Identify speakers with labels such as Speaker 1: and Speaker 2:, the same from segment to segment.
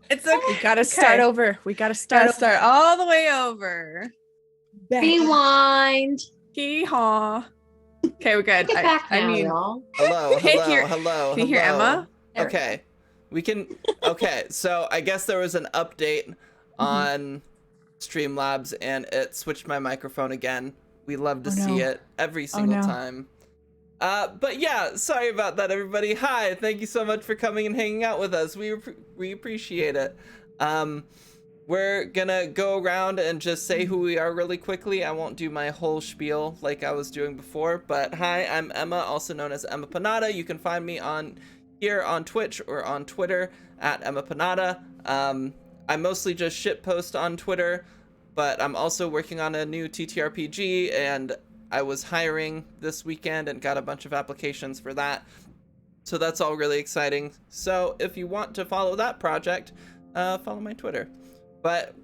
Speaker 1: It's okay.
Speaker 2: We gotta start over. We gotta
Speaker 1: Gotta
Speaker 2: start.
Speaker 1: start all the way over.
Speaker 3: Rewind.
Speaker 1: Hee-haw. Okay, we're good.
Speaker 3: Get back now, y'all.
Speaker 4: Hello,
Speaker 1: Can you
Speaker 4: hello,
Speaker 1: hear-
Speaker 4: hello,
Speaker 1: Can you hear
Speaker 4: hello.
Speaker 1: Emma?
Speaker 3: There.
Speaker 4: Okay, we can. Okay, so I guess there was an update on Streamlabs, and it switched my microphone again. We love to see it every single time. But yeah, sorry about that, everybody. Hi, thank you so much for coming and hanging out with us. We appreciate it. We're gonna go around and just say who we are really quickly. I won't do my whole spiel like I was doing before, but hi, I'm Emma, also known as Emma Panada. You can find me here on Twitch or on Twitter at Emma Panada. I mostly just shitpost on Twitter, but I'm also working on a new TTRPG, and I was hiring this weekend and got a bunch of applications for that. So that's all really exciting. So if you want to follow that project, follow my Twitter. But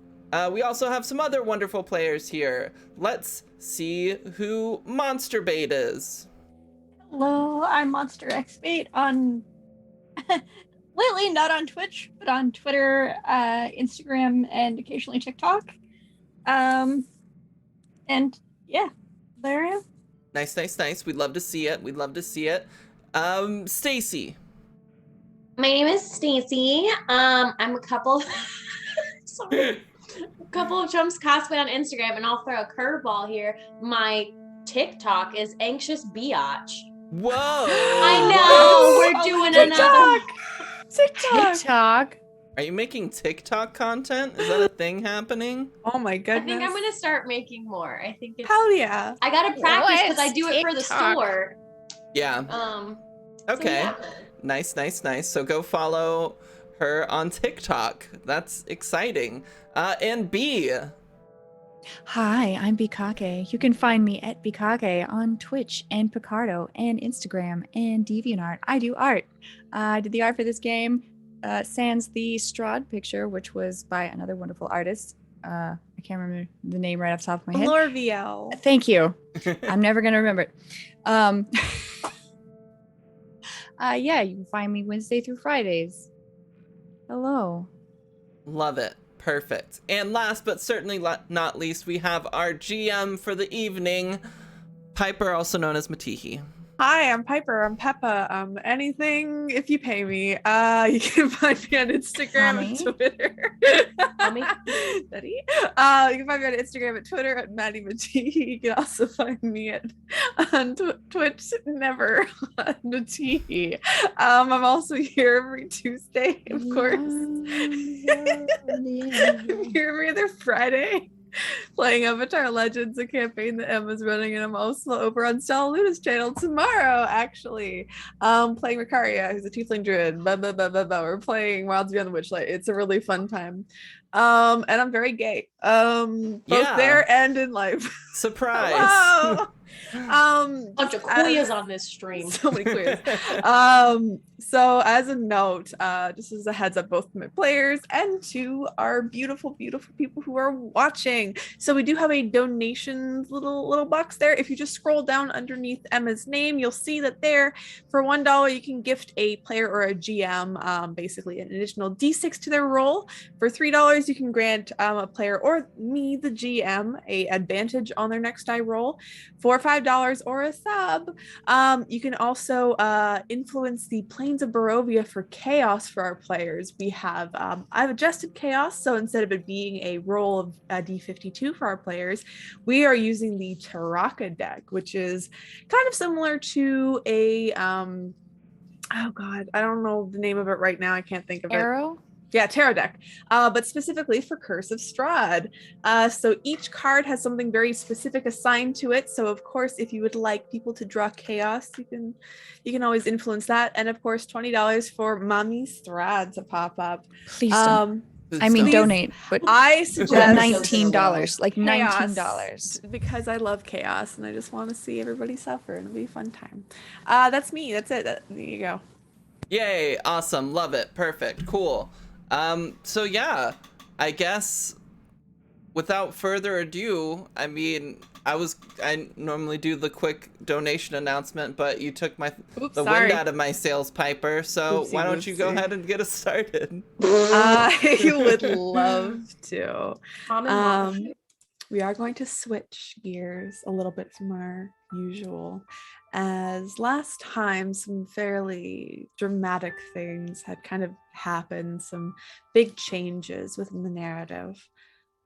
Speaker 4: we also have some other wonderful players here. Let's see who Monster Bait is.
Speaker 2: Hello, I'm Monster X Bait on lately not on Twitch, but on Twitter, Instagram, and occasionally TikTok. And yeah, there I am.
Speaker 4: Nice, nice, nice. We'd love to see it. We'd love to see it. Stacy.
Speaker 3: My name is Stacy. I'm a couple. Sorry. A couple of Trump's cosplay on Instagram, and I'll throw a curveball here. My TikTok is Anxious Biatch.
Speaker 4: Whoa!
Speaker 3: I know. We're doing another
Speaker 2: TikTok.
Speaker 4: Are you making TikTok content? Is that a thing happening?
Speaker 1: Oh my
Speaker 3: I
Speaker 1: goodness.
Speaker 3: think I'm gonna start making more. I think it's.
Speaker 1: Hell yeah.
Speaker 3: I gotta practice because I do it for the
Speaker 2: TikTok.
Speaker 3: store.
Speaker 4: Yeah. Okay.
Speaker 3: So yeah.
Speaker 4: Nice, nice, nice. So go follow her on TikTok. That's exciting. And B.
Speaker 2: Hi, I'm Bikake. You can find me at Bikake on Twitch and Picardo and Instagram and DeviantArt. I do art. I did the art for this game. Sans the Strahd picture, which was by another wonderful artist. I can't remember the name right off the top of my head.
Speaker 1: Lorviel.
Speaker 2: Thank you. I'm never gonna remember it. Yeah, you can find me Wednesday through Fridays. Hello.
Speaker 4: Love it. Perfect. And last but certainly not least, we have our GM for the evening, Piper, also known as Matihi.
Speaker 1: Hi, I'm Piper. I'm Peppa. Anything if you pay me. You can find me on Instagram
Speaker 2: Mommy?
Speaker 1: and Twitter.
Speaker 3: Mommy?
Speaker 1: Daddy. You can find me on Instagram and Twitter at Maddie Matihi. You can also find me on Twitch, never on Matihi. I'm also here every Tuesday, of course. I'm here every other Friday. Playing Avatar Legends, a campaign that Emma's running, and I'm also over on Stella Luna's channel tomorrow, actually. Playing Ricaria, who's a tiefling druid. We're playing Wilds Beyond the Witchlight. It's a really fun time. And I'm very gay. Both there and in life.
Speaker 4: Surprise.
Speaker 1: Wow.
Speaker 3: Bunch of queers on this stream.
Speaker 1: So many queers. So as a note, just as a heads up, both to my players and to our beautiful, beautiful people who are watching. So we do have a donations little box there. If you just scroll down underneath Emma's name, you'll see that there for $1 you can gift a player or a GM basically an additional D6 to their roll. For $3 you can grant a player or me, the GM, a advantage on their next die roll. For $5 or a sub, you can also influence the Planes of Barovia for chaos for our players. We have I've adjusted chaos, so instead of it being a roll of D52 for our players, we are using the Taraka deck, which is kind of similar to a oh god, I don't know the name of it right now. I can't think of it.
Speaker 2: Arrow?
Speaker 1: Yeah, tarot deck, but specifically for Curse of Strahd. So each card has something very specific assigned to it. So of course, if you would like people to draw chaos, you can always influence that. And of course, $20 for Mommy Strahd to pop up.
Speaker 2: Please don't. I mean,
Speaker 1: please,
Speaker 2: donate, but
Speaker 1: I suggest
Speaker 2: $19, like
Speaker 1: chaos,
Speaker 2: $19.
Speaker 1: because I love chaos and I just want to see everybody suffer and it'll be a fun time. That's me. That's it. There you go.
Speaker 4: Yay. Awesome. Love it. Perfect. Cool. So yeah, I guess without further ado, I mean, I normally do the quick donation announcement, but you took
Speaker 1: Oops,
Speaker 4: the
Speaker 1: sorry.
Speaker 4: wind out of my sails, Piper. So
Speaker 1: Oopsie
Speaker 4: why don't you go
Speaker 1: whoopsie.
Speaker 4: ahead and get us started?
Speaker 1: I would love to.
Speaker 3: Common law.
Speaker 1: We are going to switch gears a little bit from our usual, as last time some fairly dramatic things had kind of happened, some big changes within the narrative.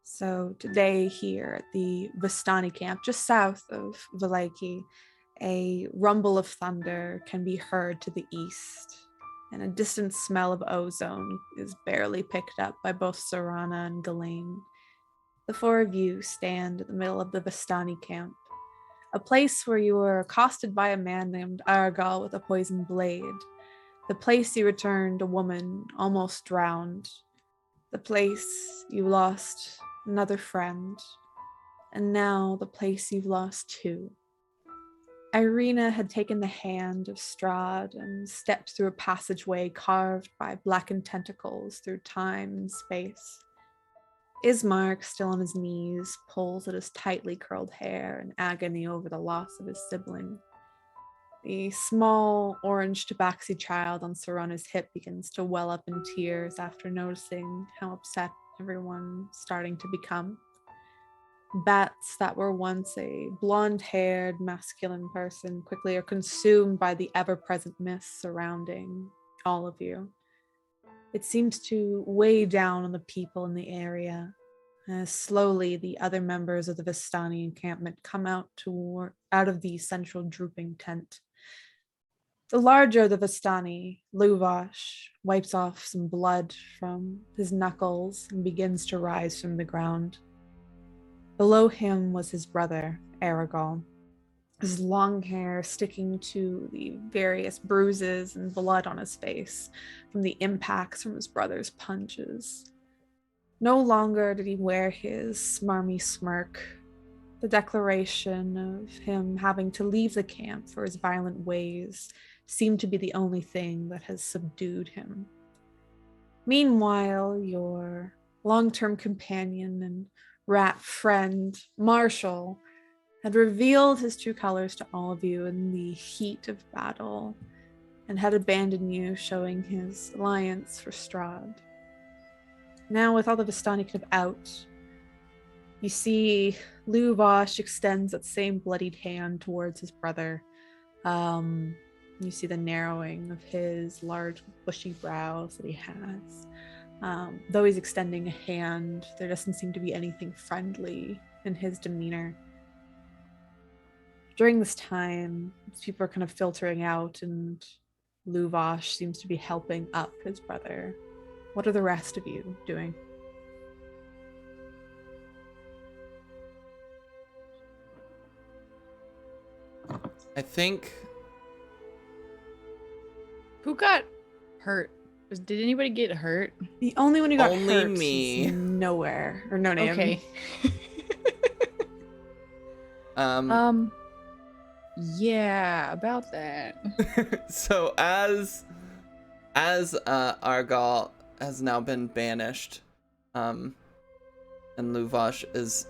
Speaker 1: So today here at the Vistani camp, just south of Valaki, a rumble of thunder can be heard to the east, and a distant smell of ozone is barely picked up by both Sarana and Ghislaine. The four of you stand in the middle of the Vistani camp, a place where you were accosted by a man named Argal with a poisoned blade, the place you returned a woman almost drowned, the place you lost another friend, and now the place you've lost two. Irina had taken the hand of Strahd and stepped through a passageway carved by blackened tentacles through time and space. Ismark, still on his knees, pulls at his tightly curled hair in agony over the loss of his sibling. The small orange tabaxi child on Sarana's hip begins to well up in tears after noticing how upset everyone's starting to become. Bats that were once a blonde-haired masculine person quickly are consumed by the ever-present mist surrounding all of you. It seems to weigh down on the people in the area, as slowly the other members of the Vistani encampment come out of the central drooping tent. The larger the Vistani, Luvash, wipes off some blood from his knuckles and begins to rise from the ground. Below him was his brother, Aragal, his long hair sticking to the various bruises and blood on his face from the impacts from his brother's punches. No longer did he wear his smarmy smirk. The declaration of him having to leave the camp for his violent ways seemed to be the only thing that has subdued him. Meanwhile, your long-term companion and rat friend, Marshall, had revealed his true colors to all of you in the heat of battle and had abandoned you, showing his alliance for Strahd. Now, with all the Vistani kind of out, you see Luvash extends that same bloodied hand towards his brother. You see the narrowing of his large, bushy brows that he has. Though he's extending a hand, there doesn't seem to be anything friendly in his demeanor. During this time, people are kind of filtering out, and Luvash seems to be helping up his brother. What are the rest of you doing?
Speaker 4: I think.
Speaker 2: Who got hurt? Did anybody get hurt?
Speaker 1: The only one who got
Speaker 4: Only
Speaker 1: hurt
Speaker 4: me.
Speaker 1: is nowhere, or no name.
Speaker 2: Okay. Yeah, about that.
Speaker 4: So as Argal has now been banished, and Luvash is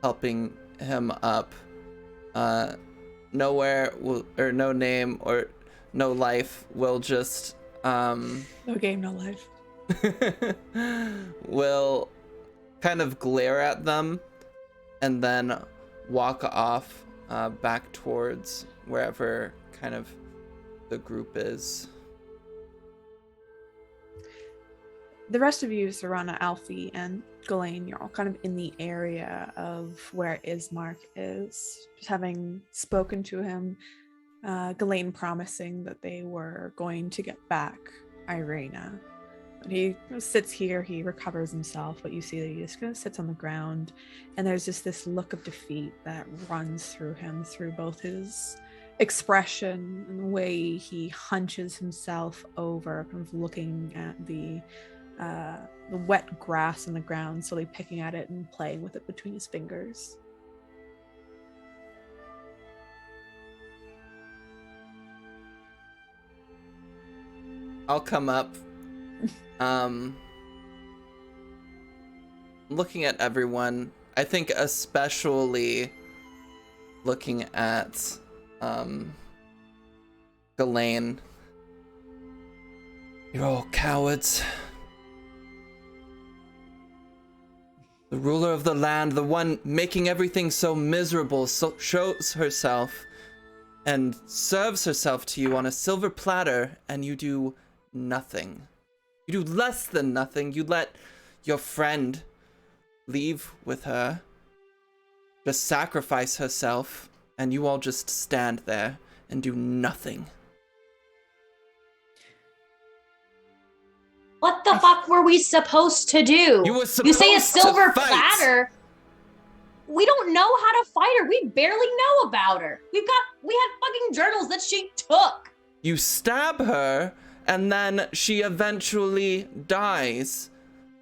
Speaker 4: helping him up, nowhere will, or no name or no life will just
Speaker 1: No game, no life.
Speaker 4: will kind of glare at them and then walk off back towards wherever kind of the group is.
Speaker 1: The rest of you, Sarana, Alfie, and Ghislaine, you're all kind of in the area of where Ismark is, just having spoken to him. Ghislaine promising that they were going to get back Irina. But he sits here, he recovers himself, but you see that he just kind of sits on the ground, and there's just this look of defeat that runs through him, through both his expression and the way he hunches himself over, kind of looking at the wet grass on the ground, slowly picking at it and playing with it between his fingers.
Speaker 4: I'll come up. Looking at everyone, I think especially looking at Ghislaine. You're all cowards. The ruler of the land, the one making everything so miserable, shows herself and serves herself to you on a silver platter, and you do nothing. You do less than nothing. You let your friend leave with her, just sacrifice herself, and you all just stand there and do nothing.
Speaker 3: What the fuck were we supposed to do?
Speaker 4: You were supposed
Speaker 3: You say a silver
Speaker 4: to fight.
Speaker 3: platter? We don't know how to fight her. We barely know about her. We had fucking journals that she took.
Speaker 4: You stab her, and then she eventually dies.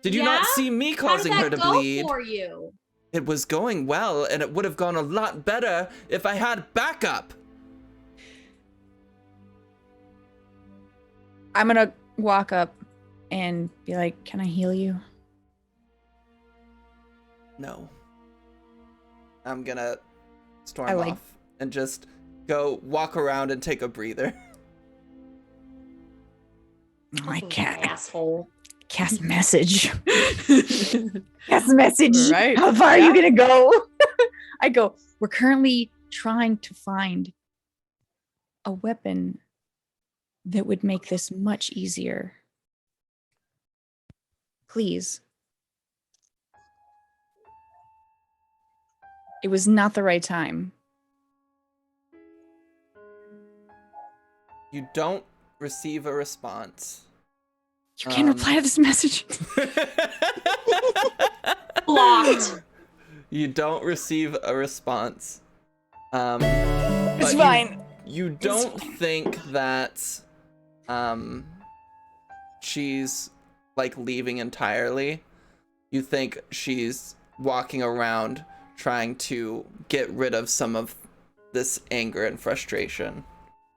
Speaker 4: Did you not see me causing her to bleed?
Speaker 3: How did that go for you?
Speaker 4: It was going well, and it would have gone a lot better if I had backup.
Speaker 2: I'm gonna walk up and be like, can I heal you?
Speaker 4: No. I'm gonna storm off and just go walk around and take a breather.
Speaker 2: Oh, I can't.
Speaker 3: Asshole.
Speaker 2: Cast message. Cast message.
Speaker 1: Right.
Speaker 2: How far are you gonna go? I go, we're currently trying to find a weapon that would make this much easier. Please. It was not the right time.
Speaker 4: You don't receive a response.
Speaker 2: You can't reply to this message.
Speaker 3: Blocked.
Speaker 4: You don't receive a response.
Speaker 2: It's fine.
Speaker 4: You don't think that she's like leaving entirely. You think she's walking around trying to get rid of some of this anger and frustration.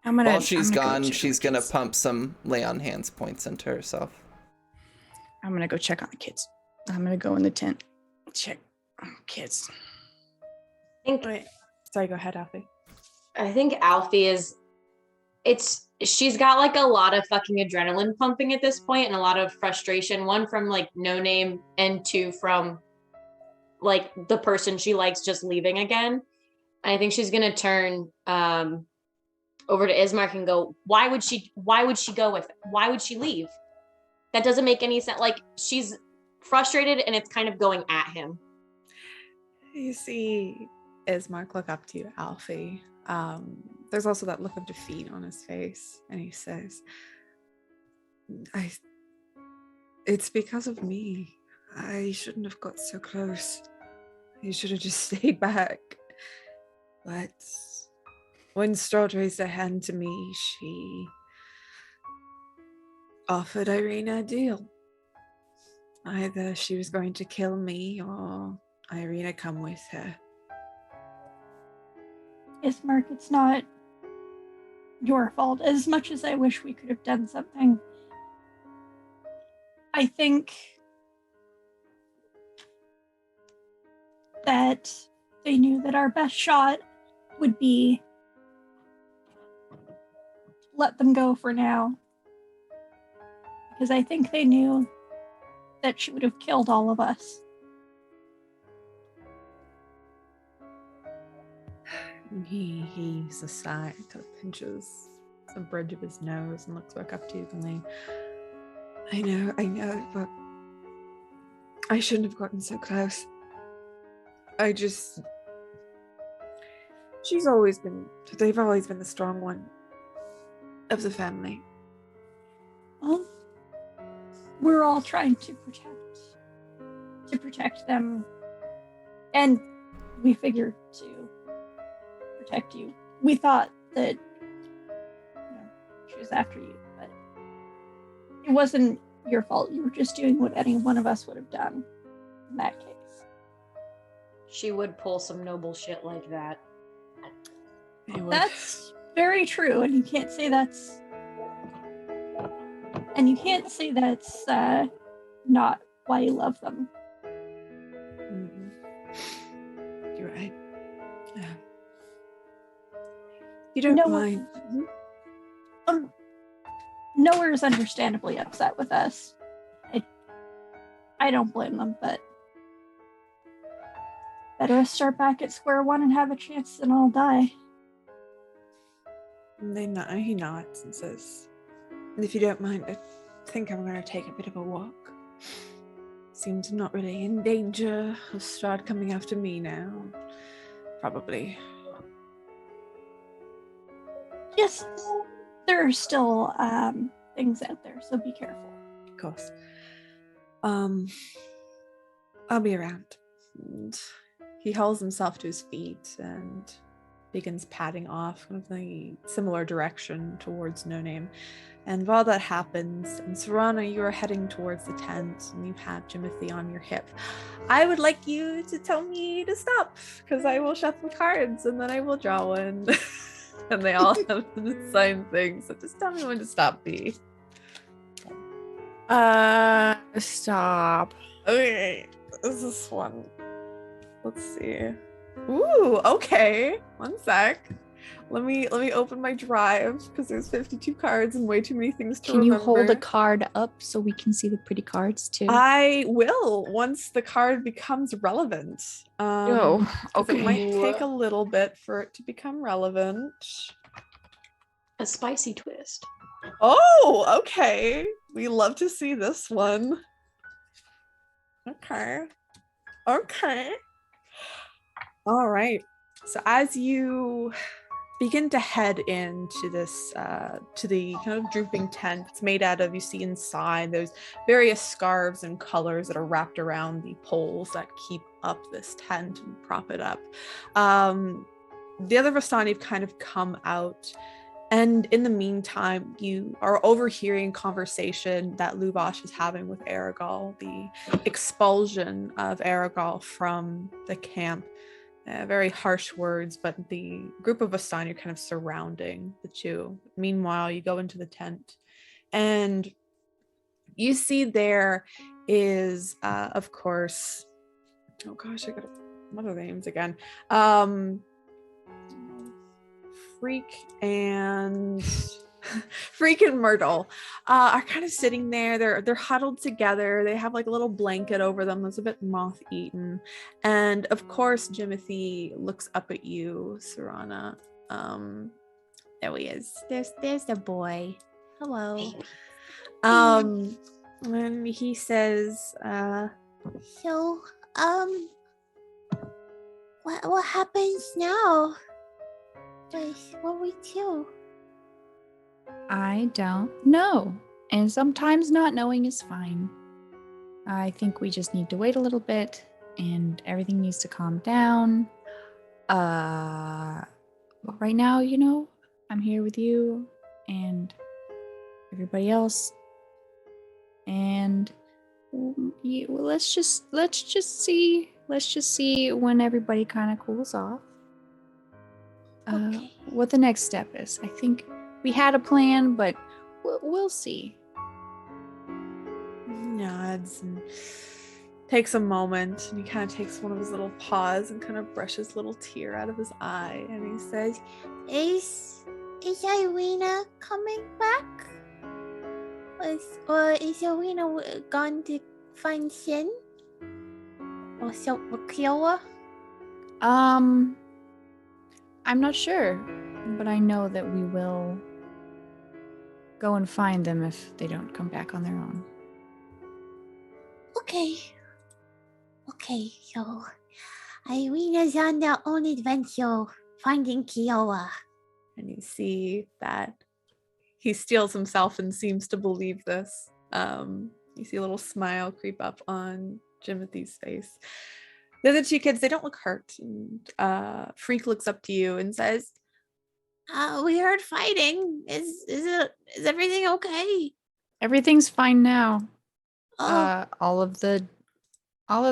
Speaker 4: While she's gone, she's gonna pump some lay on hands points into herself.
Speaker 2: I'm gonna go check on the kids. I'm gonna go in the tent. Check on kids.
Speaker 1: Wait. Sorry, go ahead, Alfie.
Speaker 3: I think Alfie she's got like a lot of fucking adrenaline pumping at this point and a lot of frustration. One from like No Name and two from like the person she likes just leaving again. I think she's gonna turn over to Ismark and go, why would she leave? That doesn't make any sense. Like, she's frustrated and it's kind of going at him.
Speaker 1: You see Ismark look up to you, Alfie. There's also that look of defeat on his face, and he says, it's because of me. I shouldn't have got so close. You should have just stayed back. But when Strahd raised her hand to me, she offered Irina a deal. Either she was going to kill me or Irina come with her.
Speaker 5: Ismark, it's not your fault. As much as I wish we could have done something, I think that they knew that our best shot would be let them go for now. Because I think they knew that she would have killed all of us.
Speaker 1: He heaves a sigh, kind of pinches the bridge of his nose and looks back up to you, Ghislaine. I know, but I shouldn't have gotten so close. They've always been the strong one of the family.
Speaker 5: Well, we're all trying to protect them, and we figured to protect you. We thought that she was after you, but it wasn't your fault. You were just doing what any one of us would have done in that case.
Speaker 3: She would pull some noble shit like that.
Speaker 5: That's very true, and you can't say that's not why you love them.
Speaker 1: Mm-hmm. You're right. Yeah. You don't
Speaker 5: No,
Speaker 1: mind.
Speaker 5: Nowhere's understandably upset with us. I don't blame them, but better us start back at square one and have a chance than all die.
Speaker 1: He nods and says, if you don't mind, I think I'm going to take a bit of a walk. Seems I'm not really in danger of Strahd coming after me now. Probably.
Speaker 5: Yes, there are still things out there, so be careful.
Speaker 1: Of course. I'll be around. And he hauls himself to his feet and begins padding off in the similar direction towards No Name. And while that happens, and Serana, you are heading towards the tent, and you have Jimothy on your hip. I would like you to tell me to stop, because I will shuffle cards, and then I will draw one. And they all have the same thing, so just tell me when to stop, B.
Speaker 2: Stop.
Speaker 1: Okay, this is one. Let's see. Ooh, okay. One sec. Let me open my drive because there's 52 cards and way too many things to remember.
Speaker 2: Can you hold a card up so we can see the pretty cards too?
Speaker 1: I will once the card becomes relevant.
Speaker 2: Oh, okay.
Speaker 1: It might take a little bit for it to become relevant.
Speaker 3: A spicy twist.
Speaker 1: Oh, okay. We love to see this one. Okay. All right. So as you begin to head into this, to the kind of drooping tent, it's made out of, you see inside, there's various scarves and colors that are wrapped around the poles that keep up this tent and prop it up. The other Vistani have kind of come out, and in the meantime, you are overhearing conversation that Luvash is having with Aragol, the expulsion of Aragol from the camp. Very harsh words, but the group of Vistani are kind of surrounding the two. Meanwhile, you go into the tent, and you see there is, of course, oh gosh, I gotta, what are the names again? Freak and Myrtle are kind of sitting there. They're huddled together. They have like a little blanket over them that's a bit moth-eaten. And of course, Jimothy looks up at you, Serana. There he is. There's the boy. Hello. And he says,
Speaker 6: So, what happens now? What we do?
Speaker 2: I don't know. And sometimes not knowing is fine. I think we just need to wait a little bit and everything needs to calm down. But right now, I'm here with you and everybody else. And let's just see when everybody kind of cools off.
Speaker 6: Okay.
Speaker 2: What the next step is. I think we had a plan, but we'll see.
Speaker 1: Nods and takes a moment, and he kind of takes one of his little paws and kind of brushes a little tear out of his eye, and he says,
Speaker 6: Is Irina coming back? Or is Irina gone to find Sin? Or Kiowa?
Speaker 2: I'm not sure, but I know that we will go and find them if they don't come back on their own.
Speaker 6: Okay, so Irina's on their own adventure finding Kiowa.
Speaker 1: and you see that he steels himself and seems to believe this. You see a little smile creep up on Jimothy's face. The other two kids, they don't look hurt. And Freak looks up to you and says,
Speaker 6: We heard fighting. Is everything okay?
Speaker 2: Everything's fine now.
Speaker 6: Oh,
Speaker 2: All of the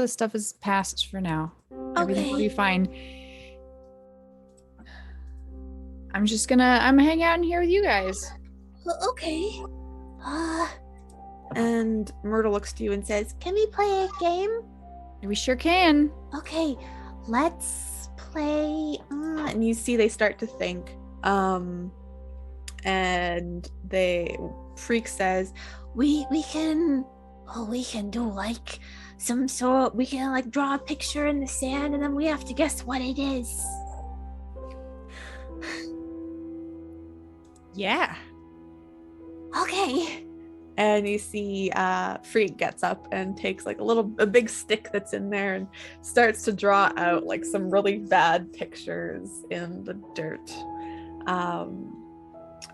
Speaker 2: stuff is past for now. Everything will be fine. I'm hang out in here with you guys.
Speaker 6: okay.
Speaker 1: and Myrtle looks to you and says,
Speaker 6: Can we play a game?
Speaker 2: We sure can.
Speaker 6: Okay, let's play.
Speaker 1: and you see they start to think, And Freak says,
Speaker 6: we can do like some sort, we can like draw a picture in the sand and then we have to guess what it is.
Speaker 2: Yeah.
Speaker 6: Okay.
Speaker 1: and you see Freak gets up and takes like a big stick that's in there and starts to draw out like some really bad pictures in the dirt.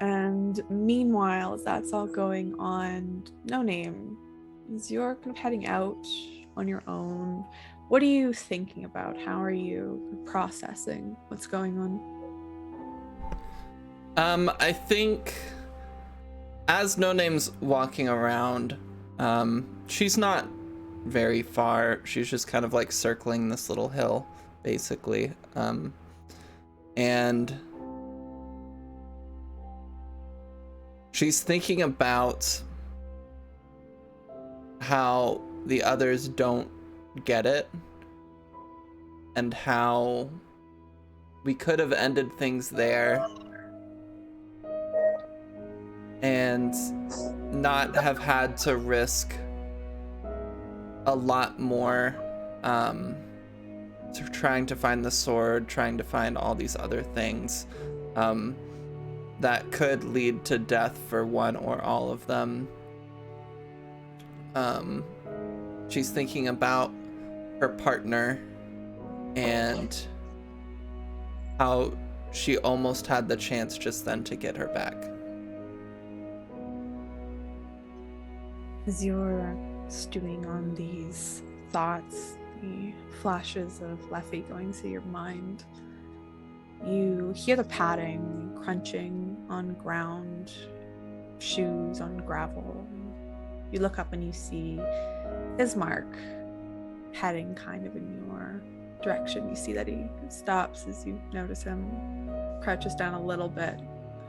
Speaker 1: And meanwhile, as that's all going on, No Name, as you're kind of heading out on your own, what are you thinking about? How are you processing what's going on?
Speaker 4: I think as No Name's walking around, she's not very far. She's just kind of like circling this little hill, basically. And she's thinking about how the others don't get it and how we could have ended things there and not have had to risk a lot more trying to find the sword, trying to find all these other things that could lead to death for one or all of them. She's thinking about her partner and how she almost had the chance just then to get her back.
Speaker 1: As you're stewing on these thoughts, the flashes of Leffy going through your mind, you hear the padding, crunching on ground, shoes on gravel. You look up and you see Ismark heading kind of in your direction. You see that he stops as you notice him, crouches down a little bit,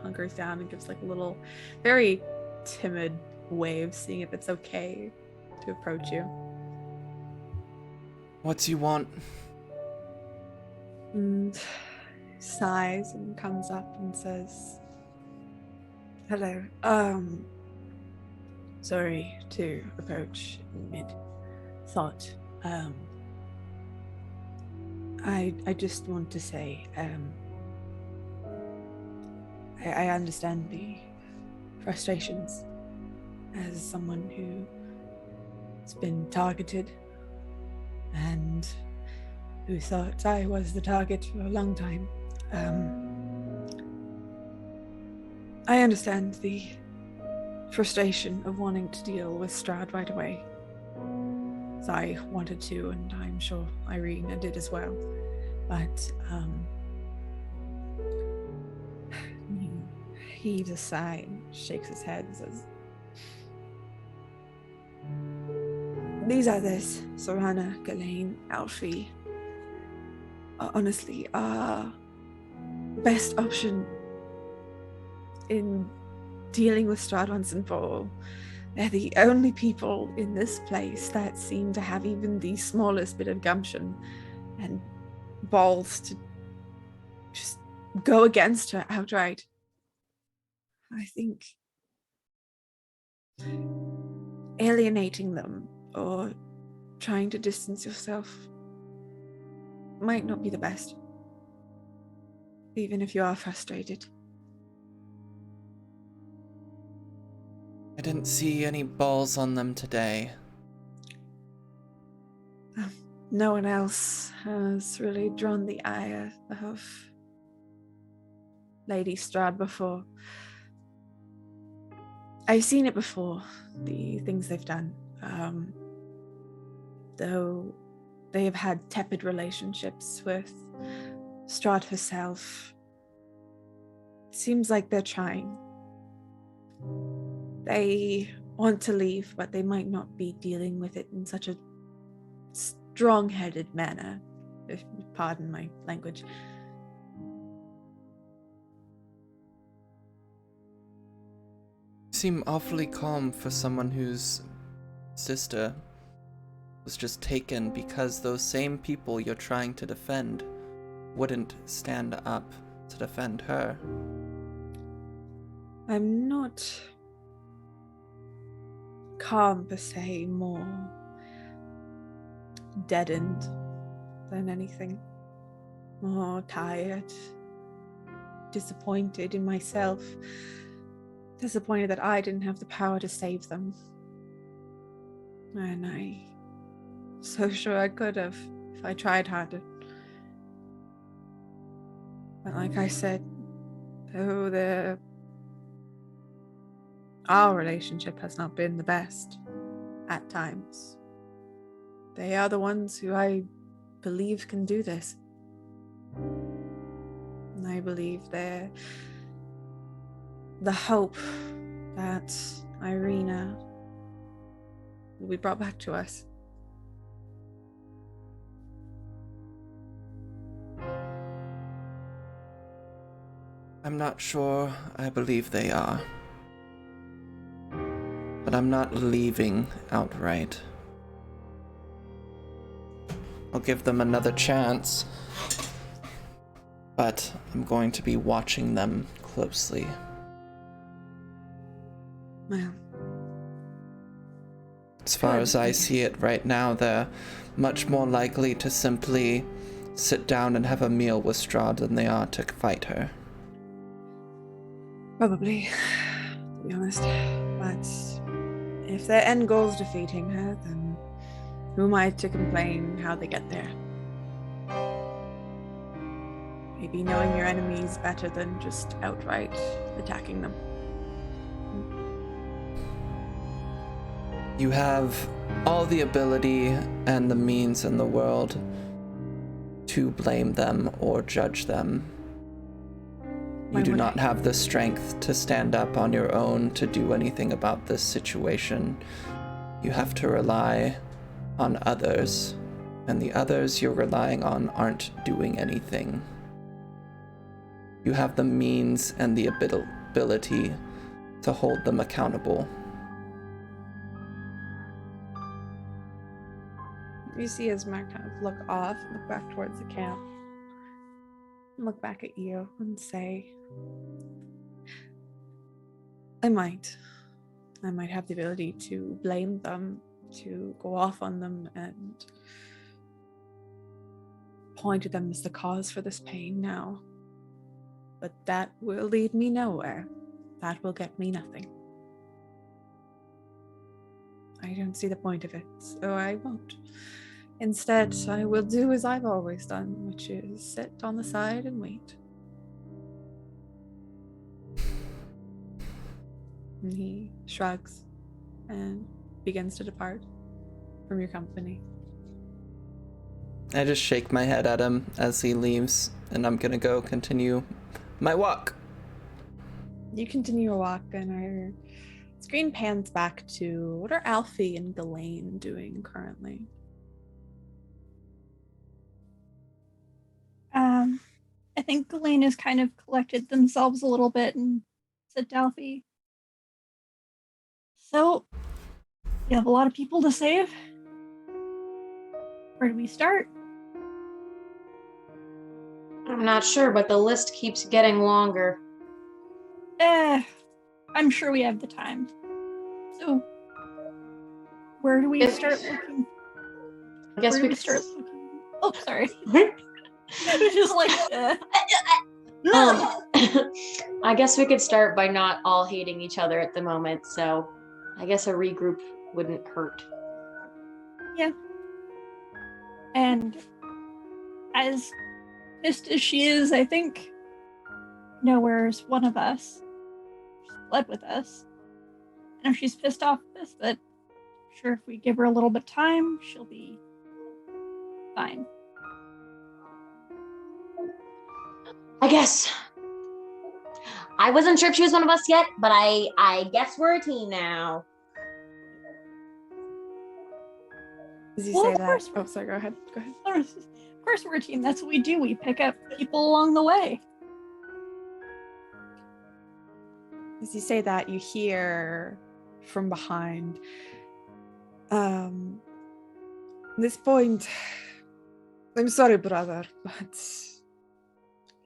Speaker 1: hunkers down, and gives like a little, very timid wave, seeing if it's okay to approach you.
Speaker 4: What do you want?
Speaker 1: And sighs and comes up and says, "Hello. Sorry to approach mid-thought. I just want to say, I understand the frustrations as someone who has been targeted and who thought I was the target for a long time. I understand the frustration of wanting to deal with Strahd right away. As I wanted to, and I'm sure Irina did as well. But he heaves a sigh and shakes his head and says, "These others, Sorana, Ghislaine, Alfie, are honestly our best option in dealing with Strahd once and for all. They're the only people in this place that seem to have even the smallest bit of gumption and balls to just go against her outright. I think alienating them or trying to distance yourself might not be the best, even if you are frustrated."
Speaker 4: I didn't see any balls on them today.
Speaker 1: No one else has really drawn the ire of Lady Strahd before. I've seen it before, the things they've done. Though they have had tepid relationships with Strahd herself, it seems like they're trying. They want to leave, but they might not be dealing with it in such a strong-headed manner, if you pardon my language.
Speaker 4: You seem awfully calm for someone whose sister was just taken because those same people you're trying to defend wouldn't stand up, to defend her.
Speaker 1: I'm not calm per se, more deadened than anything. More tired, disappointed in myself, disappointed that I didn't have the power to save them. And I'm so sure I could have if I tried harder. But like I said, though our relationship has not been the best at times, they are the ones who I believe can do this. And I believe they're the hope that Irina will be brought back to us.
Speaker 4: I'm not sure I believe they are. But I'm not leaving outright. I'll give them another chance. But I'm going to be watching them closely.
Speaker 1: Well,
Speaker 4: as far
Speaker 1: good,
Speaker 4: as I
Speaker 1: I
Speaker 4: see
Speaker 1: guess.
Speaker 4: it right now, they're much more likely to simply sit down and have a meal with Strahd than they are to fight her.
Speaker 1: Probably, to be honest. But if their end goal is defeating her, then who am I to complain how they get there? Maybe knowing your enemy is better than just outright attacking them.
Speaker 4: You have all the ability and the means in the world to blame them or judge them. You do not have the strength to stand up on your own to do anything about this situation. You have to rely on others, and the others you're relying on aren't doing anything. You have the means and the ability to hold them accountable.
Speaker 1: You see Ismar kind of look off, look back towards the camp, and look back at you and say, I might have the ability to blame them, to go off on them and point at them as the cause for this pain now. But that will lead me nowhere. That will get me nothing. I don't see the point of it, so I won't. Instead, I will do as I've always done, which is sit on the side and wait. And he shrugs and begins to depart from your company.
Speaker 4: I just shake my head at him as he leaves, and I'm gonna go continue my walk.
Speaker 1: You continue your walk, and our screen pans back to what are Alfie and Ghislaine doing currently?
Speaker 5: I think Ghislaine has kind of collected themselves a little bit and said to Alfie, so, you have a lot of people to save? Where do we start?
Speaker 3: I'm not sure, but the list keeps getting longer.
Speaker 5: I'm sure we have the time. So, where do we start looking?
Speaker 3: I guess
Speaker 5: Where do we start looking? Oh, sorry. Just like,
Speaker 3: I guess we could start by not all hating each other at the moment, so I guess a regroup wouldn't hurt.
Speaker 5: Yeah. And as pissed as she is, I think Nowhere's one of us. She's bled with us. And if she's pissed off at this, but I'm sure if we give her a little bit of time, she'll be fine.
Speaker 3: I guess. I wasn't sure if she was one of us yet, but I guess we're a team now.
Speaker 1: Does he
Speaker 5: Well,
Speaker 1: say
Speaker 5: of
Speaker 1: that?
Speaker 5: course.
Speaker 1: Oh, sorry, go ahead.
Speaker 5: Of course we're a team. That's what we do. We pick up people along the way.
Speaker 1: As you say that, you hear from behind. At this point, I'm sorry, brother, but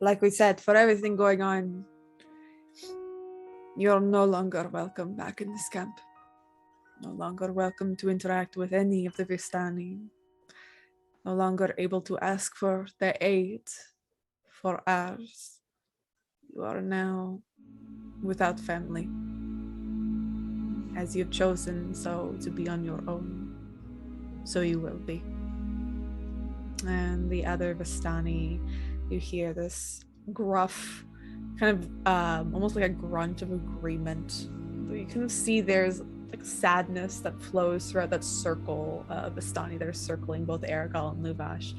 Speaker 1: like we said, for everything going on, you're no longer welcome back in this camp. No longer welcome to interact with any of the Vistani. No longer able to ask for their aid, for ours. You are now without family. As you've chosen so to be on your own, so you will be. And the other Vistani, you hear this gruff, kind of almost like a grunt of agreement. You kind of see there's like sadness that flows throughout that circle of Vistani that are circling both Aragal and Luvash.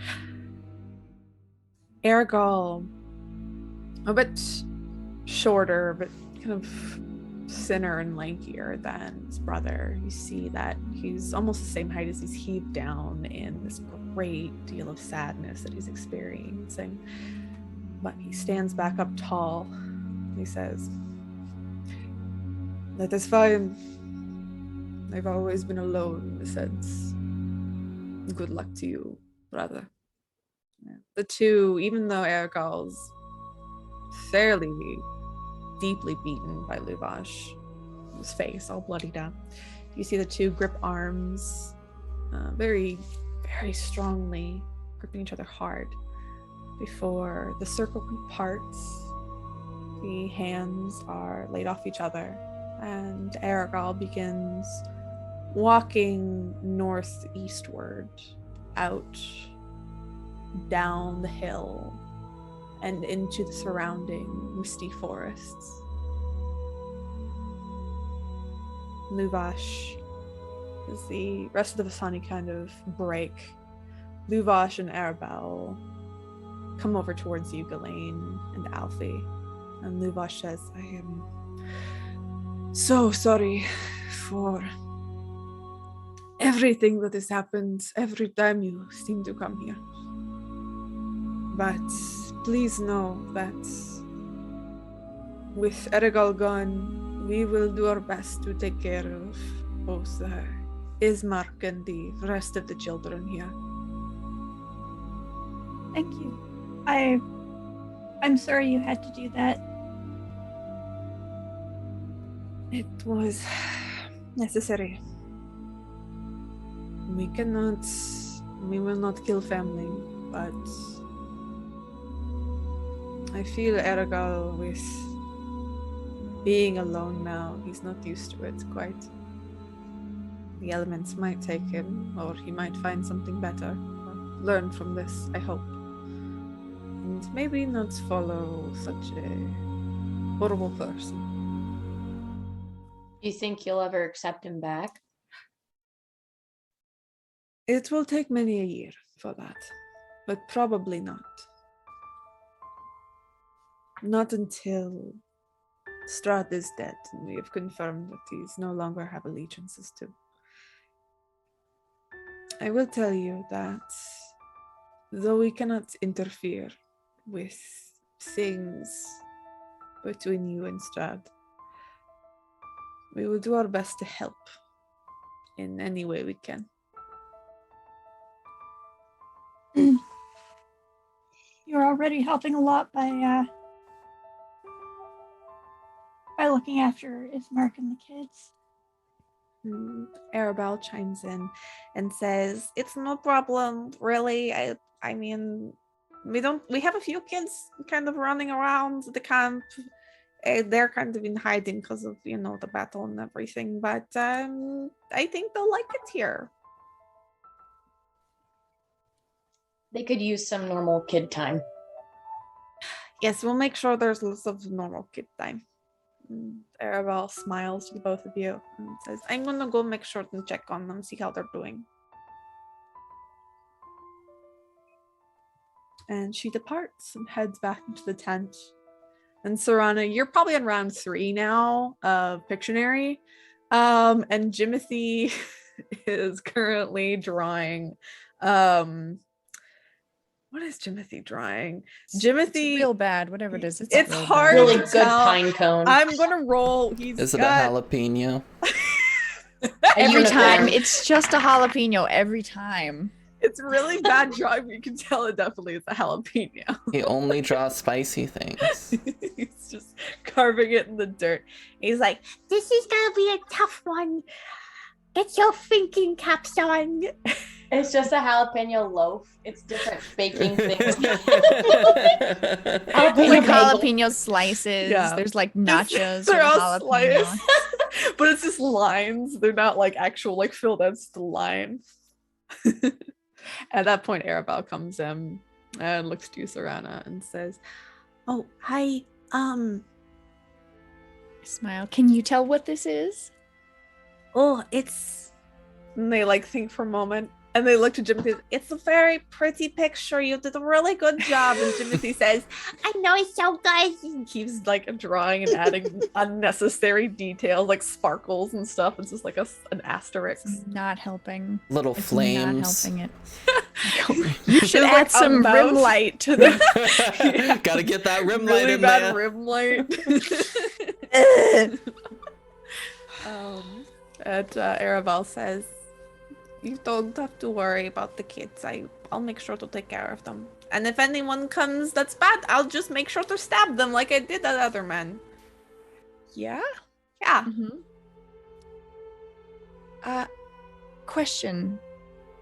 Speaker 1: Aragal, a bit shorter, but kind of thinner and lankier than his brother. You see that he's almost the same height as he's heaved down in this great deal of sadness that he's experiencing. But he stands back up tall. He says, "That is fine. I've always been alone in a sense. Good luck to you, brother." The two, even though Aragal's fairly deeply beaten by Luvash, his face all bloodied up, you see the two grip arms very, very strongly, gripping each other hard before the circle parts. The hands are laid off each other, and Aragal begins walking northeastward, out, down the hill, and into the surrounding misty forests. Luvash, as the rest of the Vistani kind of break, Luvash and Arabelle come over towards you, Ghislaine and Alfie, and Luvash says, "I am so sorry for everything that has happened every time you seem to come here. But please know that with Aragal gone, we will do our best to take care of both Ismark and the rest of the children here."
Speaker 5: Thank you. I'm sorry you had to do that.
Speaker 1: It was necessary. We will not kill family, but I feel Aragal with being alone now. He's not used to it quite. The elements might take him, or he might find something better, or learn from this, I hope. And maybe not follow such a horrible person.
Speaker 3: Do you think you'll ever accept him back?
Speaker 1: It will take many a year for that, but probably not. Not until Strahd is dead and we have confirmed that he's no longer have allegiances to. I will tell you that though we cannot interfere with things between you and Strahd, we will do our best to help in any way we can.
Speaker 5: You're already helping a lot by looking after Ismark and the kids.
Speaker 1: Arabelle chimes in and says, "It's no problem, really. I mean, we have a few kids kind of running around the camp. They're kind of in hiding because of, the battle and everything, but I think they'll like it here."
Speaker 3: They could use some normal kid time.
Speaker 1: Yes, we'll make sure there's lots of normal kid time. Arabelle smiles to both of you and says, "I'm gonna go make sure and check on them, see how they're doing." And she departs and heads back into the tent. And Serana, you're probably on round 3 now of Pictionary. And Jimothy is currently drawing. What is Jimothy drawing? Jimothy,
Speaker 2: it's real bad, whatever it is.
Speaker 1: It's hard.
Speaker 3: Really
Speaker 1: to
Speaker 3: good
Speaker 1: tell.
Speaker 3: pine cone.
Speaker 1: I'm gonna roll.
Speaker 4: Is it a jalapeno?
Speaker 2: Every time. It's just a jalapeno every time.
Speaker 1: It's really bad drawing, but you can tell it definitely is a jalapeno.
Speaker 4: He only draws spicy things.
Speaker 1: He's just carving it in the dirt.
Speaker 6: He's like, this is gonna be a tough one. Get your thinking caps on.
Speaker 3: It's just a jalapeno loaf. It's different baking things.
Speaker 2: Like
Speaker 3: Jalapeno bagel.
Speaker 2: jalapeno slices.
Speaker 1: Yeah.
Speaker 2: There's like nachos
Speaker 1: They're
Speaker 2: with
Speaker 1: all
Speaker 2: jalapeno.
Speaker 1: sliced. But it's just lines. They're not like actual like filled out, it's the line. At that point, Arabelle comes in and looks to you, Serana, and says,
Speaker 6: Oh, hi.
Speaker 2: I smile. Can you tell what this is?
Speaker 6: Oh, it's
Speaker 1: and they like think for a moment, and they look to Jimothy. It's a very pretty picture. You did a really good job. And Jimothy says,
Speaker 6: I know it's so good.
Speaker 1: he keeps like drawing and adding unnecessary details like sparkles and stuff. It's just like an asterisk.
Speaker 2: It's not helping.
Speaker 4: Little
Speaker 2: It's
Speaker 4: flames.
Speaker 2: not helping it. You should
Speaker 1: There's,
Speaker 2: add
Speaker 1: like, a
Speaker 2: some
Speaker 1: mouse.
Speaker 2: rim light to the.
Speaker 1: Yeah.
Speaker 4: Gotta get that rim light
Speaker 1: Really
Speaker 4: in
Speaker 1: bad
Speaker 4: there.
Speaker 1: rim light. And Arabelle says, you don't have to worry about the kids. I'll make sure to take care of them. And if anyone comes that's bad, I'll just make sure to stab them like I did that other man.
Speaker 2: Yeah.
Speaker 1: Yeah.
Speaker 2: Mm-hmm. Question.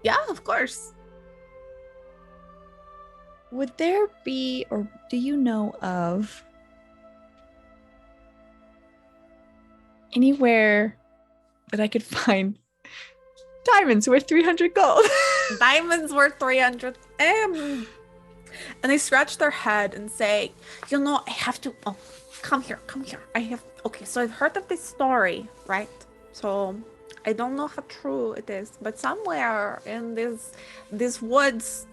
Speaker 1: Yeah, of course.
Speaker 2: Would there be, or do you know of anywhere that I could find diamonds worth 300 gold?
Speaker 1: Diamonds worth 300. And they scratch their head and say, you know, I have to. Oh, come here. Okay, so I've heard of this story, right? So I don't know how true it is, but somewhere in these woods,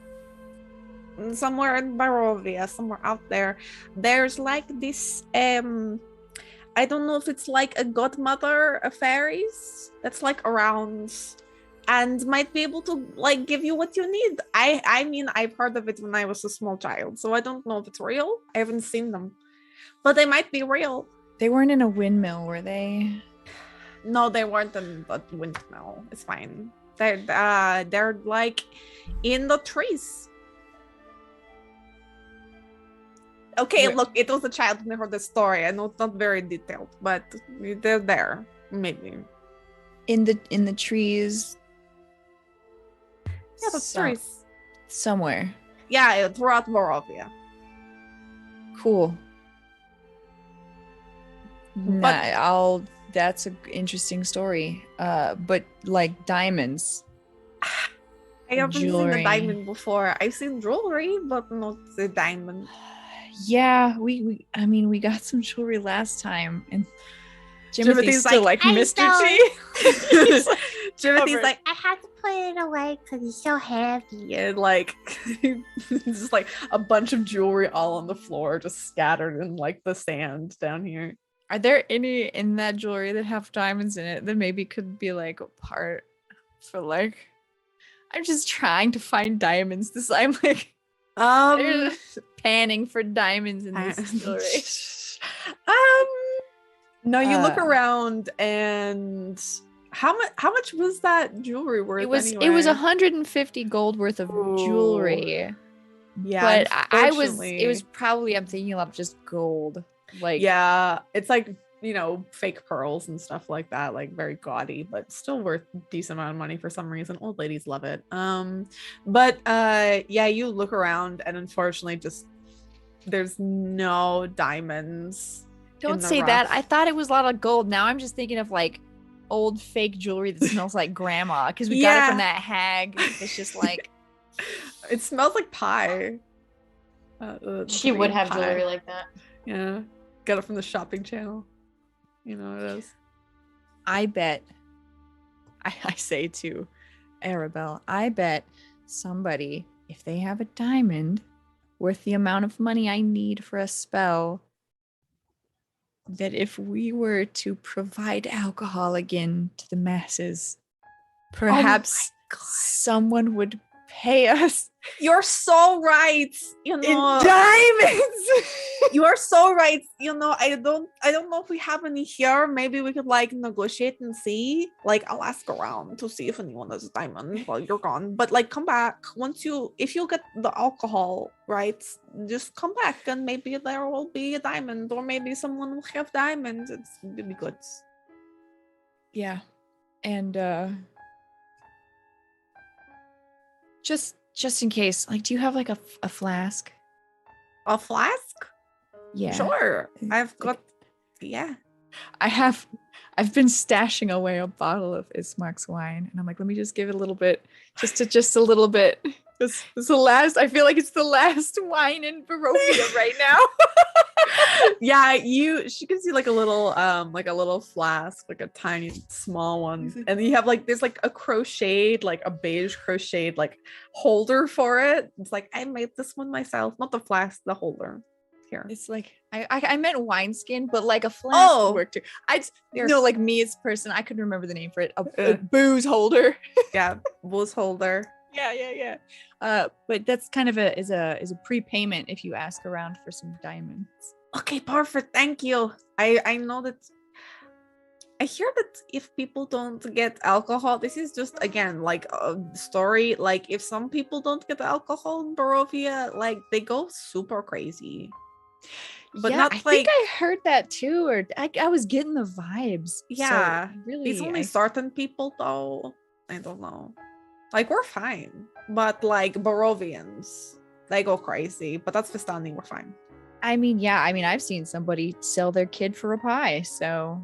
Speaker 1: somewhere in Barovia, somewhere out there, there's like this I don't know if it's like a godmother of fairies that's like around and might be able to like give you what you need. I mean, I've heard of it when I was a small child, so I don't know if it's real. I haven't seen them, but they might be real.
Speaker 2: They weren't in a windmill, were they?
Speaker 1: No, they weren't in the windmill. It's fine. They're like in the trees. Okay,
Speaker 2: Wait.
Speaker 1: look, it was a child who heard the story. I know it's not very detailed, but they're there. Maybe.
Speaker 2: In the trees.
Speaker 1: Yeah, the trees.
Speaker 2: Somewhere.
Speaker 1: Yeah, throughout Moravia.
Speaker 2: Cool.
Speaker 1: But-
Speaker 2: That's an interesting story. But like diamonds.
Speaker 1: I haven't seen
Speaker 2: Jewelry.
Speaker 1: a diamond before. I've seen jewelry, but not the diamond.
Speaker 2: Yeah, we got some jewelry last time, and
Speaker 1: Timothy's
Speaker 2: still
Speaker 1: like,
Speaker 2: like
Speaker 6: I
Speaker 2: Mr.
Speaker 6: know.
Speaker 2: T.
Speaker 1: Timothy's
Speaker 2: covered.
Speaker 1: like,
Speaker 6: I had to put it away because it's so heavy.
Speaker 1: yeah, like just like a bunch of jewelry all on the floor, just scattered in like the sand down here.
Speaker 2: Are there any in that jewelry that have diamonds in it that maybe could be like a part for like? I'm just trying to find diamonds. I'm like panning for diamonds in this jewelry.
Speaker 1: No, you look around and how much was that jewelry worth?
Speaker 2: It was
Speaker 1: anyway?
Speaker 2: 150 gold worth of jewelry.
Speaker 1: Yeah,
Speaker 2: But I was
Speaker 1: unfortunately.
Speaker 2: it was probably I'm thinking of just gold. Like
Speaker 1: Yeah, it's like, you know, fake pearls and stuff like that, like very gaudy, but still worth a decent amount of money for some reason. Old ladies love it. But yeah, you look around and unfortunately just there's no diamonds. in
Speaker 2: don't
Speaker 1: the
Speaker 2: say that.
Speaker 1: rough.
Speaker 2: I thought it was a lot of gold. Now I'm just thinking of like old fake jewelry that smells like grandma because we got it
Speaker 1: Yeah.
Speaker 2: from that hag. It's just like
Speaker 1: It smells like pie.
Speaker 3: She would have
Speaker 1: pie.
Speaker 3: jewelry like that.
Speaker 1: Yeah, got it from the shopping channel. You know what it is.
Speaker 2: I bet I say to Arabelle, I bet somebody, if they have a diamond worth the amount of money I need for a spell, that if we were to provide alcohol again to the masses, perhaps someone would pay us
Speaker 1: You're so right. You
Speaker 2: in
Speaker 1: know,
Speaker 2: diamonds.
Speaker 1: you are so right. You know, I don't know if we have any here. Maybe we could like negotiate and see. Like, I'll ask around to see if anyone has a diamond while you're gone. But like, come back if you get the alcohol right. Just come back and maybe there will be a diamond, or maybe someone will have diamonds. It'll be good.
Speaker 2: Yeah, and just in case, like, do you have like a flask?
Speaker 1: A flask?
Speaker 2: Yeah,
Speaker 1: Sure. I've got. Yeah.
Speaker 2: I've been stashing away a bottle of Ismark's wine, and I'm like, let me just give it a little bit, just a little bit. This is the last. I feel like it's the last wine in Barovia right now.
Speaker 1: Yeah, she gives you like a little flask, like a tiny small one, and you have like there's like a crocheted, like a beige crocheted like holder for it. It's like, I made this one myself, not the flask, the holder. Here.
Speaker 2: It's like I meant wineskin, but like a flask would work too. Like me as a person, I couldn't remember the name for it. A booze holder.
Speaker 1: Yeah, booze holder.
Speaker 2: Yeah. But that's kind of is a prepayment if you ask around for some diamonds.
Speaker 1: Okay, perfect. Thank you. I know that. I hear that if people don't get alcohol, this is just again like a story. Like, if some people don't get alcohol in Barovia, like they go super crazy. But not
Speaker 2: I
Speaker 1: like,
Speaker 2: think I heard that too, or I was getting the vibes.
Speaker 1: Yeah,
Speaker 2: so really,
Speaker 1: it's only certain people though. I don't know. Like, we're fine, but like Barovians, they go crazy. But that's Vistani, we're fine.
Speaker 2: I mean, I've seen somebody sell their kid for a pie, so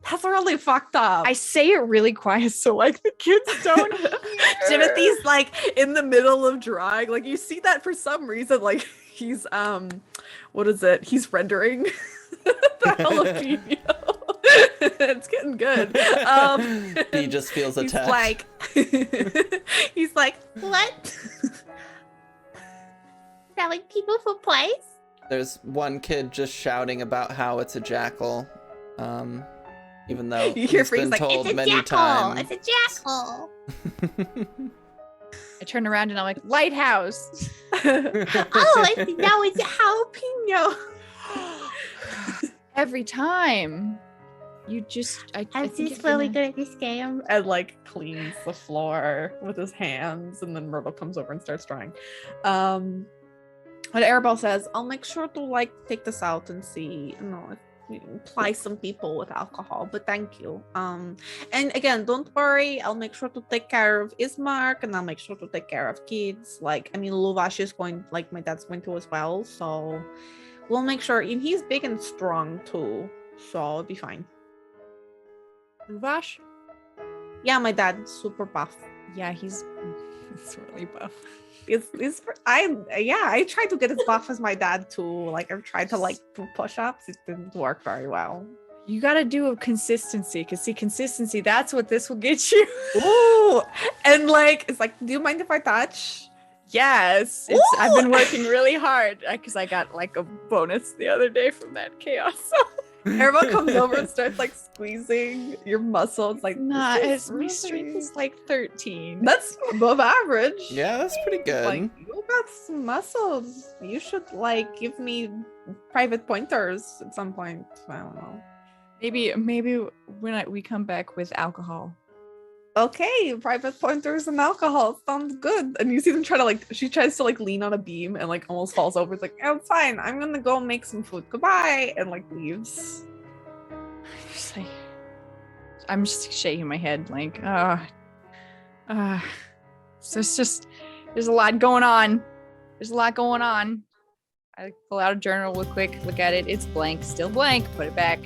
Speaker 1: that's really fucked up.
Speaker 2: I say it really quiet so like the kids don't hear.
Speaker 1: Timothy's like in the middle of drawing. Like, you see that for some reason, like he's what is it? He's rendering the jalapeno. It's getting good.
Speaker 4: He just feels
Speaker 1: He's
Speaker 4: attacked.
Speaker 1: like, he's like,
Speaker 6: What? Selling people for plays?
Speaker 4: There's one kid just shouting about how it's a jackal, even though
Speaker 1: You hear
Speaker 4: he's been
Speaker 1: Freeze like,
Speaker 4: told
Speaker 6: It's a
Speaker 4: many
Speaker 6: jackal.
Speaker 4: times.
Speaker 6: It's a jackal.
Speaker 2: I turn around and I'm like, lighthouse.
Speaker 6: Oh, now it's a jalapeno.
Speaker 2: Every time. I
Speaker 6: I'm
Speaker 2: think
Speaker 6: just
Speaker 2: you're
Speaker 6: really
Speaker 2: gonna-
Speaker 6: good at this game.
Speaker 1: and like cleans the floor with his hands, and then Myrtle comes over and starts drawing. But Arabelle says, I'll make sure to like take this out and see, you know, if we can apply some people with alcohol, but thank you. And again, don't worry, I'll make sure to take care of Ismark, and I'll make sure to take care of kids. Like, I mean, Luvash is going, like my dad's going to as well, so we'll make sure. And he's big and strong too, so it'll be fine.
Speaker 2: Luvash?
Speaker 1: Yeah, my dad's super buff.
Speaker 2: Yeah, he's really buff.
Speaker 1: I tried to get as buff as my dad too. Like, I've tried to like do push-ups. It didn't work very well.
Speaker 2: You got to do a consistency, because consistency, that's what this will get you.
Speaker 1: Ooh, and like, it's like, do you mind if I touch?
Speaker 2: Yes, I've been working really hard because I got like a bonus the other day from that chaos.
Speaker 1: Arabelle comes over and starts like squeezing your muscles. Like,
Speaker 2: my
Speaker 1: really...
Speaker 2: strength is like 13.
Speaker 1: That's above average.
Speaker 4: Yeah, that's pretty good.
Speaker 1: Like, you got some muscles. You should like give me private pointers at some point. I don't know.
Speaker 2: Maybe when we come back with alcohol.
Speaker 1: Okay, private pointers and alcohol sounds good. And you see them try to like, she tries to like lean on a beam and like almost falls over. It's like, oh, fine, I'm gonna go make some food. Goodbye, and like leaves.
Speaker 2: I'm just shaking my head like, so it's just, there's a lot going on. I pull out a journal real quick, look at it. It's blank, still blank. Put it back.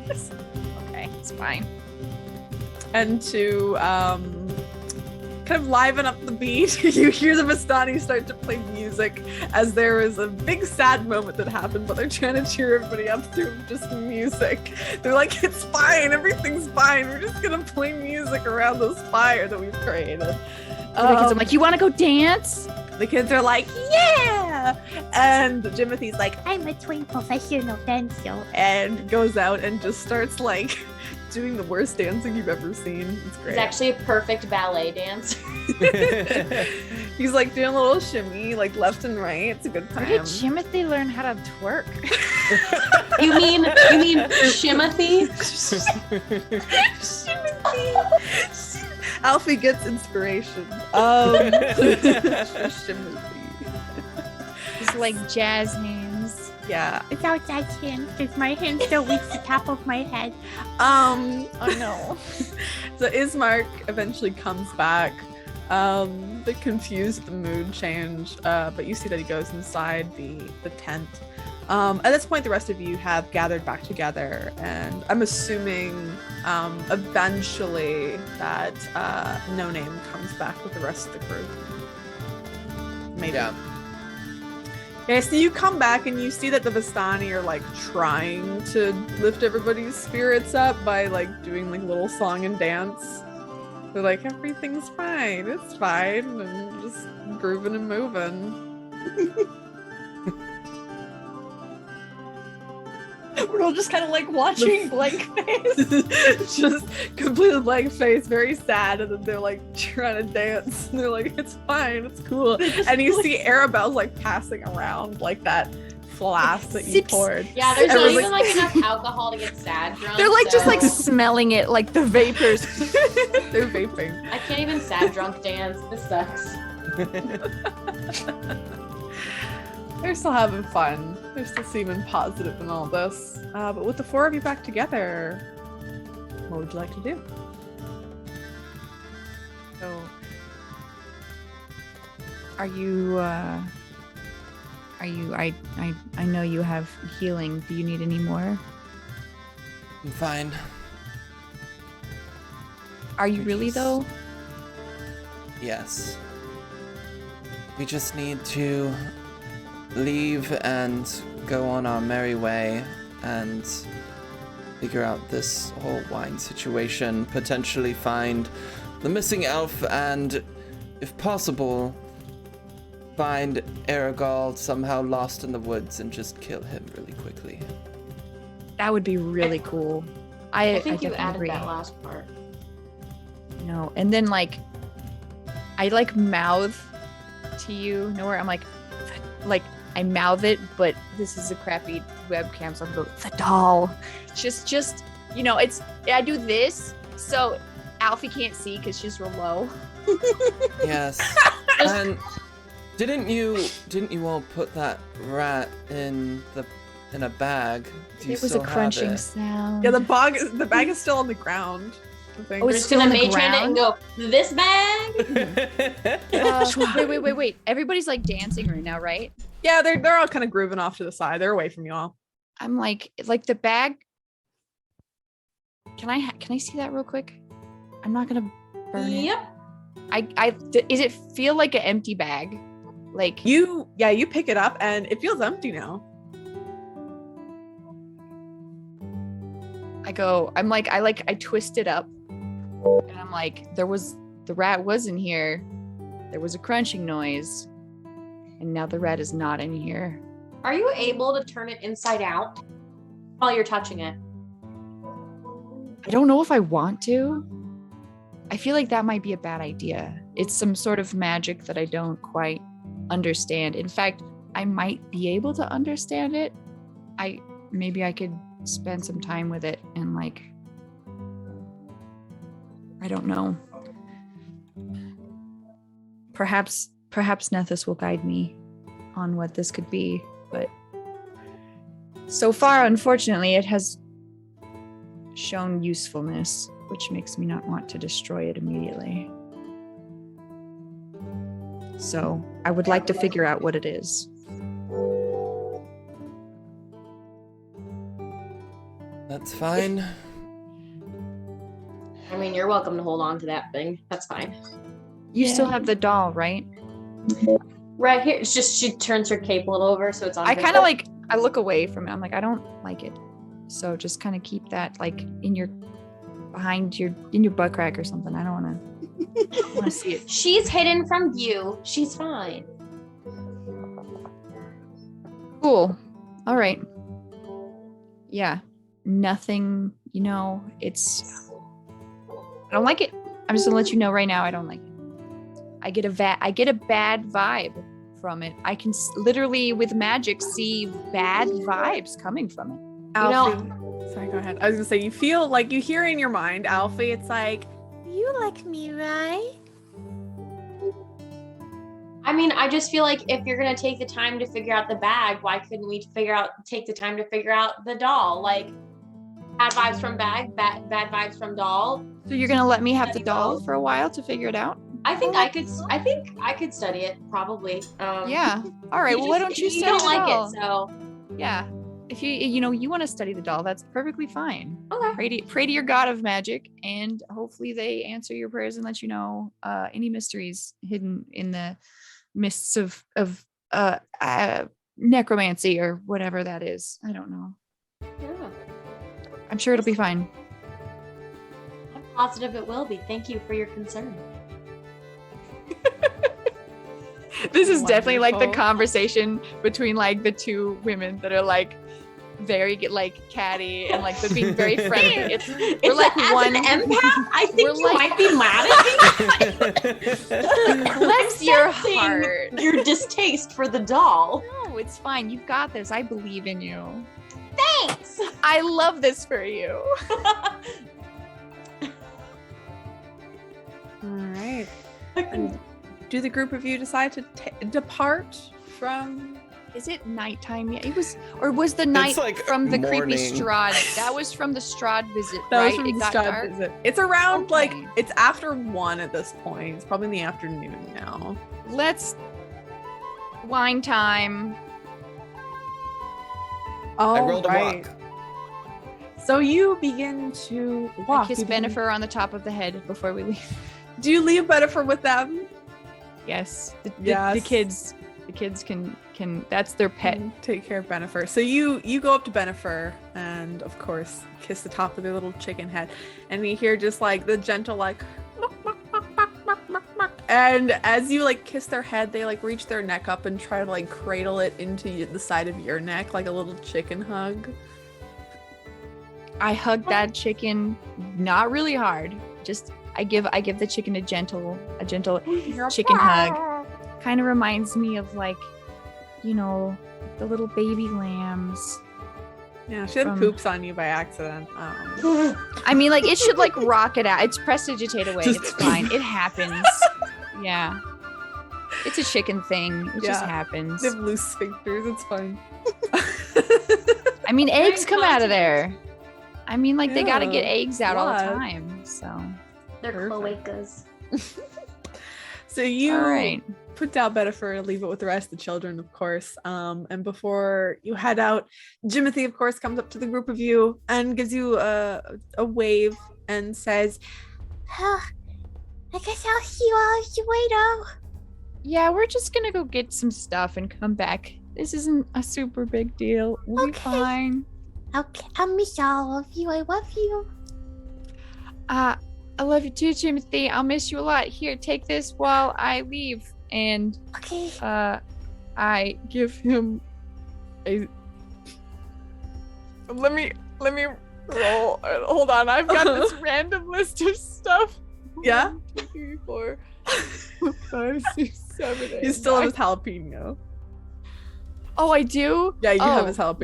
Speaker 2: Okay, it's fine.
Speaker 1: And to kind of liven up the beat, you hear the Vistani start to play music as there is a big sad moment that happened, but they're trying to cheer everybody up through just music. They're like, it's fine, everything's fine. We're just gonna play music around this fire that we've created.
Speaker 2: I'm like, you want to go dance?
Speaker 1: The kids are like, yeah! And Jimothy's like,
Speaker 6: I'm a trained professional dancer.
Speaker 1: and goes out and just starts like doing the worst dancing you've ever seen. It's great.
Speaker 3: He's actually a perfect ballet dancer.
Speaker 1: He's like doing a little shimmy, like left and right. It's a good
Speaker 2: Where
Speaker 1: time.
Speaker 2: did Timothy learn how to twerk?
Speaker 3: You mean Shimothy?
Speaker 1: Alfie gets inspiration. Shimothy.
Speaker 2: Just like jazz hands.
Speaker 1: Yeah.
Speaker 6: Without that hand, because my hands don't reach the top of my head.
Speaker 1: Oh no. So Ismark eventually comes back. A bit confused, the mood change, but you see that he goes inside the tent. At this point, the rest of you have gathered back together, and I'm assuming eventually that No Name comes back with the rest of the group. Maybe.
Speaker 4: Yeah.
Speaker 1: Okay, so you come back and you see that the Vistani are like trying to lift everybody's spirits up by like doing like little song and dance. They're like, everything's fine, it's fine, and just grooving and moving.
Speaker 5: We're all just kind of like watching blank face.
Speaker 1: Just completely blank face, very sad, and then they're like trying to dance. And they're like, it's fine, it's cool. And you see Arabelle's like passing around like that flask that you
Speaker 2: Sips.
Speaker 1: poured.
Speaker 3: Yeah, there's not
Speaker 1: Everyone's
Speaker 3: even like enough alcohol to get sad drunk.
Speaker 2: They're like just like
Speaker 3: so
Speaker 2: smelling it, like the vapors.
Speaker 1: They're vaping.
Speaker 3: I can't even sad drunk dance. This sucks.
Speaker 1: They're still having fun. They're still seeming positive in all this. But with the four of you back together, what would you like to do?
Speaker 2: So, I know you have healing. Do you need any more?
Speaker 4: I'm fine.
Speaker 2: Are you really though?
Speaker 4: Yes. We just need to leave and go on our merry way and figure out this whole wine situation, potentially find the missing elf, and if possible, find Aragorn somehow lost in the woods and just kill him really quickly.
Speaker 2: That would be really cool.
Speaker 3: I think you
Speaker 2: definitely
Speaker 3: added
Speaker 2: agree.
Speaker 3: that last part.
Speaker 2: No, and then like, I like mouth to you. Nowhere. I'm like I mouth it, but this is a crappy webcam, so I'm going the doll. Just it's. I do this, so Alfie can't see because she's real low.
Speaker 4: Yes. And didn't you all put that rat in a bag? Do you
Speaker 2: It was
Speaker 4: still
Speaker 2: a
Speaker 4: have
Speaker 2: crunching
Speaker 4: it?
Speaker 2: sound.
Speaker 1: Yeah, the bag is still on the ground. I think.
Speaker 2: Oh,
Speaker 3: We're
Speaker 2: it's
Speaker 3: just
Speaker 2: still
Speaker 3: gonna
Speaker 2: on the
Speaker 3: matron it and go, this bag?
Speaker 2: Wait. Everybody's like dancing right now, right?
Speaker 1: Yeah, they're all kind of grooving off to the side. They're away from you all.
Speaker 2: I'm like the bag. Can I see that real quick? I'm not gonna burn it.
Speaker 3: Yep.
Speaker 2: Is it feel like an empty bag? Like
Speaker 1: You pick it up and it feels empty now.
Speaker 2: I twist it up and I'm like, the rat was in here. There was a crunching noise. And now the rat is not in here.
Speaker 3: Are you able to turn it inside out while you're touching it?
Speaker 2: I don't know if I want to. I feel like that might be a bad idea. It's some sort of magic that I don't quite understand. In fact, I might be able to understand it. Maybe I could spend some time with it and like, I don't know. Perhaps Nethys will guide me on what this could be, but so far, unfortunately, it has shown usefulness, which makes me not want to destroy it immediately. So I would like to figure out what it is.
Speaker 4: That's fine.
Speaker 3: I mean, you're welcome to hold on to that thing. That's fine.
Speaker 2: You still have the doll, right?
Speaker 3: Right here. It's just she turns her cape a little over so it's on.
Speaker 2: I
Speaker 3: her
Speaker 2: kind
Speaker 3: foot.
Speaker 2: of like, I look away from it. I'm like, I don't like it. So just kind of keep that like in your butt crack or something. I don't want to see it.
Speaker 3: She's hidden from view. She's fine.
Speaker 2: Cool. All right. Yeah. Nothing you know, I don't like it. I'm just gonna let you know right now, I don't like it. I get a bad vibe from it. I can literally with magic see bad vibes coming from it.
Speaker 1: Alfie, sorry, go ahead. I was gonna say, you feel like you hear in your mind, Alfie, it's like,
Speaker 6: You like me, right?
Speaker 3: I mean, I just feel like if you're gonna take the time to figure out the bag, why couldn't we take the time to figure out the doll? Like, bad vibes from bag, bad vibes from doll.
Speaker 2: So you're gonna let me have the doll for a while to figure it out?
Speaker 3: I think I could study it probably.
Speaker 2: Yeah. All right. Well, why don't you study
Speaker 3: don't
Speaker 2: the
Speaker 3: like
Speaker 2: doll?
Speaker 3: it, so
Speaker 2: Yeah. If you want to study the doll, that's perfectly fine.
Speaker 3: okay.
Speaker 2: Pray to your god of magic, and hopefully they answer your prayers and let you know any mysteries hidden in the mists of necromancy or whatever that is. I don't know.
Speaker 3: Yeah.
Speaker 2: I'm sure it'll be fine.
Speaker 3: I'm positive it will be. Thank you for your concern.
Speaker 2: This is definitely like the
Speaker 1: Wonderful.
Speaker 2: conversation between like the two women that are like very like catty and like they're being very friendly. We're like
Speaker 3: as
Speaker 2: one
Speaker 3: an empath, I think
Speaker 2: we're
Speaker 3: you
Speaker 2: like-
Speaker 3: might be mad at me.
Speaker 2: bless your
Speaker 3: Sensing
Speaker 2: heart.
Speaker 3: Your distaste for the doll.
Speaker 2: No, it's fine. You've got this. I believe in you.
Speaker 3: Thanks.
Speaker 2: I love this for you.
Speaker 1: all right. And do the group of you decide to depart from?
Speaker 2: Is it nighttime yet? Was the night
Speaker 4: like
Speaker 2: from the
Speaker 4: morning.
Speaker 2: creepy Strahd? That was from the Strahd visit,
Speaker 1: That
Speaker 2: right?
Speaker 1: was from
Speaker 2: It
Speaker 1: the
Speaker 2: got
Speaker 1: Strahd
Speaker 2: dark.
Speaker 1: visit. It's around like
Speaker 2: Okay.
Speaker 1: it's after 1 at this point. It's probably in the afternoon now.
Speaker 2: Let's wine time.
Speaker 1: Oh,
Speaker 4: I rolled a
Speaker 1: right.
Speaker 4: walk.
Speaker 1: So you begin to walk.
Speaker 2: I kiss
Speaker 1: You begin-
Speaker 2: Benifer on the top of the head before we leave.
Speaker 1: Do you leave Benifer with them?
Speaker 2: Yes. The
Speaker 1: Yes.
Speaker 2: kids can that's their pet.
Speaker 1: Take care of Benifer. So you go up to Benifer and of course kiss the top of their little chicken head, and you hear just like the gentle like, and as you like kiss their head, they like reach their neck up and try to like cradle it into the side of your neck like a little chicken hug.
Speaker 2: I hug that chicken not really hard. Just I give the chicken a gentle chicken hug. Kind of reminds me of like, you know, the little baby lambs.
Speaker 1: Yeah, she then
Speaker 2: From-
Speaker 1: poops on you by accident.
Speaker 2: I mean, like it should like rock it out. It's prestidigitate away.
Speaker 1: Just-
Speaker 2: It's fine. It happens. Yeah. It's a chicken thing. It just
Speaker 1: Yeah.
Speaker 2: happens.
Speaker 1: They have loose sphincters. It's fine.
Speaker 2: I mean,
Speaker 3: Very
Speaker 2: eggs come out of there. I mean, like they gotta
Speaker 1: Yeah,
Speaker 2: get eggs out all the
Speaker 1: blood.
Speaker 2: time. So,
Speaker 3: They're
Speaker 1: Perfect.
Speaker 3: cloacas.
Speaker 1: So you
Speaker 2: all right.
Speaker 1: put down Benifer, leave it with the rest of the children, of course. And before you head out, Jimothy, of course, comes up to the group of you and gives you a wave and says,
Speaker 6: I guess I'll see you all later.
Speaker 2: Yeah, we're just gonna go get some stuff and come back. This isn't a super big deal. We'll be
Speaker 6: Okay.
Speaker 2: fine.
Speaker 6: Okay, I'll miss all of you. I love you.
Speaker 2: I love you too, Timothy. I'll miss you a lot. Here, take this while I leave. And
Speaker 6: Okay.
Speaker 2: I give him a. Let me roll. Hold on, I've got this random list of stuff.
Speaker 1: Yeah?
Speaker 2: 1, 2, 3, 4, 5, 6, 7, 8.
Speaker 1: you still have
Speaker 2: 9.
Speaker 1: his jalapeno.
Speaker 2: Oh, I do.
Speaker 1: Yeah, you have
Speaker 2: Oh,
Speaker 1: his jalapeno.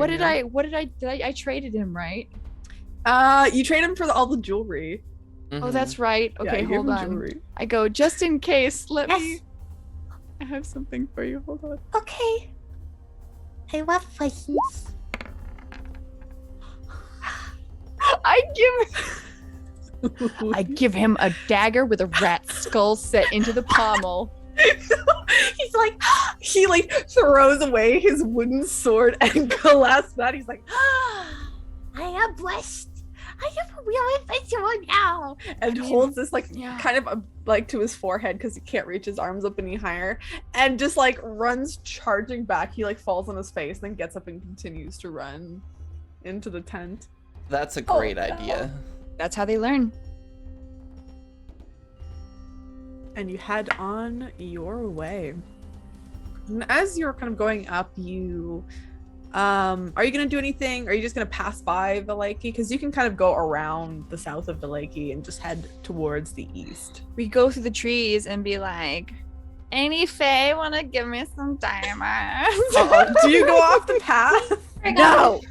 Speaker 2: What did I traded him, right?
Speaker 1: You trade him for all the jewelry.
Speaker 2: Oh, that's right.
Speaker 1: Yeah,
Speaker 2: Okay,
Speaker 1: you give
Speaker 2: hold
Speaker 1: him
Speaker 2: on.
Speaker 1: jewelry.
Speaker 2: I go just in case. Let
Speaker 6: Yes.
Speaker 2: me. I have something for you. Hold on.
Speaker 6: Okay. I love presents.
Speaker 2: I give him a dagger with a rat skull set into the pommel.
Speaker 1: He's like, he like throws away his wooden sword and collapses that. He's like,
Speaker 6: I am blessed. I have a real adventure now.
Speaker 1: and holds this like
Speaker 2: Yeah.
Speaker 1: kind of like to his forehead because he can't reach his arms up any higher, and just like runs charging back. He like falls on his face, then gets up and continues to run into the tent.
Speaker 4: That's a
Speaker 1: Oh,
Speaker 4: great
Speaker 1: no.
Speaker 4: idea.
Speaker 2: That's how they learn.
Speaker 1: And you head on your way. And as you're kind of going up, you Are you gonna do anything? Are you just gonna pass by Valaki? Because you can kind of go around the south of Valaki and just head towards the east.
Speaker 2: We go through the trees and be like, any fae want to give me some diamonds?
Speaker 1: Do you go off the path?
Speaker 2: No.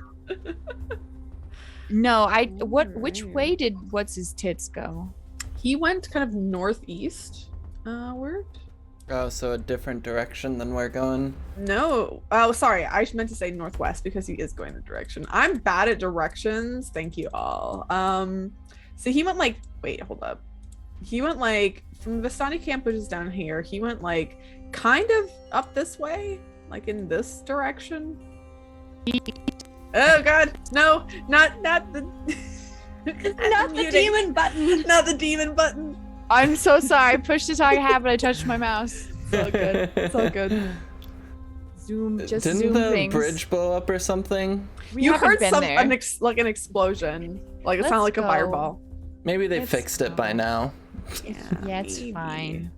Speaker 2: No, which way did what's his tits go?
Speaker 1: He went kind of northeast. Word?
Speaker 4: Oh, so a different direction than we're going.
Speaker 1: No. Oh, sorry. I meant to say northwest because he is going the direction. I'm bad at directions. Thank you all. So he went like, wait, hold up. He went like from the Vistani camp, which is down here. He went like kind of up this way, like in this direction. Oh God, no, not the
Speaker 5: Not the demon button.
Speaker 1: Not the demon button.
Speaker 2: I'm so sorry. Push to talk habit. I touched my mouse.
Speaker 1: It's all good. It's all good.
Speaker 2: Zoom. Just
Speaker 4: Didn't
Speaker 2: zoom
Speaker 4: the
Speaker 2: things.
Speaker 4: bridge blow up or something?
Speaker 1: You heard
Speaker 2: been there.
Speaker 1: an explosion. Like it sounded like a
Speaker 2: go.
Speaker 1: fireball.
Speaker 4: Maybe they
Speaker 2: Let's
Speaker 4: fixed it by now.
Speaker 2: Yeah, it's
Speaker 1: maybe.
Speaker 2: fine.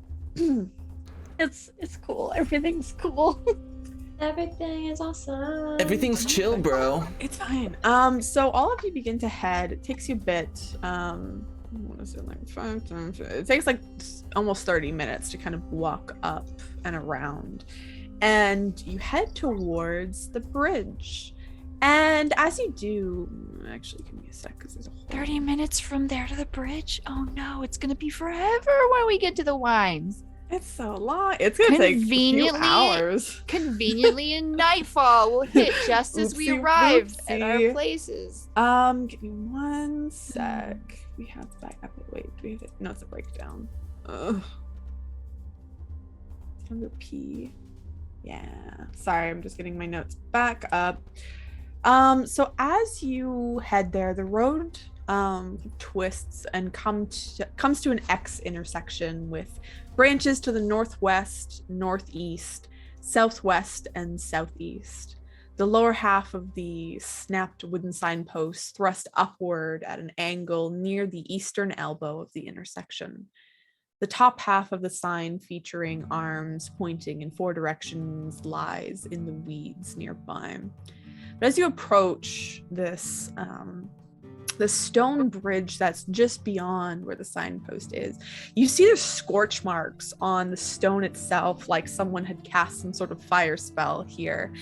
Speaker 5: It's cool. Everything's cool.
Speaker 3: Everything is awesome.
Speaker 4: Everything's chill, bro.
Speaker 1: It's fine. So all of you begin to head. It takes you a bit. What is it like? 5 times? It takes like almost 30 minutes to kind of walk up and around, and you head towards the bridge. And as you do, actually, give me a sec because there's a whole
Speaker 2: 30 minutes from there to the bridge? Oh no, it's gonna be forever when we get to the wines.
Speaker 1: It's so long. It's gonna take a few hours.
Speaker 2: Conveniently in nightfall will hit just as we
Speaker 1: Oopsie
Speaker 2: arrive at our
Speaker 1: whoopsie.
Speaker 2: places.
Speaker 1: Give me one sec. We have back up. Wait, do we have it? No, it's a breakdown. Ugh. Time to pee. Yeah. Sorry, I'm just getting my notes back up. So as you head there, the road twists and comes to an X intersection with branches to the northwest, northeast, southwest, and southeast. The lower half of the snapped wooden signpost thrust upward at an angle near the eastern elbow of the intersection. The top half of the sign, featuring arms pointing in 4 directions, lies in the weeds nearby. But as you approach this the stone bridge that's just beyond where the signpost is, you see there's scorch marks on the stone itself, like someone had cast some sort of fire spell here.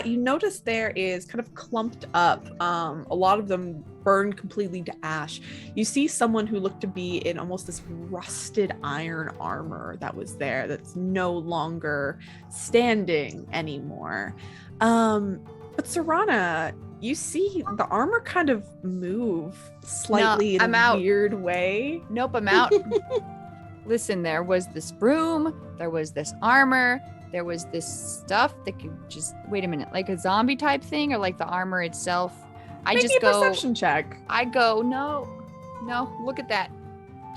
Speaker 1: You notice there is kind of clumped up, a lot of them burned completely to ash. You see someone who looked to be in almost this rusted iron armor that was there that's no longer standing anymore. But Serana, you see the armor kind of move slightly in a weird way.
Speaker 2: Nope, I'm out. Listen, there was this broom, there was this armor, there was this stuff that could just wait a minute, like a zombie type thing, or like the armor itself.
Speaker 1: Make me a perception check.
Speaker 2: I go, no, look at that.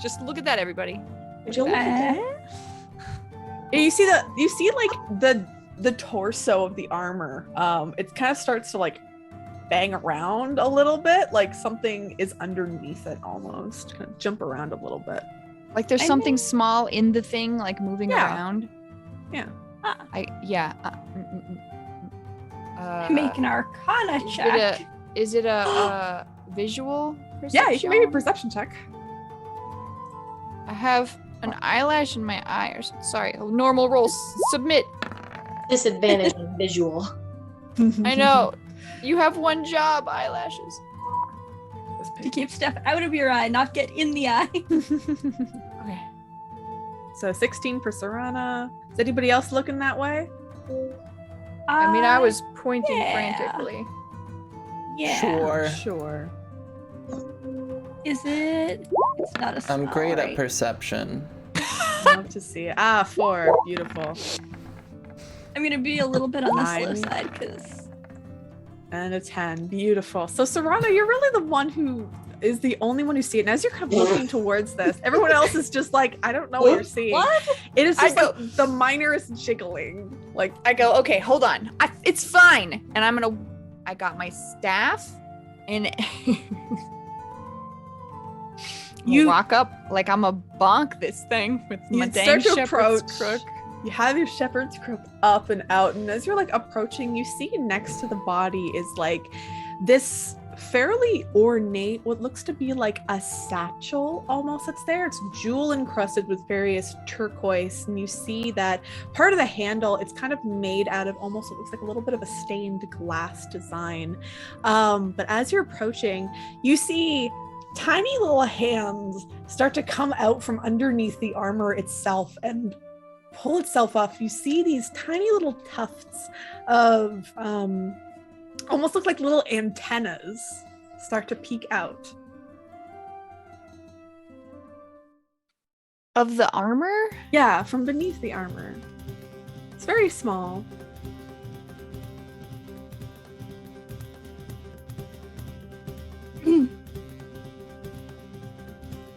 Speaker 2: Just look at that, everybody.
Speaker 3: Would you look at that?
Speaker 1: You see like the torso of the armor. It kind of starts to like bang around a little bit, like something is underneath it almost. Kind of jump around a little bit.
Speaker 2: Like there's something small in the thing, like moving around.
Speaker 1: Yeah.
Speaker 5: Make an Arcana check.
Speaker 2: Is it a visual perception?
Speaker 1: Yeah, you can make a perception check.
Speaker 2: I have an eyelash in my eye. Sorry, normal roll. Submit.
Speaker 3: Disadvantage on visual.
Speaker 2: I know. You have one job, eyelashes.
Speaker 5: To keep stuff out of your eye, not get in the eye.
Speaker 2: Okay.
Speaker 1: So 16 for Serana. Is anybody else looking that way?
Speaker 2: I mean, I was pointing
Speaker 5: yeah.
Speaker 2: frantically.
Speaker 5: Yeah.
Speaker 4: Sure.
Speaker 5: Is it? It's not a spell,
Speaker 4: I'm great
Speaker 5: right?
Speaker 4: at perception.
Speaker 1: Love to see it. 4. Beautiful.
Speaker 5: I'm gonna be a little bit on the slow
Speaker 1: 9.
Speaker 5: side because.
Speaker 1: And a 10. Beautiful. So Serana, you're really the one who is the only one who see it. And as you're kind of looking towards this, everyone else is just like, I don't know what you're seeing.
Speaker 5: What?
Speaker 1: It is just
Speaker 2: I go-
Speaker 1: like the minorest jiggling. Like
Speaker 2: I go, okay, hold on. It's fine. And I got my staff and you walk up like I'm a bonk this thing with my
Speaker 1: you
Speaker 2: dang
Speaker 1: start to
Speaker 2: shepherd's
Speaker 1: approach.
Speaker 2: crook.
Speaker 1: You have your shepherd's crook up and out, and as you're like approaching, you see next to the body is like this fairly ornate, what looks to be like a satchel almost that's there. It's jewel encrusted with various turquoise, and you see that part of the handle, it's kind of made out of almost, it looks like a little bit of a stained glass design. But as you're approaching, you see tiny little hands start to come out from underneath the armor itself and pull itself off. You see these tiny little tufts of almost look like little antennas start to peek out
Speaker 2: Of the armor?
Speaker 1: yeah, from beneath the armor. It's very small.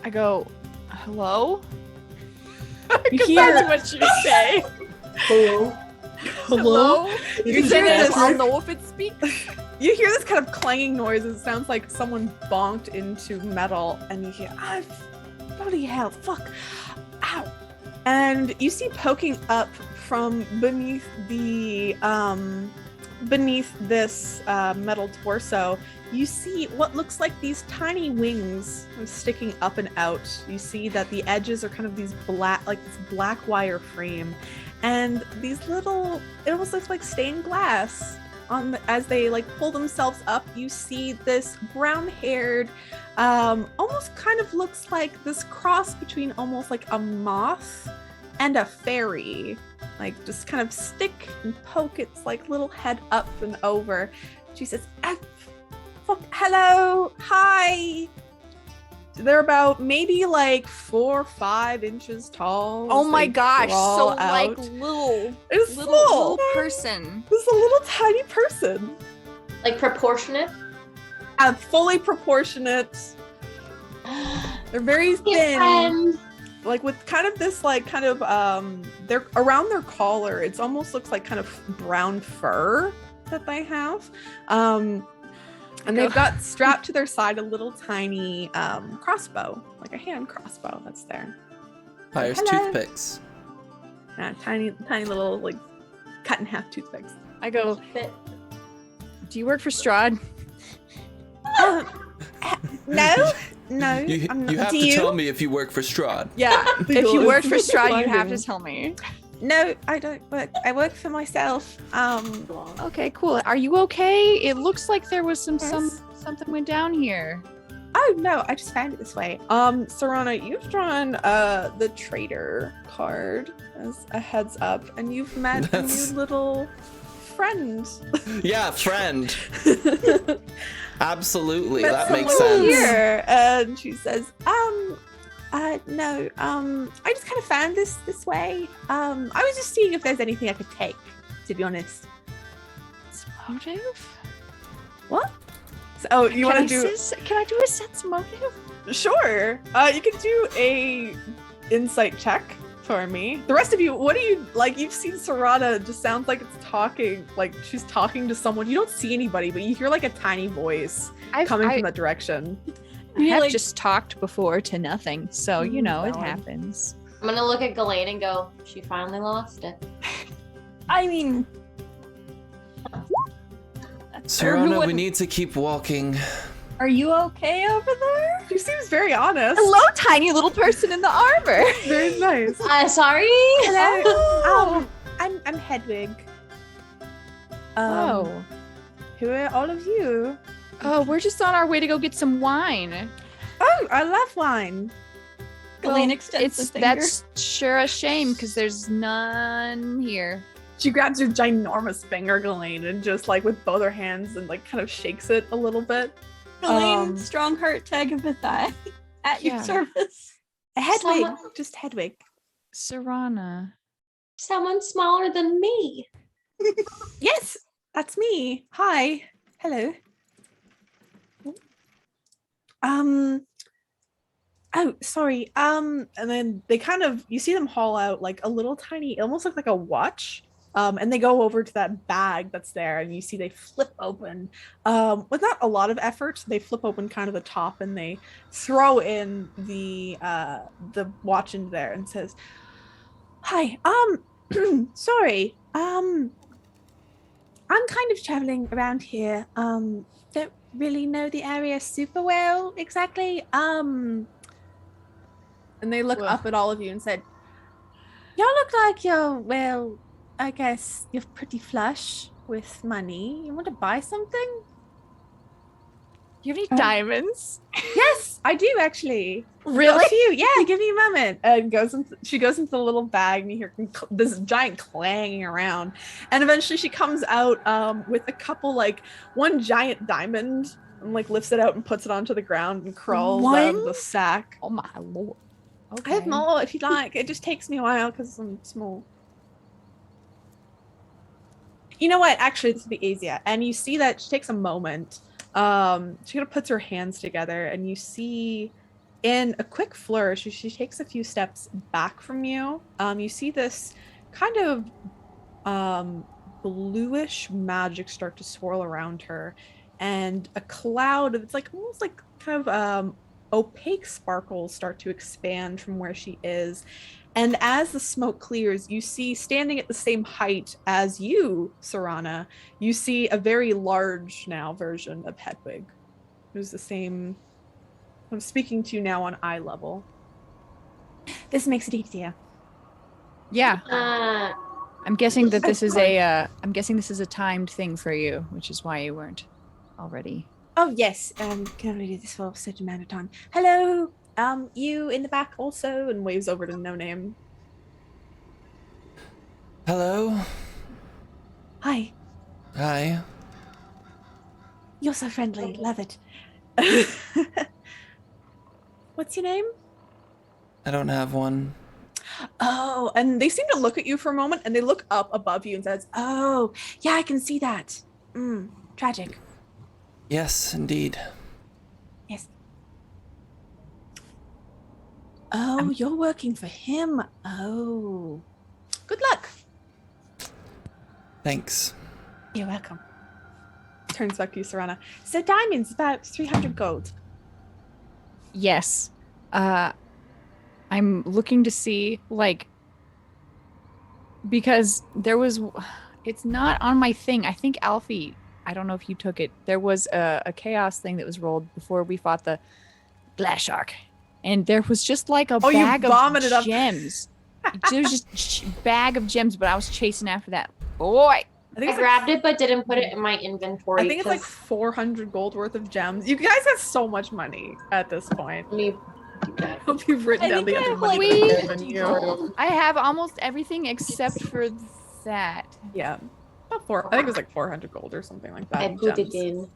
Speaker 2: I go, hello?
Speaker 1: You hear
Speaker 2: what you say.
Speaker 7: Hello.
Speaker 2: Hello?
Speaker 1: You hear this,
Speaker 2: I'll know if it speaks.
Speaker 1: you hear this kind of clanging noise. It sounds like someone bonked into metal, and you hear, bloody hell, fuck, ow. And you see poking up from beneath the beneath this metal torso, you see what looks like these tiny wings sticking up and out. You see that the edges are kind of these black, like this black wire frame, and these little, it almost looks like stained glass on the, as they like pull themselves up. You see this brown-haired, almost kind of looks like this cross between almost like a moth and a fairy. Like just kind of stick and poke its like little head up and over. She says, hello, hi. They're about maybe like 4 or 5 inches tall.
Speaker 2: Oh my
Speaker 1: They
Speaker 2: gosh, so
Speaker 1: crawl
Speaker 2: like
Speaker 1: out.
Speaker 2: little
Speaker 1: It's
Speaker 2: little
Speaker 1: small.
Speaker 2: person.
Speaker 1: This is a little tiny person.
Speaker 3: Like proportionate.
Speaker 1: Fully proportionate. They're very thin.
Speaker 3: Friend.
Speaker 1: Like with kind of this like kind of they're around their collar, it's almost looks like kind of brown fur that they have. And they've got strapped to their side a little tiny crossbow, like a hand crossbow that's there.
Speaker 4: Fires
Speaker 1: Hello.
Speaker 4: toothpicks.
Speaker 1: Tiny little like cut in half toothpicks.
Speaker 2: I go,
Speaker 3: Bit.
Speaker 2: do you work for Strahd?
Speaker 1: No, no.
Speaker 4: You
Speaker 1: I'm not.
Speaker 4: have
Speaker 1: Do
Speaker 4: to
Speaker 1: you?
Speaker 4: tell me if you work for Strahd.
Speaker 2: Yeah, if you work for Strahd, you have to tell me.
Speaker 1: No, I don't work. I work for myself.
Speaker 2: Okay, cool. Are you okay? It looks like there was
Speaker 1: Yes.
Speaker 2: something went down here.
Speaker 1: Oh no, I just found it this way. Serana, you've drawn the traitor card as a heads up, and you've met a
Speaker 4: That's-
Speaker 1: new little friend.
Speaker 4: Yeah, friend. Absolutely,
Speaker 1: Met
Speaker 4: that makes
Speaker 1: someone
Speaker 4: sense.
Speaker 1: Here, and she says, no, I just kind of found this way. I was just seeing if there's anything I could take, to be honest.
Speaker 2: Motive?
Speaker 1: What? So, oh, you want to do?
Speaker 2: Can I do a sense motive?
Speaker 1: Sure. You can do a insight check for me. The rest of you, what do you like? You've seen Serana just sounds like it's talking, like she's talking to someone. You don't see anybody, but you hear like a tiny voice coming from that direction.
Speaker 2: I have
Speaker 5: like-
Speaker 2: just talked before to nothing, so you know it
Speaker 1: Valid.
Speaker 2: happens.
Speaker 3: I'm gonna look at Ghislaine and go, she finally lost it.
Speaker 5: I mean,
Speaker 4: Serana, we need to keep walking.
Speaker 5: are you okay over there?
Speaker 1: She seems very honest.
Speaker 2: Hello, tiny little person in the armor.
Speaker 1: Very nice.
Speaker 3: Sorry?
Speaker 1: Hello. I'm Hedwig.
Speaker 2: Oh.
Speaker 1: Who are all of you?
Speaker 2: Oh, we're just on our way to go get some wine.
Speaker 1: Oh, I love wine.
Speaker 5: Ghislaine extends the finger.
Speaker 2: That's sure a shame because there's none here.
Speaker 1: She grabs your ginormous finger, Ghislaine, and just like with both her hands and like kind of shakes it a little bit.
Speaker 5: Ghislaine, strong heart tag of a thigh at your
Speaker 2: Yeah.
Speaker 5: service.
Speaker 1: Hedwig,
Speaker 3: Someone-
Speaker 1: just Hedwig.
Speaker 2: Serana.
Speaker 3: Someone smaller than me.
Speaker 1: Yes, that's me. Hi. Hello. Oh, sorry. And then they kind of, you see them haul out like a little tiny, it almost look like a watch. And they go over to that bag that's there, and you see they flip open, with not a lot of effort. They flip open kind of the top, and they throw in the watch into there, and says, "Hi, Sorry. I'm kind of traveling around here. Don't really know the area super well exactly. And they look
Speaker 2: Whoa.
Speaker 1: up at all of you and said, "Y'all look like you're, well, I guess you're pretty flush with money. You want to buy something?"
Speaker 2: You have any diamonds?
Speaker 1: Yes, I do actually.
Speaker 2: Really?
Speaker 1: A few. Yeah, give me a moment. And she goes into the little bag and you hear this giant clanging around. And eventually she comes out with a couple, like one giant diamond, and like lifts it out and puts it onto the ground and crawls out of the sack.
Speaker 2: Oh my lord. Okay.
Speaker 1: I have more if you'd like. It just takes me a while because I'm small. You know what? Actually, this would be easier. And you see that she takes a moment. She kind of puts her hands together, and you see, in a quick flourish, she takes a few steps back from you. You see this kind of bluish magic start to swirl around her, and a cloud of, it's like almost like kind of opaque sparkles start to expand from where she is. And as the smoke clears, you see, standing at the same height as you, Serana, you see a very large now version of Hedwig, who's the same. I'm speaking to you now on eye level. This makes it easier.
Speaker 2: Yeah. I'm guessing that this is
Speaker 1: Sorry.
Speaker 2: I'm guessing this is a timed thing for you, which is why you weren't already.
Speaker 1: Oh yes, can only do this for a certain amount of time. Hello, you in the back also, and waves over to No Name.
Speaker 4: Hello.
Speaker 1: Hi.
Speaker 4: Hi.
Speaker 1: You're so friendly. Love it. What's your name?
Speaker 4: I don't have one.
Speaker 1: Oh, and they seem to look at you for a moment, and they look up above you and says, "Oh, yeah, I can see that. Tragic."
Speaker 4: Yes, indeed.
Speaker 1: Yes. Oh, you're working for him. Oh. Good luck.
Speaker 4: Thanks.
Speaker 1: You're welcome. Turns back to you, Serana. So diamonds, about 300 gold.
Speaker 2: Yes. I'm looking to see, like, because there was, it's not on my thing. I think Alfie, I don't know if you took it. There was a chaos thing that was rolled before we fought the Glass Shark. And there was just like a bag of gems. There was just bag of gems, but I was chasing after that boy.
Speaker 3: I grabbed it but didn't put it in my inventory.
Speaker 1: I think it's like 400 gold worth of gems. You guys have so much money at this point.
Speaker 3: Me.
Speaker 1: I hope you've written down the other money
Speaker 2: like
Speaker 1: given you.
Speaker 2: I have almost everything except for that.
Speaker 1: Yeah. I think it was like 400 gold or something like that.
Speaker 3: I put it in.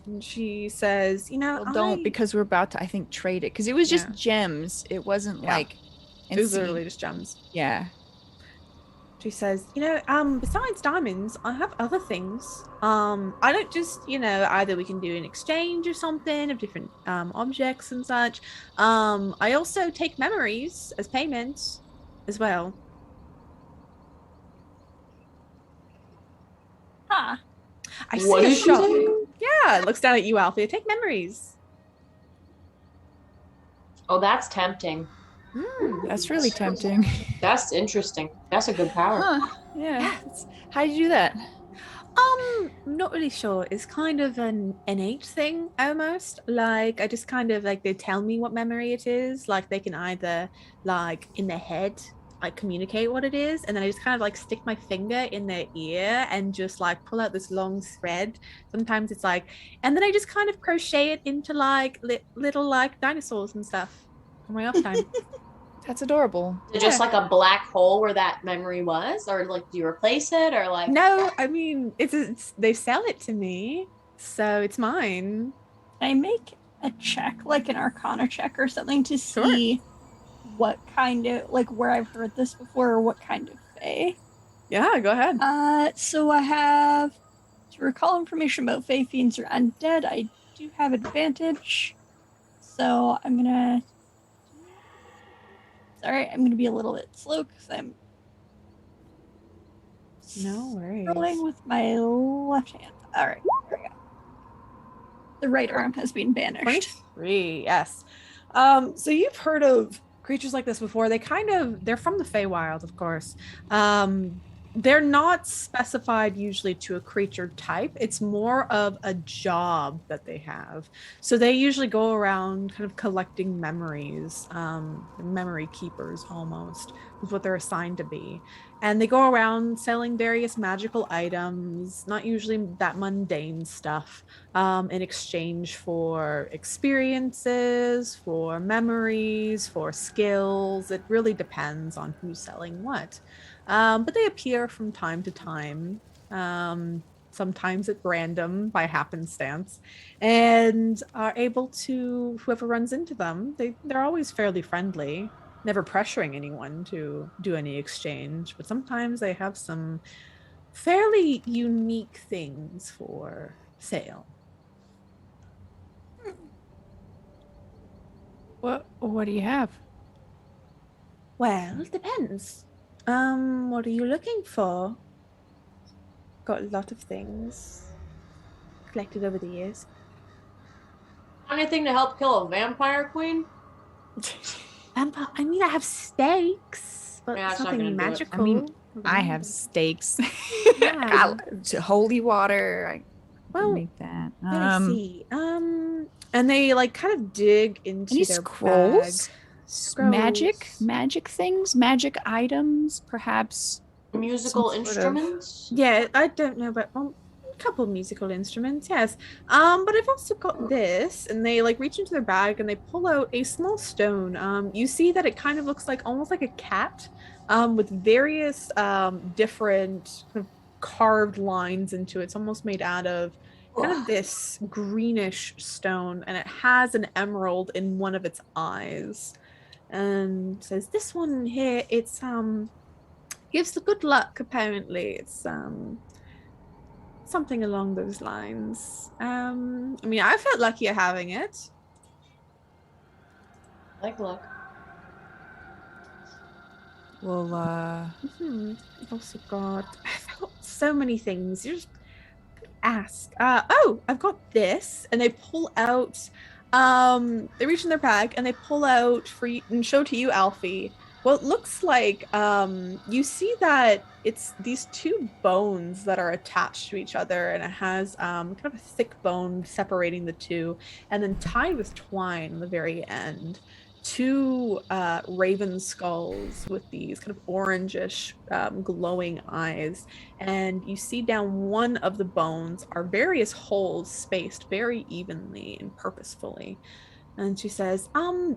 Speaker 1: And she says,
Speaker 2: Well, don't, because we're about to, I think, trade it. Because it was just gems. It wasn't like...
Speaker 1: It was literally just gems.
Speaker 2: Yeah.
Speaker 1: She says, besides diamonds, I have other things. I don't just, either we can do an exchange or something of different objects and such. I also take memories as payment as well.
Speaker 5: Huh.
Speaker 1: I
Speaker 3: What
Speaker 1: see a
Speaker 3: is she
Speaker 1: shop.
Speaker 3: saying?
Speaker 1: Yeah, looks down at you, Alfie. Take memories.
Speaker 3: Oh, that's tempting.
Speaker 2: That's really tempting.
Speaker 3: That's interesting. That's a good power.
Speaker 2: Huh. Yeah. How did you do that?
Speaker 1: Not really sure. It's kind of an innate thing almost. Like I just kind of like they tell me what memory it is. Like they can either like in their head like communicate what it is, and then I just kind of like stick my finger in their ear and just like pull out this long thread. Sometimes it's like, and then I just kind of crochet it into like little like dinosaurs and stuff on my off time.
Speaker 2: That's adorable.
Speaker 3: Is it just like a black hole where that memory was, or like do you replace it, or like?
Speaker 1: No, I mean it's they sell it to me, so it's mine.
Speaker 5: I make a check, like an Arcana check or something, to see what kind of, like, where I've heard this before or what kind of fae.
Speaker 1: Yeah, go ahead.
Speaker 5: So I have to recall information about fae, fiends, or undead. I do have advantage, so I'm gonna. Sorry, I'm gonna be a little bit slow because I'm.
Speaker 1: No worries.
Speaker 5: Rolling with my left hand. All right, there we go. The right arm has been banished.
Speaker 1: 23, yes. So you've heard of creatures like this before. They're from the Feywild, of course. They're not specified usually to a creature type. It's more of a job that they have. So they usually go around kind of collecting memories, memory keepers almost, is what they're assigned to be. And they go around selling various magical items, not usually that mundane stuff, in exchange for experiences, for memories, for skills. It really depends on who's selling what. But they appear from time to time, sometimes at random by happenstance, and are able to, whoever runs into them, they're always fairly friendly, never pressuring anyone to do any exchange, but sometimes they have some fairly unique things for sale.
Speaker 2: What do you have?
Speaker 1: Well, it depends. What are you looking for? Got a lot of things collected over the years.
Speaker 3: Anything to help kill a vampire queen?
Speaker 1: I mean, I have steaks, but
Speaker 3: Yeah,
Speaker 1: it's
Speaker 3: it's not
Speaker 1: nothing
Speaker 3: gonna do it.
Speaker 1: magical.
Speaker 2: I mean, I have steaks.
Speaker 1: Yeah.
Speaker 2: Holy water. I
Speaker 1: Well,
Speaker 2: make that.
Speaker 1: let me see. And they like kind of dig into
Speaker 2: Any
Speaker 1: their
Speaker 2: scrolls?
Speaker 1: bag.
Speaker 2: Magic things, magic items, perhaps.
Speaker 3: Musical
Speaker 2: Some sort of-
Speaker 3: instruments?
Speaker 1: Yeah, I don't know, but a couple of musical instruments, yes. But I've also got this, and they like reach into their bag and they pull out a small stone. You see that it kind of looks like almost like a cat, with various different kind of carved lines into it. It's almost made out of kind of this greenish stone, and it has an emerald in one of its eyes. And says this one here, it's gives the good luck, apparently. It's something along those lines. I mean, I felt luckier having it.
Speaker 3: Like luck.
Speaker 2: Well,
Speaker 1: I've also got, I've got so many things. You just ask. Oh, I've got this. And they pull out, they reach in their bag and they pull out for you and show to you, Alfie, what looks like, you see that it's these two bones that are attached to each other, and it has kind of a thick bone separating the two, and then tied with twine on the very end. Two raven skulls with these kind of orangish, glowing eyes, and you see down one of the bones are various holes spaced very evenly and purposefully. And she says,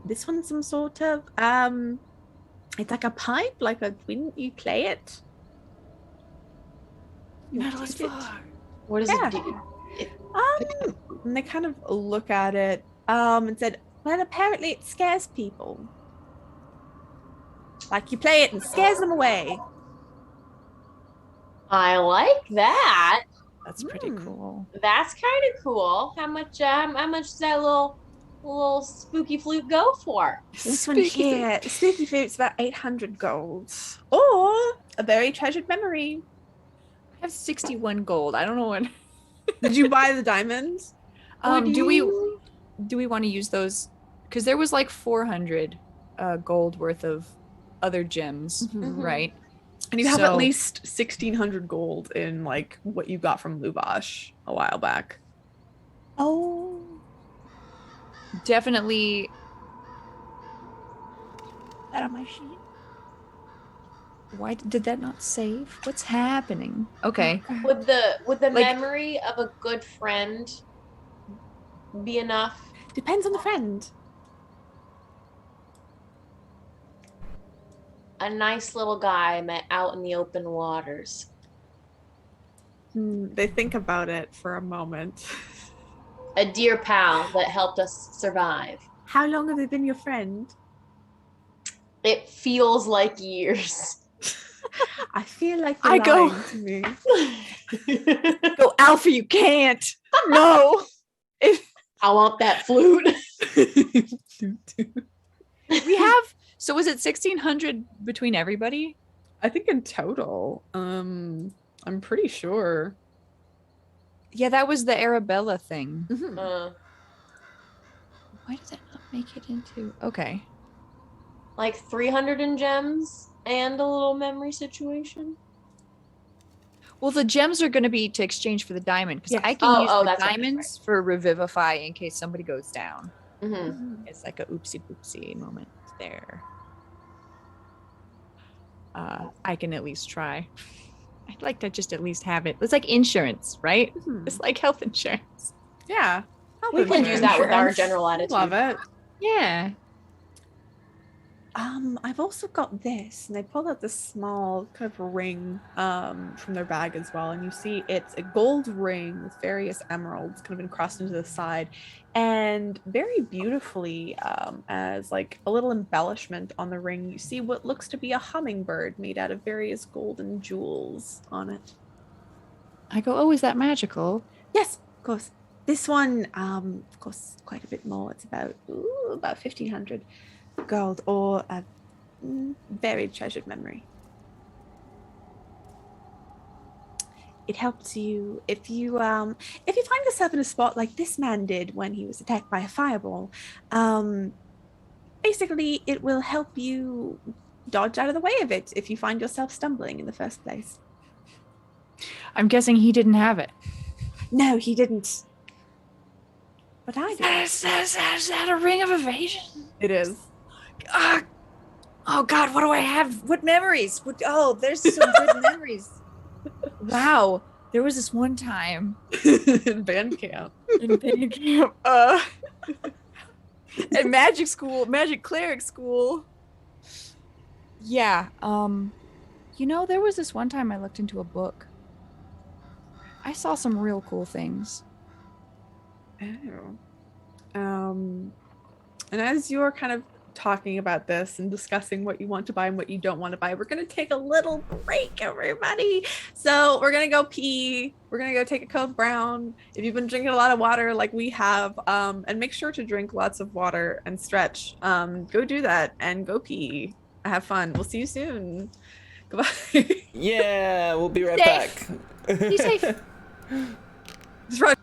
Speaker 1: this one's some sort of it's like a pipe, like a wind you play it.
Speaker 2: metal is
Speaker 1: Taste it.
Speaker 2: far.
Speaker 3: What does
Speaker 1: Yeah.
Speaker 3: it do?
Speaker 1: And they kind of look at it, and said, well, apparently it scares people. Like you play it and scares them away.
Speaker 3: I like that.
Speaker 2: That's pretty cool.
Speaker 3: That's kind of cool. How much does that little spooky flute go for?
Speaker 1: This one here, spooky fruit's about 800 gold. Or a very treasured memory.
Speaker 2: I have 61 gold. I don't know what.
Speaker 1: Did you buy the diamonds?
Speaker 2: Do we want to use those? Because there was like 400 gold worth of other gems, right?
Speaker 1: And you have at least 1,600 gold in like what you got from Lubash a while back.
Speaker 5: Oh,
Speaker 2: Definitely.
Speaker 5: that on my sheet.
Speaker 2: Why did that not save? What's happening? Okay.
Speaker 3: Would the
Speaker 2: Like-
Speaker 3: memory of a good friend be enough?
Speaker 1: Depends on the friend.
Speaker 3: A nice little guy I met out in the open waters.
Speaker 1: They think about it for a moment.
Speaker 3: A dear pal that helped us survive.
Speaker 1: How long have they been your friend?
Speaker 3: It feels like years.
Speaker 1: I feel like
Speaker 2: I
Speaker 1: you're
Speaker 2: go-
Speaker 1: lying to me.
Speaker 2: Go, Alpha, you can't. No.
Speaker 3: I want that flute.
Speaker 2: We have. So was it 1,600 between everybody?
Speaker 1: I think in total. I'm pretty sure.
Speaker 2: Yeah, that was the Arabella thing.
Speaker 3: Uh,
Speaker 2: Why did that not make it into? Okay.
Speaker 3: like 300 in gems and a little memory situation.
Speaker 2: Well, the gems are going to be to exchange for the diamond because
Speaker 1: Yes.
Speaker 2: I can use the
Speaker 3: that's right,
Speaker 2: diamonds for revivify in case somebody goes down.
Speaker 3: Mm-hmm.
Speaker 2: It's like a oopsie poopsie moment there. I can at least try. I'd like to just at least have it. It's like insurance, right? It's like health insurance.
Speaker 1: Yeah. Health
Speaker 3: We can do
Speaker 1: insurance.
Speaker 3: that with our
Speaker 5: Insurance.
Speaker 3: general attitude.
Speaker 1: Love it.
Speaker 2: Yeah.
Speaker 1: I've also got this, and they pulled out this small kind of ring from their bag as well. And you see it's a gold ring with various emeralds kind of encrusted into the side, and very beautifully, as like a little embellishment on the ring, you see what looks to be a hummingbird made out of various golden jewels on it.
Speaker 2: I go, oh, is that magical?
Speaker 1: Yes, of course. This one, of course, quite a bit more. It's about 1,500 gold, or a very treasured memory. It helps you if you find yourself in a spot like this man did when he was attacked by a fireball. Basically, it will help you dodge out of the way of it if you find yourself stumbling in the first place.
Speaker 2: I'm guessing he didn't have it.
Speaker 1: No, he didn't. But I do.
Speaker 2: Is that a ring of evasion?
Speaker 1: It is.
Speaker 2: Oh God, what do I have? What memories? There's some good memories. Wow, there was this one time
Speaker 1: In band camp.
Speaker 2: in band camp, at magic cleric school. Yeah, there was this one time I looked into a book. I saw some real cool things.
Speaker 1: Oh. And as you're kind of talking about this and discussing what you want to buy and what you don't want to buy, we're going to take a little break, everybody. So we're going to go pee. We're going to go take a Code Brown. If you've been drinking a lot of water like we have, and make sure to drink lots of water and stretch, go do that and go pee. Have fun. We'll see you soon. Goodbye.
Speaker 4: Yeah, we'll be right
Speaker 2: Safe.
Speaker 4: back.
Speaker 2: Be safe.
Speaker 1: Just run.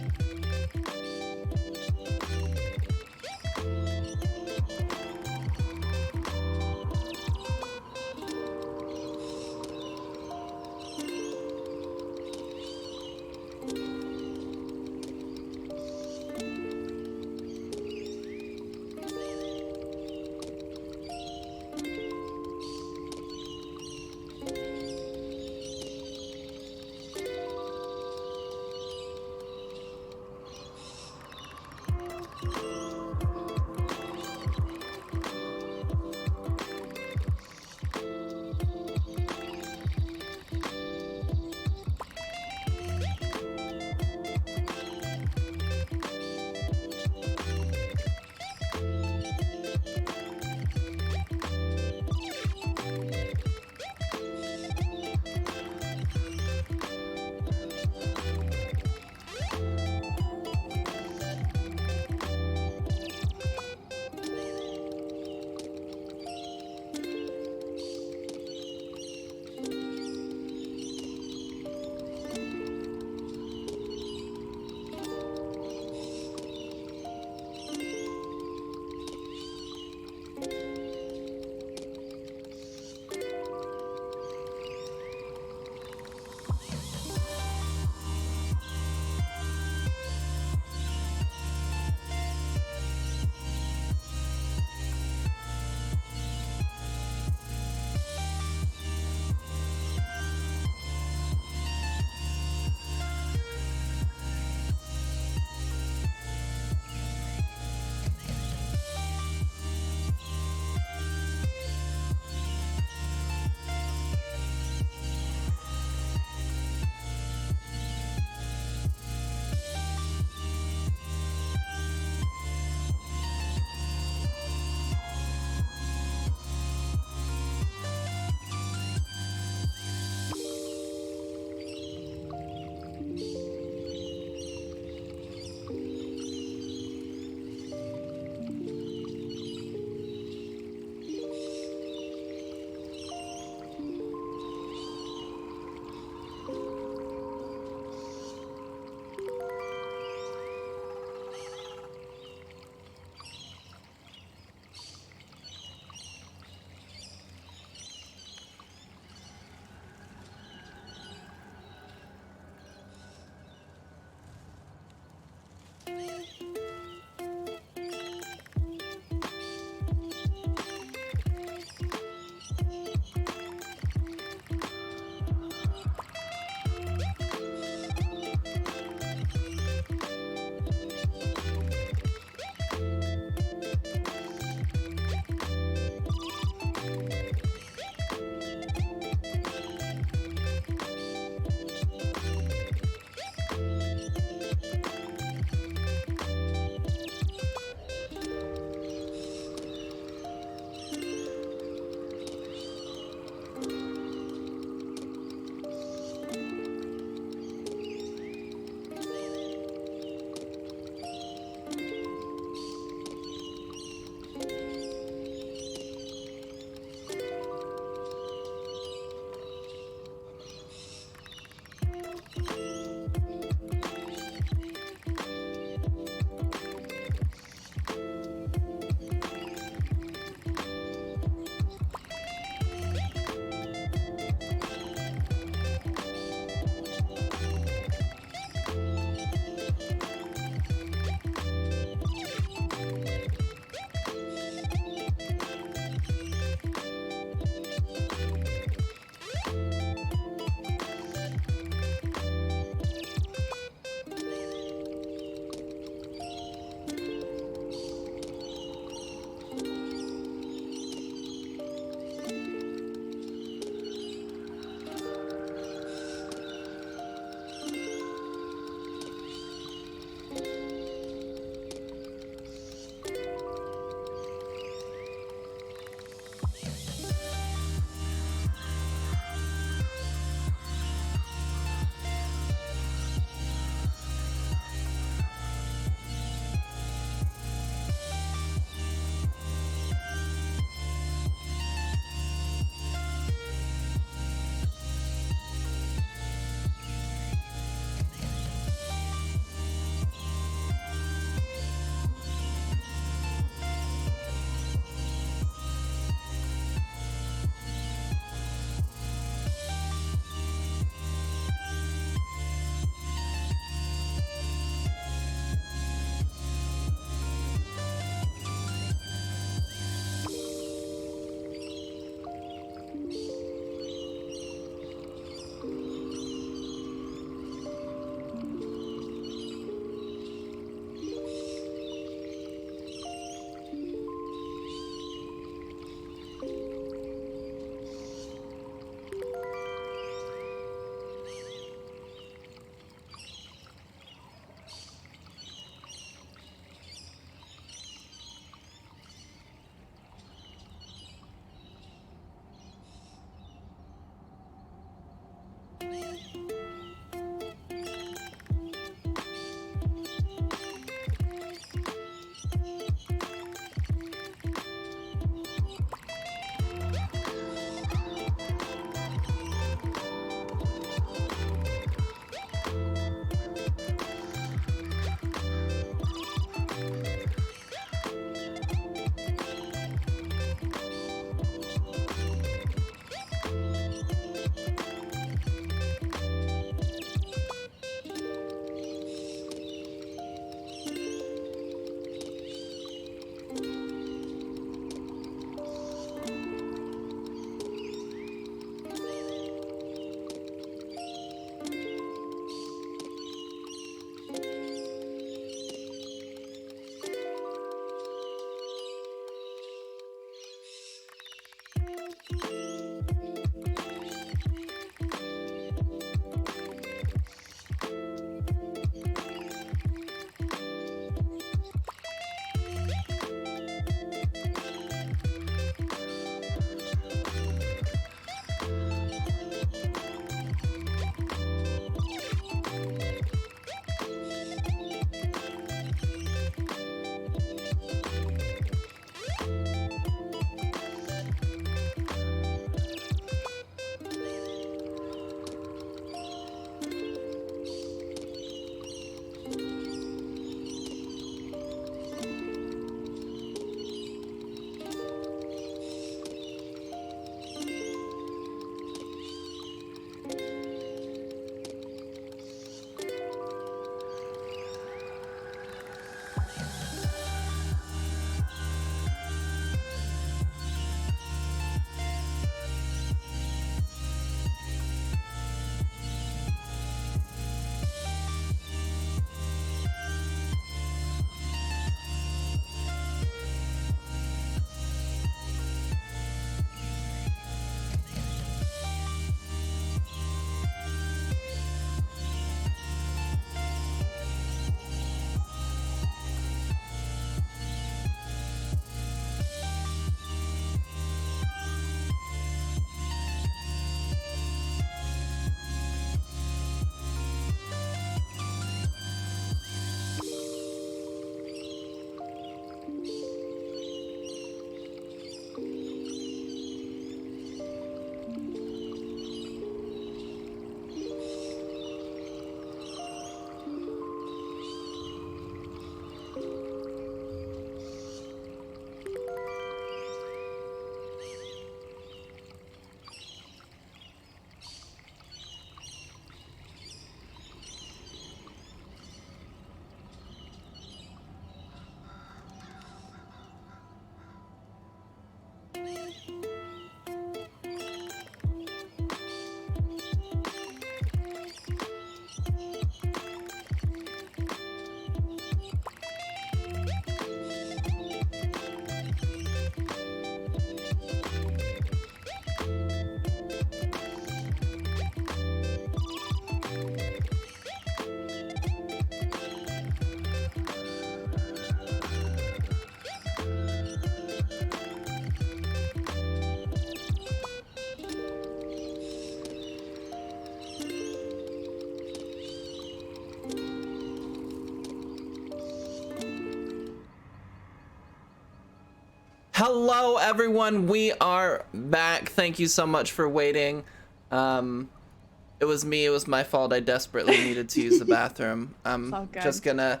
Speaker 4: Hello, everyone. We are back. Thank you so much for waiting. It was me. It was my fault. I desperately needed to use the bathroom. I'm just gonna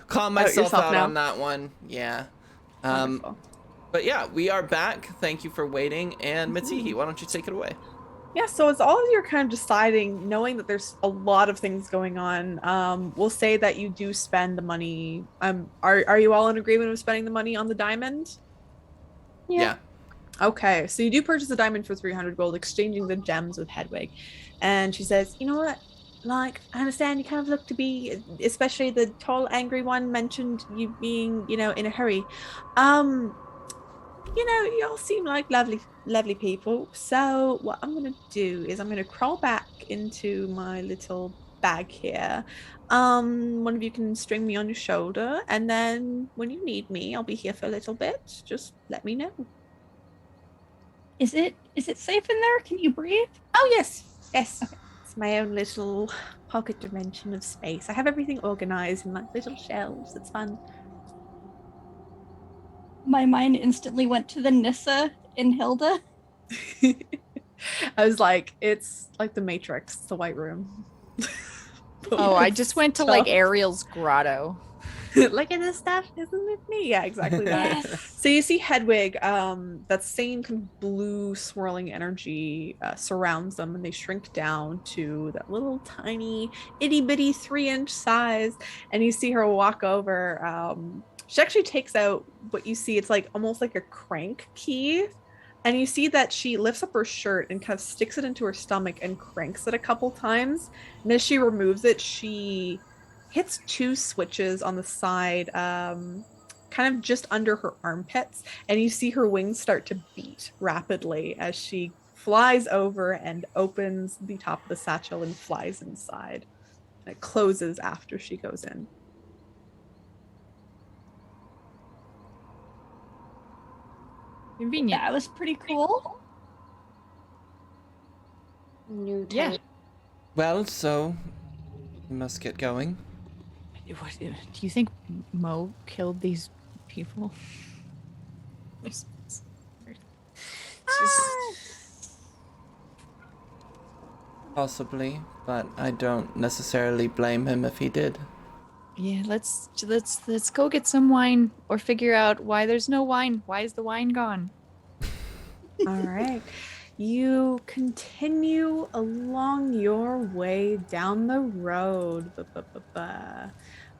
Speaker 4: call myself out on that one. Yeah. But yeah, we are back. Thank you for waiting. And Matihi, why don't you take it away?
Speaker 1: Yeah, so it's all you're kind of deciding, knowing that there's a lot of things going on. We'll say that you do spend the money. Are you all in agreement with spending the money on the diamond?
Speaker 4: Yeah.
Speaker 1: Okay, so you do purchase a diamond for 300 gold, exchanging the gems with Hedwig. And she says, you know what? Like, I understand you kind of look to be, especially the tall, angry one mentioned you being, in a hurry. You all seem like lovely people. So what I'm gonna do is I'm gonna crawl back into my little bag here. One of you can string me on your shoulder, and then when you need me, I'll be here for a little bit. Just let me know.
Speaker 5: Is it safe in there? Can you breathe?
Speaker 1: Oh yes.
Speaker 5: Okay.
Speaker 1: It's my own little pocket dimension of space. I have everything organized in like little shelves. It's fun.
Speaker 5: My mind instantly went to the Nissa in Hilda.
Speaker 1: I was like, it's like the Matrix, the White Room.
Speaker 2: Oh, I just went to like Ariel's grotto.
Speaker 1: Look at this stuff, isn't it me? Yeah, exactly that.
Speaker 5: Yes.
Speaker 1: So you see Hedwig, that same kind of blue swirling energy surrounds them, and they shrink down to that little tiny itty bitty 3-inch size. And you see her walk over. She actually takes out what you see. It's like almost like a crank key. And you see that she lifts up her shirt and kind of sticks it into her stomach and cranks it a couple times. And as she removes it, she hits 2 switches on the side, kind of just under her armpits, and you see her wings start to beat rapidly as she flies over and opens the top of the satchel and flies inside. And it closes after she goes in.
Speaker 2: Convenient.
Speaker 5: That was pretty cool.
Speaker 3: New
Speaker 2: Yeah.
Speaker 3: type.
Speaker 4: Well, so we must get going.
Speaker 2: Do you think Mo killed these people? It's just-
Speaker 4: Possibly, but I don't necessarily blame him if he did.
Speaker 2: Yeah, let's go get some wine or figure out why there's no wine. Why is the wine gone?
Speaker 1: All right. You continue along your way down the road.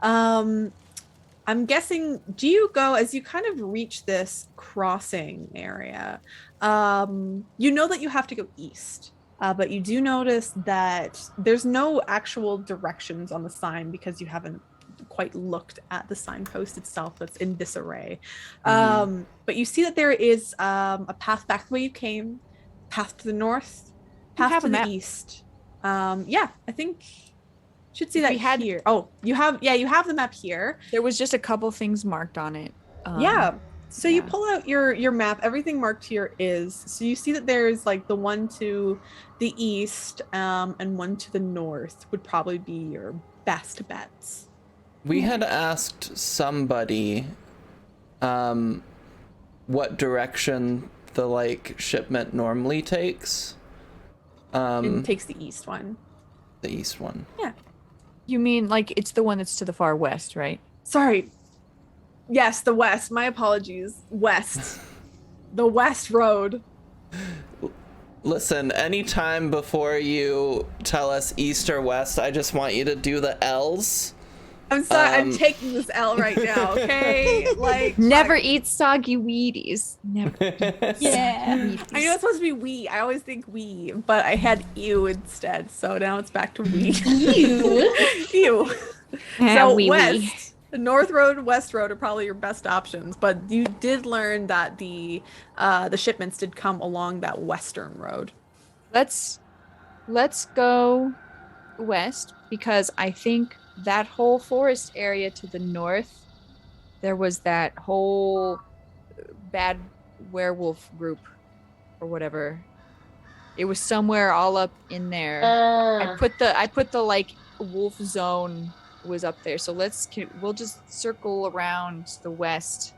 Speaker 1: I'm guessing, do you go as you kind of reach this crossing area? You know that you have to go east, but you do notice that there's no actual directions on the sign because you haven't quite looked at the signpost itself that's in disarray. But you see that there is a path back the way you came, path to the north,
Speaker 2: You
Speaker 1: path
Speaker 2: have
Speaker 1: to
Speaker 2: a
Speaker 1: the
Speaker 2: map.
Speaker 1: east. Yeah, I think should see
Speaker 2: If
Speaker 1: that
Speaker 2: we had-
Speaker 1: here. Oh, you have the map here.
Speaker 2: There was just a couple things marked on it.
Speaker 1: Yeah. So you
Speaker 2: yeah.
Speaker 1: pull out your map. Everything marked here is. So you see that there's like the one to the east, and one to the north would probably be your best bets.
Speaker 4: We had asked somebody what direction the like shipment normally takes.
Speaker 1: It takes the east one.
Speaker 4: The east one.
Speaker 2: You mean like it's the one that's to the far west, right?
Speaker 1: Sorry. Yes, the west. My apologies. West. The west road.
Speaker 4: Listen, anytime before you tell us east or west, I just want you to do the L's.
Speaker 1: I'm sorry. I'm taking this L right now. Okay. Like
Speaker 2: Never eat soggy Wheaties. Never.
Speaker 5: Yeah.
Speaker 1: I know it's supposed to be we. I always think we, but I had ew instead. So now it's back to we.
Speaker 3: Ew.
Speaker 1: Ew.
Speaker 2: Ah,
Speaker 1: So
Speaker 2: wee wee.
Speaker 1: west, the North Road, West Road are probably your best options. But you did learn that the shipments did come along that western road.
Speaker 2: Let's go west because I think that whole forest area to the north, there was that whole bad werewolf group or whatever. It was somewhere all up in there. I put the like wolf zone was up there. So we'll just circle around the west.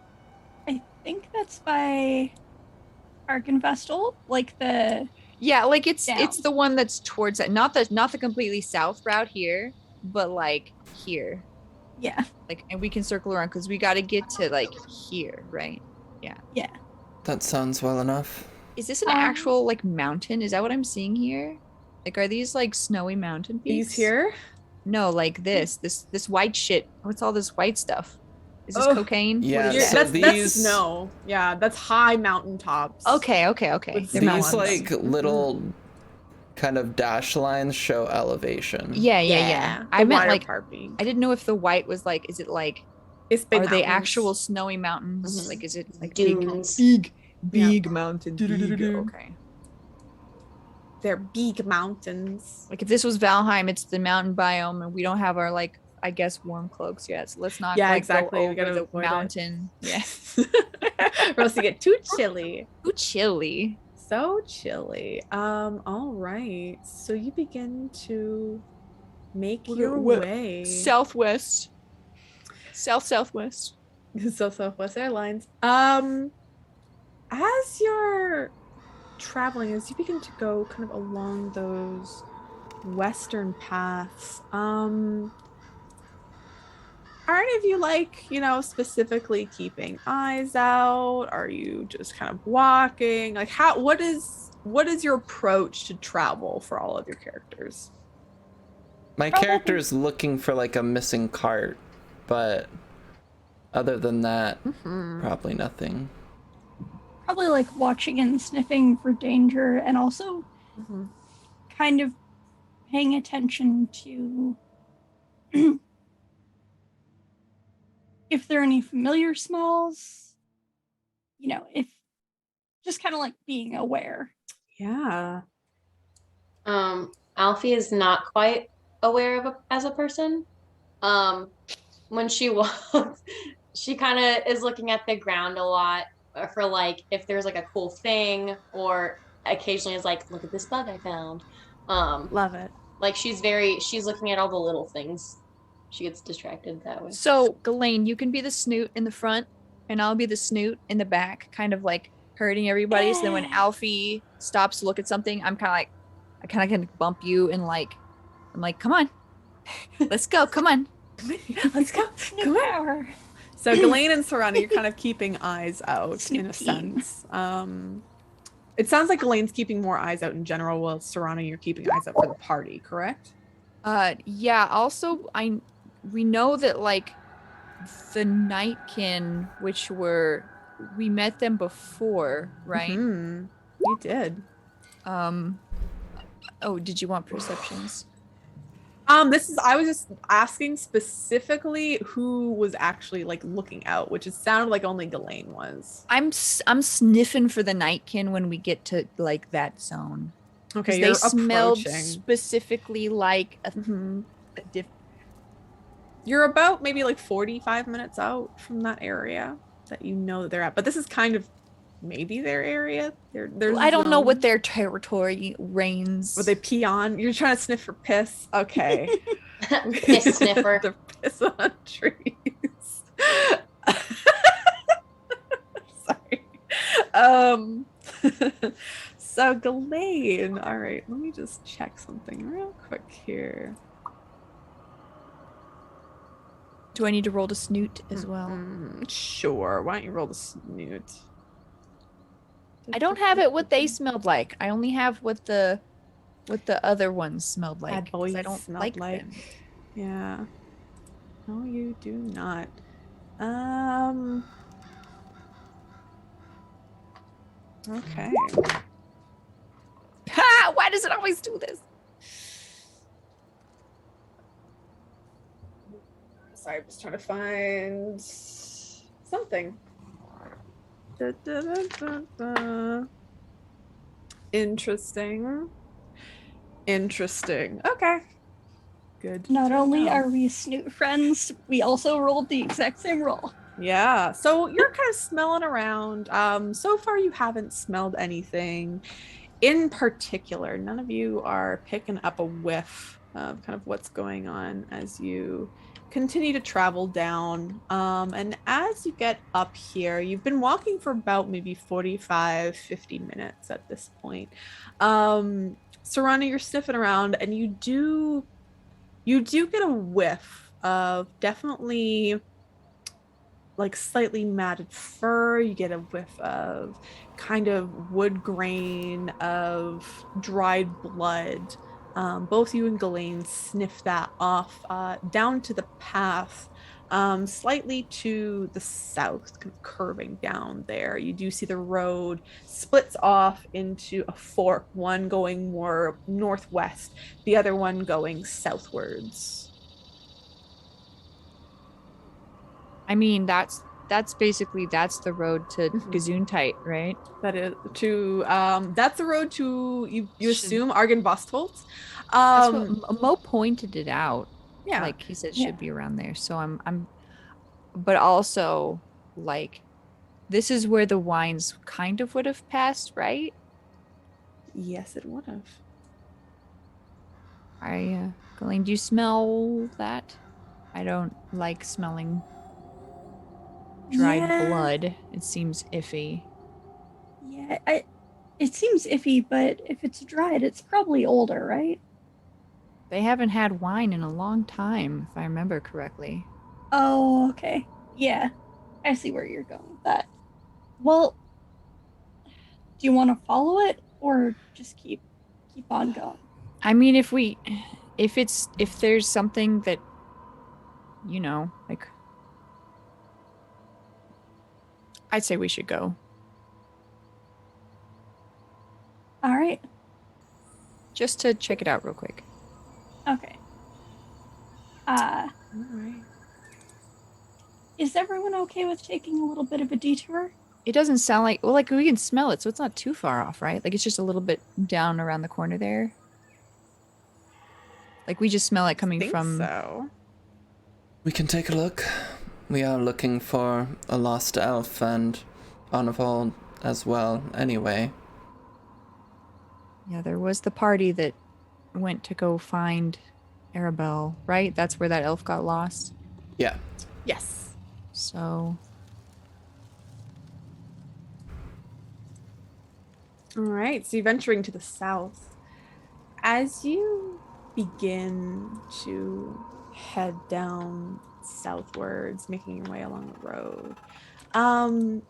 Speaker 5: I think that's by Arkenvestal, like the
Speaker 2: Yeah, like it's
Speaker 5: down.
Speaker 2: the one that's towards that, not the completely south route here, but like here.
Speaker 5: yeah.
Speaker 2: Like, and we can circle around because we got to get to like here, right?
Speaker 4: That sounds well enough.
Speaker 2: Is this an actual like mountain? Is that what I'm seeing here? Like, are these like snowy mountain peaks?
Speaker 1: These here?
Speaker 2: No, like this white shit. What's all this white stuff? Is this
Speaker 1: Oh,
Speaker 2: cocaine? What
Speaker 4: yeah,
Speaker 2: is
Speaker 1: You're-
Speaker 2: it?
Speaker 4: so
Speaker 1: that's
Speaker 4: these-
Speaker 1: snow. Yeah, that's high mountain tops.
Speaker 2: Okay.
Speaker 1: With
Speaker 2: They're
Speaker 1: these,
Speaker 4: These
Speaker 2: mountains.
Speaker 4: like little kind of dash lines show elevation.
Speaker 2: Yeah. I
Speaker 1: The
Speaker 2: meant
Speaker 1: wider
Speaker 2: like
Speaker 1: part being.
Speaker 2: I didn't know if the white was like, is it like,
Speaker 1: It's big
Speaker 2: are they
Speaker 1: mountains.
Speaker 2: actual snowy mountains?
Speaker 1: Mhm.
Speaker 2: Like, is it like
Speaker 3: Dunes.
Speaker 2: big mountains? Okay.
Speaker 1: They're big mountains.
Speaker 2: Like if this was Valheim, it's the mountain biome, and we don't have our like, I guess, warm cloaks yet. So let's not
Speaker 1: Yeah,
Speaker 2: like,
Speaker 1: exactly.
Speaker 2: go
Speaker 1: We
Speaker 2: over
Speaker 1: gotta
Speaker 2: the
Speaker 1: avoid it.
Speaker 2: mountain. Yeah,
Speaker 1: or else you get too chilly.
Speaker 2: too chilly.
Speaker 1: So chilly. All right. So you begin to make your way.
Speaker 2: Southwest. Southwest.
Speaker 1: So Southwest Airlines. As you're traveling, as you begin to go kind of along those western paths, are any of you like, specifically keeping eyes out? Are you just kind of walking? Like what is your approach to travel for all of your characters?
Speaker 4: My character is looking for like a missing cart, but other than that, probably nothing.
Speaker 5: Probably like watching and sniffing for danger, and also kind of paying attention to if there are any familiar smells, if just kind of like being aware.
Speaker 1: Yeah.
Speaker 3: Alfie is not quite aware of as a person. When she walks, she kind of is looking at the ground a lot for like if there's like a cool thing, or occasionally is like, look at this bug I found.
Speaker 1: Love it.
Speaker 3: Like she's looking at all the little things. She gets distracted that way.
Speaker 2: So, Ghislaine, you can be the snoot in the front, and I'll be the snoot in the back, kind of like hurting everybody. So then when Alfie stops to look at something, I kind of can bump you and I'm like, come on, let's go, come on.
Speaker 1: Let's go. Come on. So Ghislaine and Serrano, you're kind of keeping eyes out in a sense. It sounds like Elaine's keeping more eyes out in general, while Serrano, you're keeping eyes out for the party, correct?
Speaker 2: Yeah. Also, we know that like the Nightkin, which we met them before, right?
Speaker 1: You did.
Speaker 2: Oh, did you want perceptions?
Speaker 1: I was just asking specifically who was actually like looking out, which it sounded like only Ghislaine was.
Speaker 2: I'm sniffing for the Nightkin when we get to like that zone.
Speaker 1: Okay,
Speaker 2: they
Speaker 1: you're
Speaker 2: smelled
Speaker 1: approaching.
Speaker 2: specifically like
Speaker 1: You're about maybe like 45 minutes out from that area that they're at, but this is kind of maybe their area.
Speaker 2: I don't know what their territory reigns.
Speaker 1: What they pee on. You're trying to sniff for piss. Okay.
Speaker 3: Piss sniffer.
Speaker 1: The piss on trees. Sorry. So Ghislaine. All right, let me just check something real quick here.
Speaker 2: Do I need to roll to snoot as well?
Speaker 1: Sure. Why don't you roll the snoot?
Speaker 2: I don't have it what they smelled like. I only have what the other ones smelled like.
Speaker 1: Bad boys
Speaker 2: I don't like them.
Speaker 1: Yeah. No, you do not. Okay.
Speaker 2: Ha! Why does it always do this?
Speaker 1: Sorry, I'm just trying to find something. Interesting. Okay. Good.
Speaker 5: Not only are we snoot friends, we also rolled the exact same roll.
Speaker 1: Yeah. So you're kind of smelling around. So far you haven't smelled anything in particular. None of you are picking up a whiff of kind of what's going on as you continue to travel down. And as you get up here, you've been walking for about maybe 45, 50 minutes at this point. Serrano, you're sniffing around and you do get a whiff of definitely like slightly matted fur. You get a whiff of kind of wood grain, of dried blood. Both you and Ghislaine sniff that off down to the path, slightly to the south, kind of curving down there. You do see the road splits off into a fork, one going more northwest, the other one going southwards.
Speaker 2: I mean, that's basically the road to Gesundheit, right?
Speaker 1: That is to that's the road to you assume Argen Bostholt.
Speaker 2: That's what Mo pointed it out.
Speaker 1: Yeah,
Speaker 2: like he said, it should be around there. So I'm, but also like, this is where the wines kind of would have passed, right?
Speaker 1: Yes, it would have.
Speaker 2: Colleen, do you smell that? I don't like smelling dried
Speaker 5: Yeah.
Speaker 2: blood. It seems iffy.
Speaker 5: Yeah, it seems iffy, but if it's dried, it's probably older, right?
Speaker 2: They haven't had wine in a long time, if I remember correctly.
Speaker 5: Oh, okay. Yeah, I see where you're going with that. Well, do you want to follow it or just keep on going?
Speaker 2: I mean, if there's something that, like, I'd say we should go.
Speaker 5: All right.
Speaker 2: Just to check it out real quick.
Speaker 5: Okay.
Speaker 1: All right.
Speaker 5: Is everyone okay with taking a little bit of a detour?
Speaker 2: It doesn't sound like, well, like we can smell it, so it's not too far off, right? Like it's just a little bit down around the corner there. Like we just smell it coming
Speaker 1: Think
Speaker 2: from.
Speaker 1: so.
Speaker 4: We can take a look. We are looking for a lost elf and Arnival as well, anyway.
Speaker 2: Yeah, there was the party that went to go find Arabelle, right? That's where that elf got lost.
Speaker 4: Yeah.
Speaker 1: Yes.
Speaker 2: So.
Speaker 1: All right. So you're venturing to the south. As you begin to head down southwards, making your way along the road, kind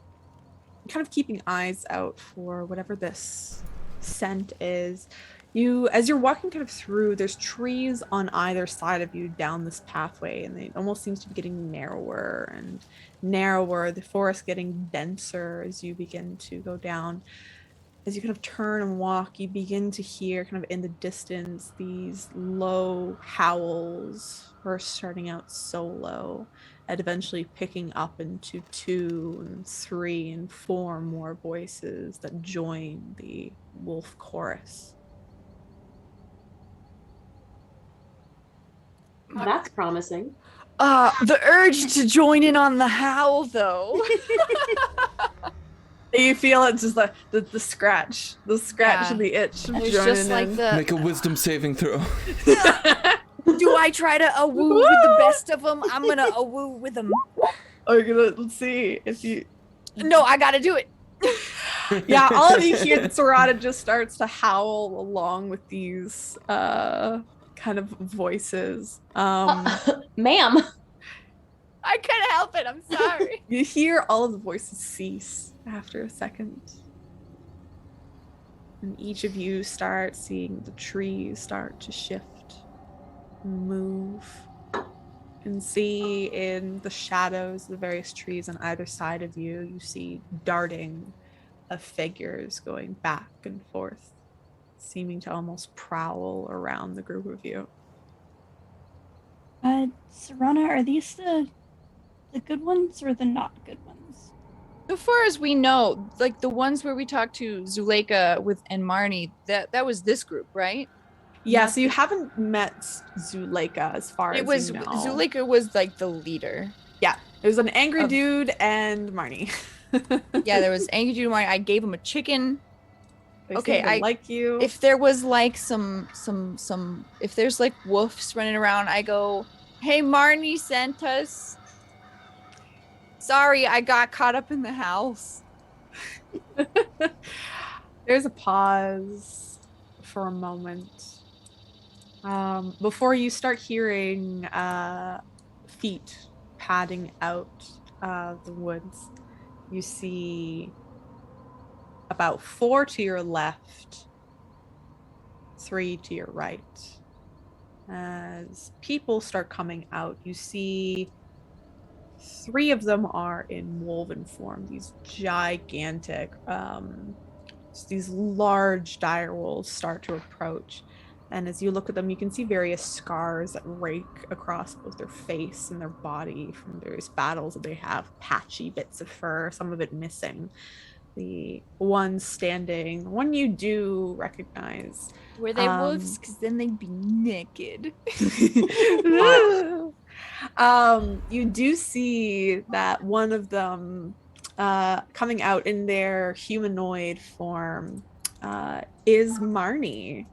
Speaker 1: of keeping eyes out for whatever this scent is. As you're walking kind of through, there's trees on either side of you down this pathway, and it almost seems to be getting narrower and narrower, the forest getting denser as you begin to go down. As you kind of turn and walk, you begin to hear kind of in the distance these low howls, first starting out solo and eventually picking up into 2 and 3 and 4 more voices that join the wolf chorus.
Speaker 3: That's promising.
Speaker 2: The urge to join in on the howl, though.
Speaker 1: You feel it's just like the scratch and the itch.
Speaker 2: There's just like
Speaker 4: Make a wisdom saving throw.
Speaker 2: Do I try to awoo with the best of them? I'm gonna awoo with them.
Speaker 1: Oh, let's see if you.
Speaker 2: No, I gotta do it.
Speaker 1: Yeah, all of you hear that Strahd just starts to howl along with these kind of voices.
Speaker 3: Ma'am.
Speaker 2: I couldn't help it. I'm sorry.
Speaker 1: You hear all of the voices cease after a second. And each of you start seeing the trees start to shift, move, and see in the shadows of the various trees on either side of you, you see darting of figures going back and forth, seeming to almost prowl around the group of you.
Speaker 5: Serana, are these the good ones or the not good ones?
Speaker 2: So far as we know, like the ones where we talked to Zuleika and Marnie, that was this group, right?
Speaker 1: Yeah, so you haven't met Zuleika as far as you know.
Speaker 2: Zuleika was like the leader.
Speaker 1: Yeah, it was an angry dude and Marnie.
Speaker 2: Yeah, there was angry dude and Marnie. I gave him a chicken.
Speaker 1: Okay, I like you.
Speaker 2: If there was like some if there's like wolves running around, I go, "Hey, Marnie sent us. Sorry, I got caught up in the house."
Speaker 1: There's a pause for a moment before you start hearing feet padding out of the woods. You see about 4 to your left, 3 to your right. As people start coming out, you see 3 of them are in wolven form, these gigantic, these large dire wolves start to approach. And as you look at them, you can see various scars that rake across both their face and their body from various battles that they have, patchy bits of fur, some of it missing. The one standing, one you do recognize.
Speaker 2: Were they wolves? Because then they'd be naked.
Speaker 1: You do see that one of them coming out in their humanoid form is Marnie.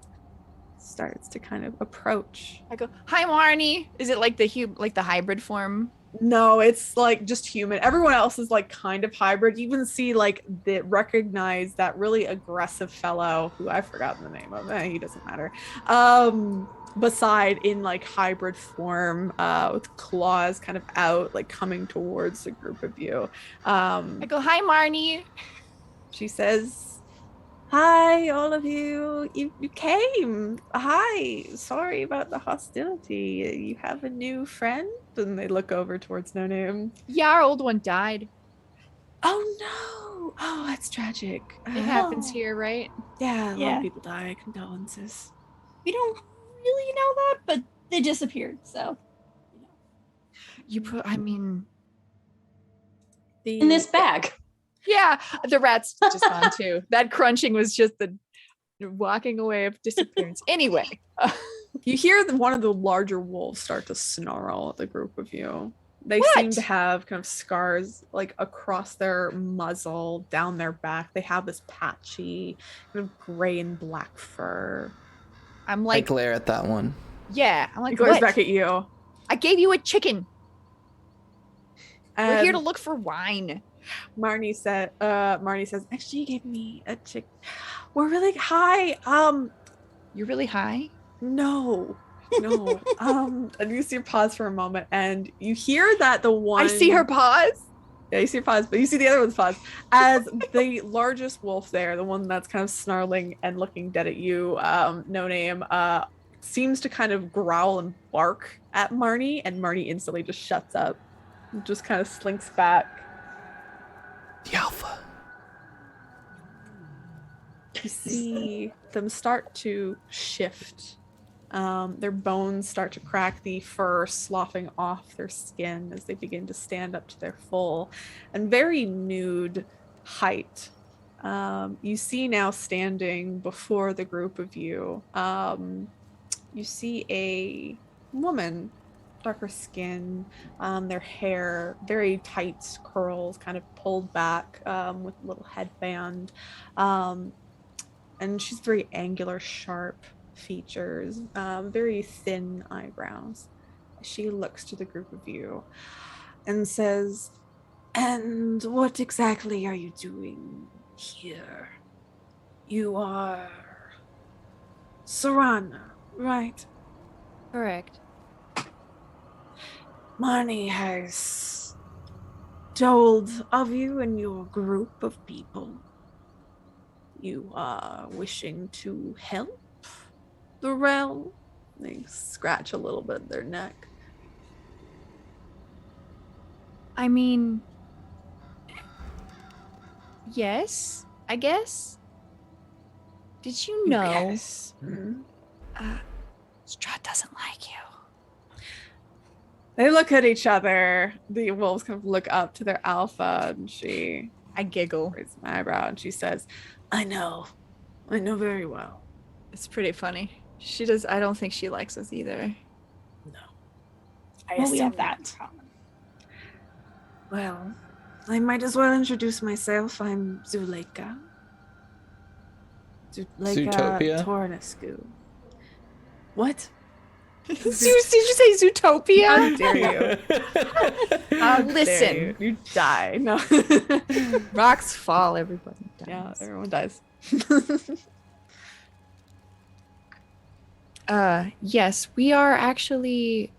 Speaker 1: Starts to kind of approach.
Speaker 2: I go, "Hi, Marnie." Is it like the hybrid form?
Speaker 1: No, it's like just human. Everyone else is like kind of hybrid. You even see like recognize that really aggressive fellow who I forgot the name of. He doesn't matter. Beside in like hybrid form, with claws kind of out, like coming towards the group of you.
Speaker 2: I go, "Hi, Marnie."
Speaker 1: She says, "Hi, all of you. You came. Hi. Sorry about the hostility. You have a new friend?" And they look over towards No Name.
Speaker 2: Yeah, our old one died.
Speaker 1: Oh no! Oh, that's tragic.
Speaker 2: It happens here, right?
Speaker 1: Yeah, a lot
Speaker 5: Yeah.
Speaker 1: of people die. Condolences.
Speaker 5: We don't really know that, but they disappeared, so
Speaker 2: I mean,
Speaker 3: In this bag.
Speaker 2: yeah, the rat's just gone too. That crunching was just the walking away of disappearance. Anyway,
Speaker 1: You hear one of the larger wolves start to snarl at the group of you. They
Speaker 2: What?
Speaker 1: seem to have kind of scars like across their muzzle, down their back. They have this patchy, kind of gray and black fur.
Speaker 2: I'm
Speaker 4: I
Speaker 2: like,
Speaker 4: glare at that one.
Speaker 2: yeah, I'm
Speaker 1: It
Speaker 2: like,
Speaker 1: goes
Speaker 2: what?
Speaker 1: back at you.
Speaker 2: I gave you a chicken. We're here to
Speaker 1: And
Speaker 2: look for wine.
Speaker 1: Marnie says, actually, you gave me a chick. We're really high.
Speaker 2: You're really high.
Speaker 1: No. And you see her pause for a moment, and you hear that the one
Speaker 2: I see her pause.
Speaker 1: Yeah, you see her pause, but you see the other one's pause as the largest wolf there, the one that's kind of snarling and looking dead at you, No Name, seems to kind of growl and bark at Marnie, and Marnie instantly just shuts up, and just kind of slinks back.
Speaker 4: The alpha.
Speaker 1: You see them start to shift. Their bones start to crack, the fur sloughing off their skin as they begin to stand up to their full and very nude height. You see now standing before the group of you, you see a woman, darker skin, their hair very tight curls, kind of pulled back, with a little headband. And she's very angular, sharp features, very thin eyebrows. She looks to the group of you and says, "And what exactly are you doing here? You are Sarana, right?"
Speaker 2: Correct.
Speaker 1: Marnie has told of you and your group of people. You are wishing to help the realm. They scratch a little bit their neck.
Speaker 2: I mean, yes, I guess. Did you know
Speaker 1: Yes. Mhm.
Speaker 2: Strahd doesn't like you?
Speaker 1: They look at each other. The wolves kind of look up to their alpha, and she
Speaker 2: I giggle.
Speaker 1: raises an eyebrow and she says, I know very well.
Speaker 2: It's pretty funny. She does. I don't think she likes us either.
Speaker 1: No.
Speaker 5: well, we have that in common.
Speaker 1: Well, I might as well introduce myself. I'm Zuleika. Zuleika
Speaker 4: Zootopia?
Speaker 1: Tornescu. What?
Speaker 2: Did you say Zootopia?
Speaker 1: How dare you? How
Speaker 2: Listen.
Speaker 1: dare you? You die. No.
Speaker 2: Rocks fall, everybody dies.
Speaker 1: Yeah, everyone dies.
Speaker 2: Yes, we are actually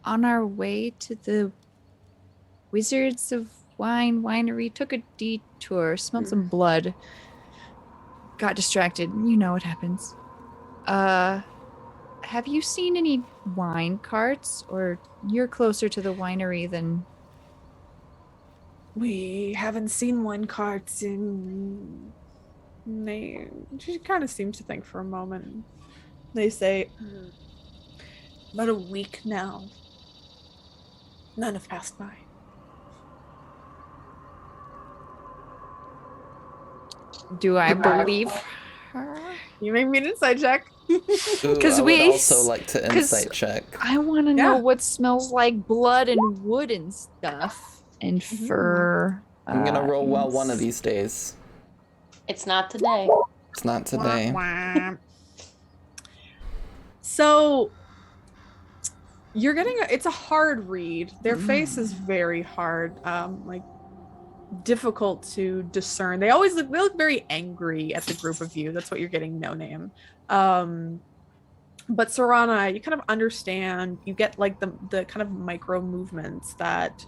Speaker 2: on our way to the Wizards of Wine Winery. Took a detour, smelled some blood, got distracted. You know what happens. Have you seen any wine carts? Or you're closer to the winery than...
Speaker 1: We haven't seen one carts in... She kind of seems to think for a moment. They say, about a week now. None have passed by.
Speaker 2: Do I believe her?
Speaker 1: You make me an insight check.
Speaker 2: Because
Speaker 4: I would
Speaker 2: we
Speaker 4: also like to
Speaker 2: 'cause
Speaker 4: insight check.
Speaker 2: I want to
Speaker 1: Yeah.
Speaker 2: know what smells like blood and wood and stuff and fur.
Speaker 4: I'm gonna roll well
Speaker 2: and
Speaker 4: one of these days.
Speaker 3: It's not today.
Speaker 4: It's not today.
Speaker 1: So you're getting it's a hard read. Their face is very hard, like difficult to discern. They look very angry at the group of you. That's what you're getting, no name. But Serana, you kind of understand. You get like the kind of micro movements that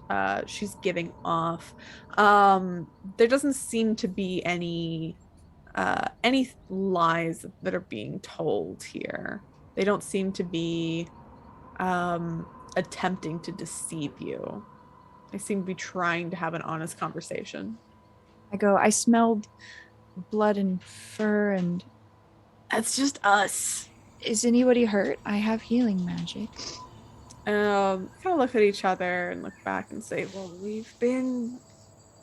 Speaker 1: she's giving off. There doesn't seem to be any lies that are being told here. They don't seem to be attempting to deceive you. They seem to be trying to have an honest conversation.
Speaker 2: I smelled blood and fur and...
Speaker 1: That's just us.
Speaker 2: Is anybody hurt? I have healing magic.
Speaker 1: Kind of look at each other and look back and say, well, we've been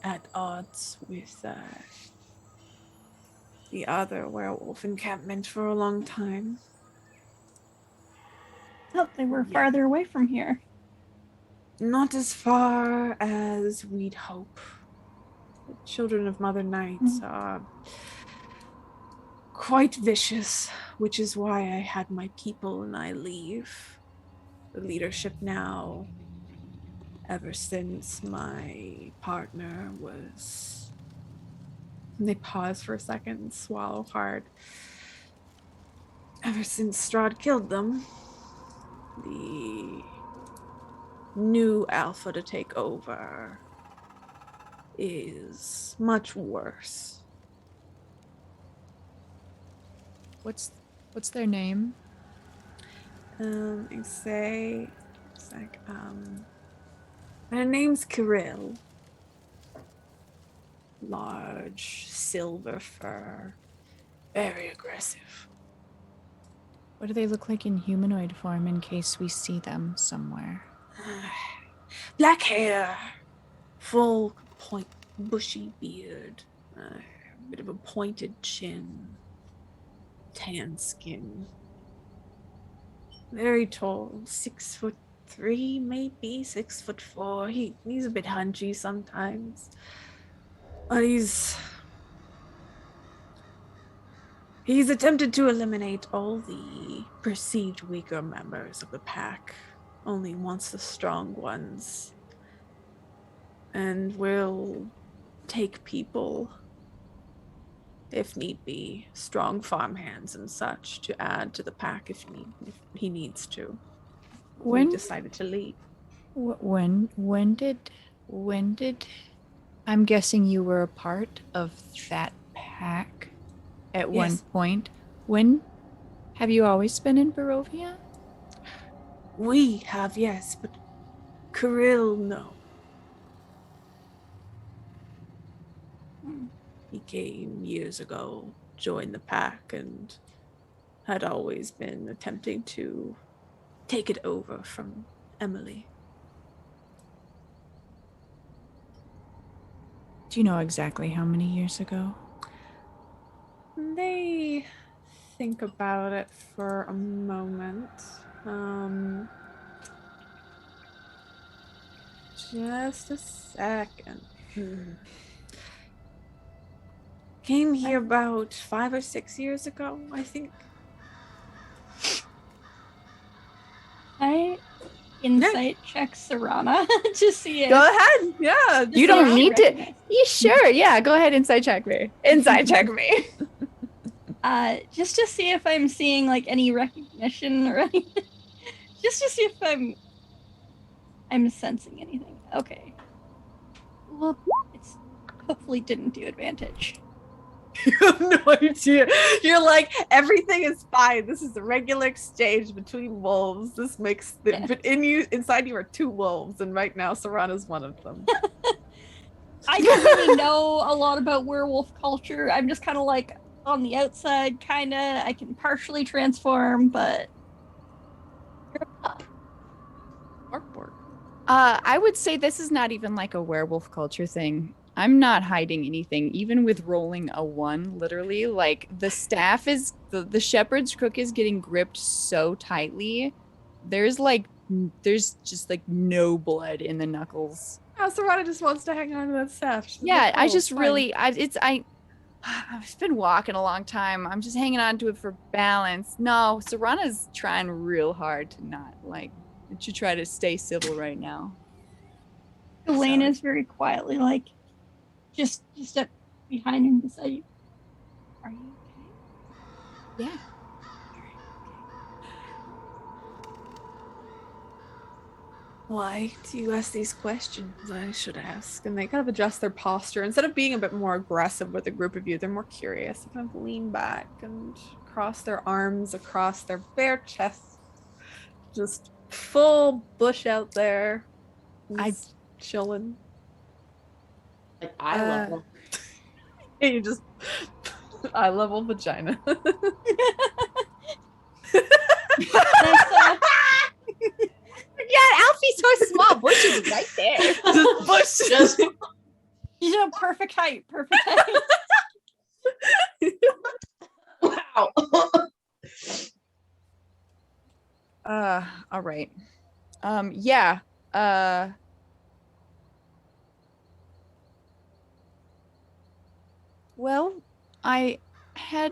Speaker 1: at odds with the other werewolf encampment for a long time.
Speaker 5: Thought they were farther away from here.
Speaker 1: Not as far as we'd hope. The children of Mother Night are quite vicious, which is why I had my people and I leave the leadership now. Ever since my partner was... And they pause for a second and swallow hard. Ever since Strahd killed them, the new alpha to take over is much worse.
Speaker 2: What's their name?
Speaker 1: I say, it's like, her name's Kirill. Large, silver fur, very aggressive.
Speaker 2: What do they look like in humanoid form in case we see them somewhere?
Speaker 1: Black hair, full point, bushy beard, a bit of a pointed chin, tan skin. Very tall, 6'3", maybe 6'4". He's a bit hunchy sometimes, but he's attempted to eliminate all the perceived weaker members of the pack. Only wants the strong ones, and will take people, if need be, strong farmhands and such, to add to the pack if he needs to. We decided to leave.
Speaker 2: When did I'm guessing you were a part of that pack at one point. When have you always been in Barovia?
Speaker 1: We have, yes, but Kirill, no. He came years ago, joined the pack, and had always been attempting to take it over from Emily.
Speaker 2: Do you know exactly how many years ago?
Speaker 1: They think about it for a moment. Just a second. Came here about 5 or 6 years ago, I think.
Speaker 5: I insight check Serana to see if...
Speaker 1: Go ahead. Yeah.
Speaker 2: You don't need to. You sure? Yeah, go ahead. Inside check me. Inside check me.
Speaker 5: Just to see if I'm seeing like any recognition or anything. Just to see if I'm sensing anything. Okay. Well, it's hopefully didn't do advantage.
Speaker 1: You have no idea. You're like, everything is fine. This is a regular exchange between wolves. This makes but inside you are 2 wolves, and right now Serana's one of them.
Speaker 5: I don't really know a lot about werewolf culture. I'm just kind of like on the outside, kind of. I can partially transform, but
Speaker 2: I would say this is not even like a werewolf culture thing. I'm not hiding anything, even with rolling a 1, literally. Like, the staff is, the shepherd's crook is getting gripped so tightly. There's just like no blood in the knuckles.
Speaker 1: Oh, Serana just wants to hang on to that staff.
Speaker 2: I just
Speaker 1: fine.
Speaker 2: really, I've been walking a long time. I'm just hanging on to it for balance. No, Serana's trying real hard to not to try to stay civil right now.
Speaker 5: Elaine is very quietly like, just step behind him beside you. Are you okay?
Speaker 2: Yeah.
Speaker 1: Why do you ask these questions? I should ask. And they kind of adjust their posture. Instead of being a bit more aggressive with a group of you, they're more curious. They kind of lean back and cross their arms across their bare chests. Just full bush out there. Just chilling.
Speaker 3: Like eye level.
Speaker 1: And you just eye level vagina.
Speaker 2: Yeah, Alfie's so small. Bush is right there.
Speaker 1: Just bush.
Speaker 3: Just
Speaker 5: Perfect height. Perfect height.
Speaker 3: wow.
Speaker 2: All right. Yeah. Well, I had,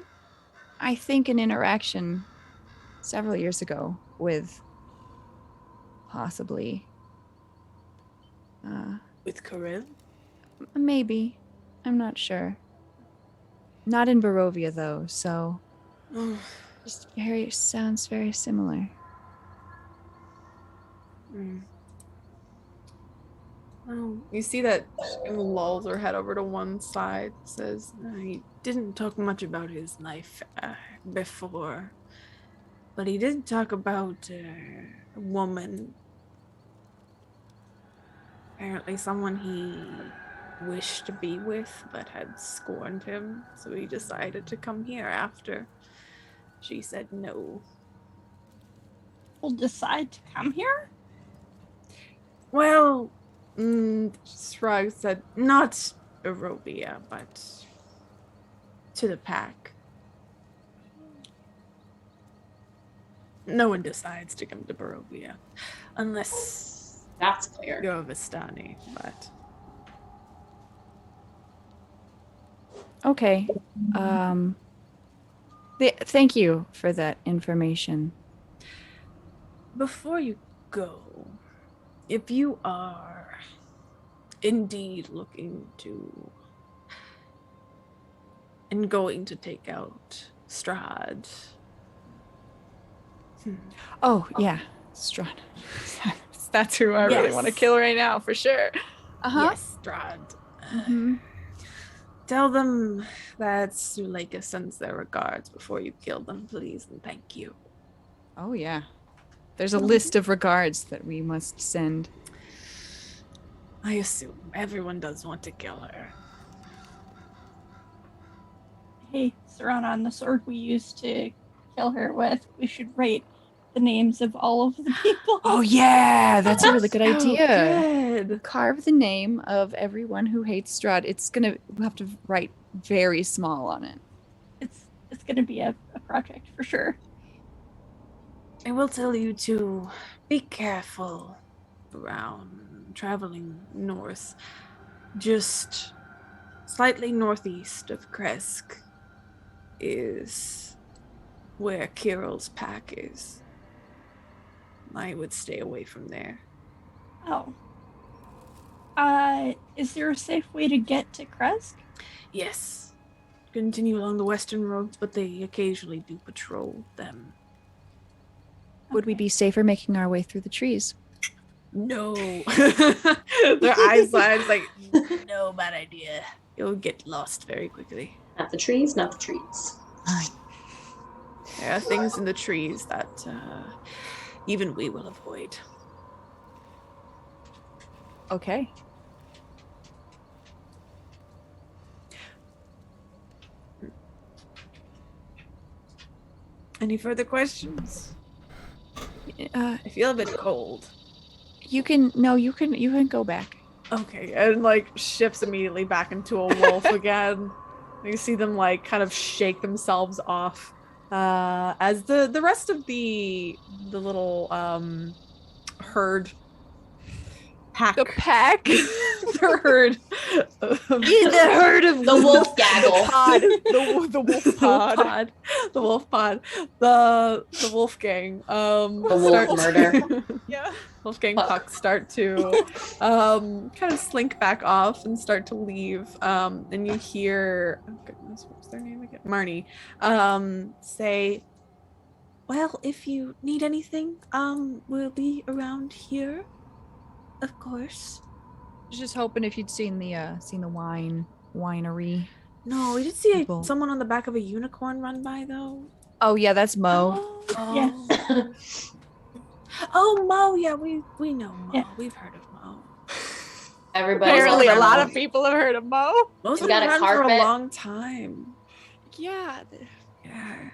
Speaker 2: I think, an interaction several years ago with possibly
Speaker 1: With Corinne?
Speaker 2: maybe. I'm not sure. Not in Barovia though, so just sounds very similar.
Speaker 1: Well, you see that she lolls her head over to one side, says, he didn't talk much about his life before, but he did talk about a woman. Apparently someone he wished to be with, but had scorned him, so he decided to come here after she said no.
Speaker 5: Will decide to come here?
Speaker 1: Well, Strahd said, not Barovia, but to the pack. No one decides to come to Barovia, unless
Speaker 3: That's clear.
Speaker 1: you're a Vistani, but...
Speaker 2: Okay. Thank you for that information.
Speaker 1: Before you go, if you are indeed looking to and going to take out Strahd.
Speaker 2: Oh, yeah. Strahd. That's who I really want to kill right now, for sure.
Speaker 1: Yes, Strahd. Tell them that Suleika sends their regards before you kill them, please, and thank you.
Speaker 2: Oh, yeah. There's a list of regards that we must send.
Speaker 1: I assume everyone does want to kill her.
Speaker 5: Hey, Serana, on the sword we used to kill her with, we should write the names of all of the people.
Speaker 2: Oh, yeah. That's a really good idea.
Speaker 1: Good.
Speaker 2: Carve the name of everyone who hates Strahd. We'll have to write very small on it.
Speaker 5: It's gonna be a project for sure.
Speaker 1: I will tell you to be careful around traveling north. Just slightly northeast of Kresk is where Kirill's pack is. I would stay away from there.
Speaker 5: Oh. Is there a safe way to get to Kresk?
Speaker 1: Yes. Continue along the western roads, but they occasionally do patrol them.
Speaker 2: Would we be safer making our way through the trees?
Speaker 1: No. Their eyes wide, like, no, bad idea. You'll get lost very quickly.
Speaker 3: Not the trees, not the trees.
Speaker 1: There are things in the trees that even we will avoid.
Speaker 2: Okay.
Speaker 1: Any further questions?
Speaker 2: I
Speaker 1: feel a bit cold.
Speaker 2: You can go back.
Speaker 1: Okay, and like shifts immediately back into a wolf again. You see them like kind of shake themselves off as the rest of the little herd pack.
Speaker 2: The pack.
Speaker 1: the herd.
Speaker 2: In the herd of
Speaker 3: The wolf gaggle.
Speaker 2: pod. The wolf pod.
Speaker 1: The wolf pod. The wolf gang.
Speaker 3: The wolf murder.
Speaker 2: Yeah.
Speaker 1: Wolfgang
Speaker 3: Fuck.
Speaker 1: pucks start to kind of slink back off and start to leave. And you hear, oh goodness, what's their name again? Marnie say, well, if you need anything, we'll be around here, of course.
Speaker 2: I was just hoping if you'd seen the winery.
Speaker 1: No, we did see
Speaker 2: People.
Speaker 1: someone on the back of a unicorn run by, though.
Speaker 2: Oh yeah, that's Mo.
Speaker 5: Yeah.
Speaker 1: Oh, Mo. Yeah, we know Mo.
Speaker 5: Yeah.
Speaker 1: We've heard of Mo.
Speaker 3: Everybody.
Speaker 2: Apparently, a
Speaker 3: knows
Speaker 2: lot
Speaker 3: Mo.
Speaker 2: of people have heard of Mo.
Speaker 1: Mo's
Speaker 3: You
Speaker 1: been
Speaker 3: got a
Speaker 1: around for a
Speaker 3: carpet?
Speaker 1: long time.
Speaker 2: Yeah.
Speaker 1: Yeah.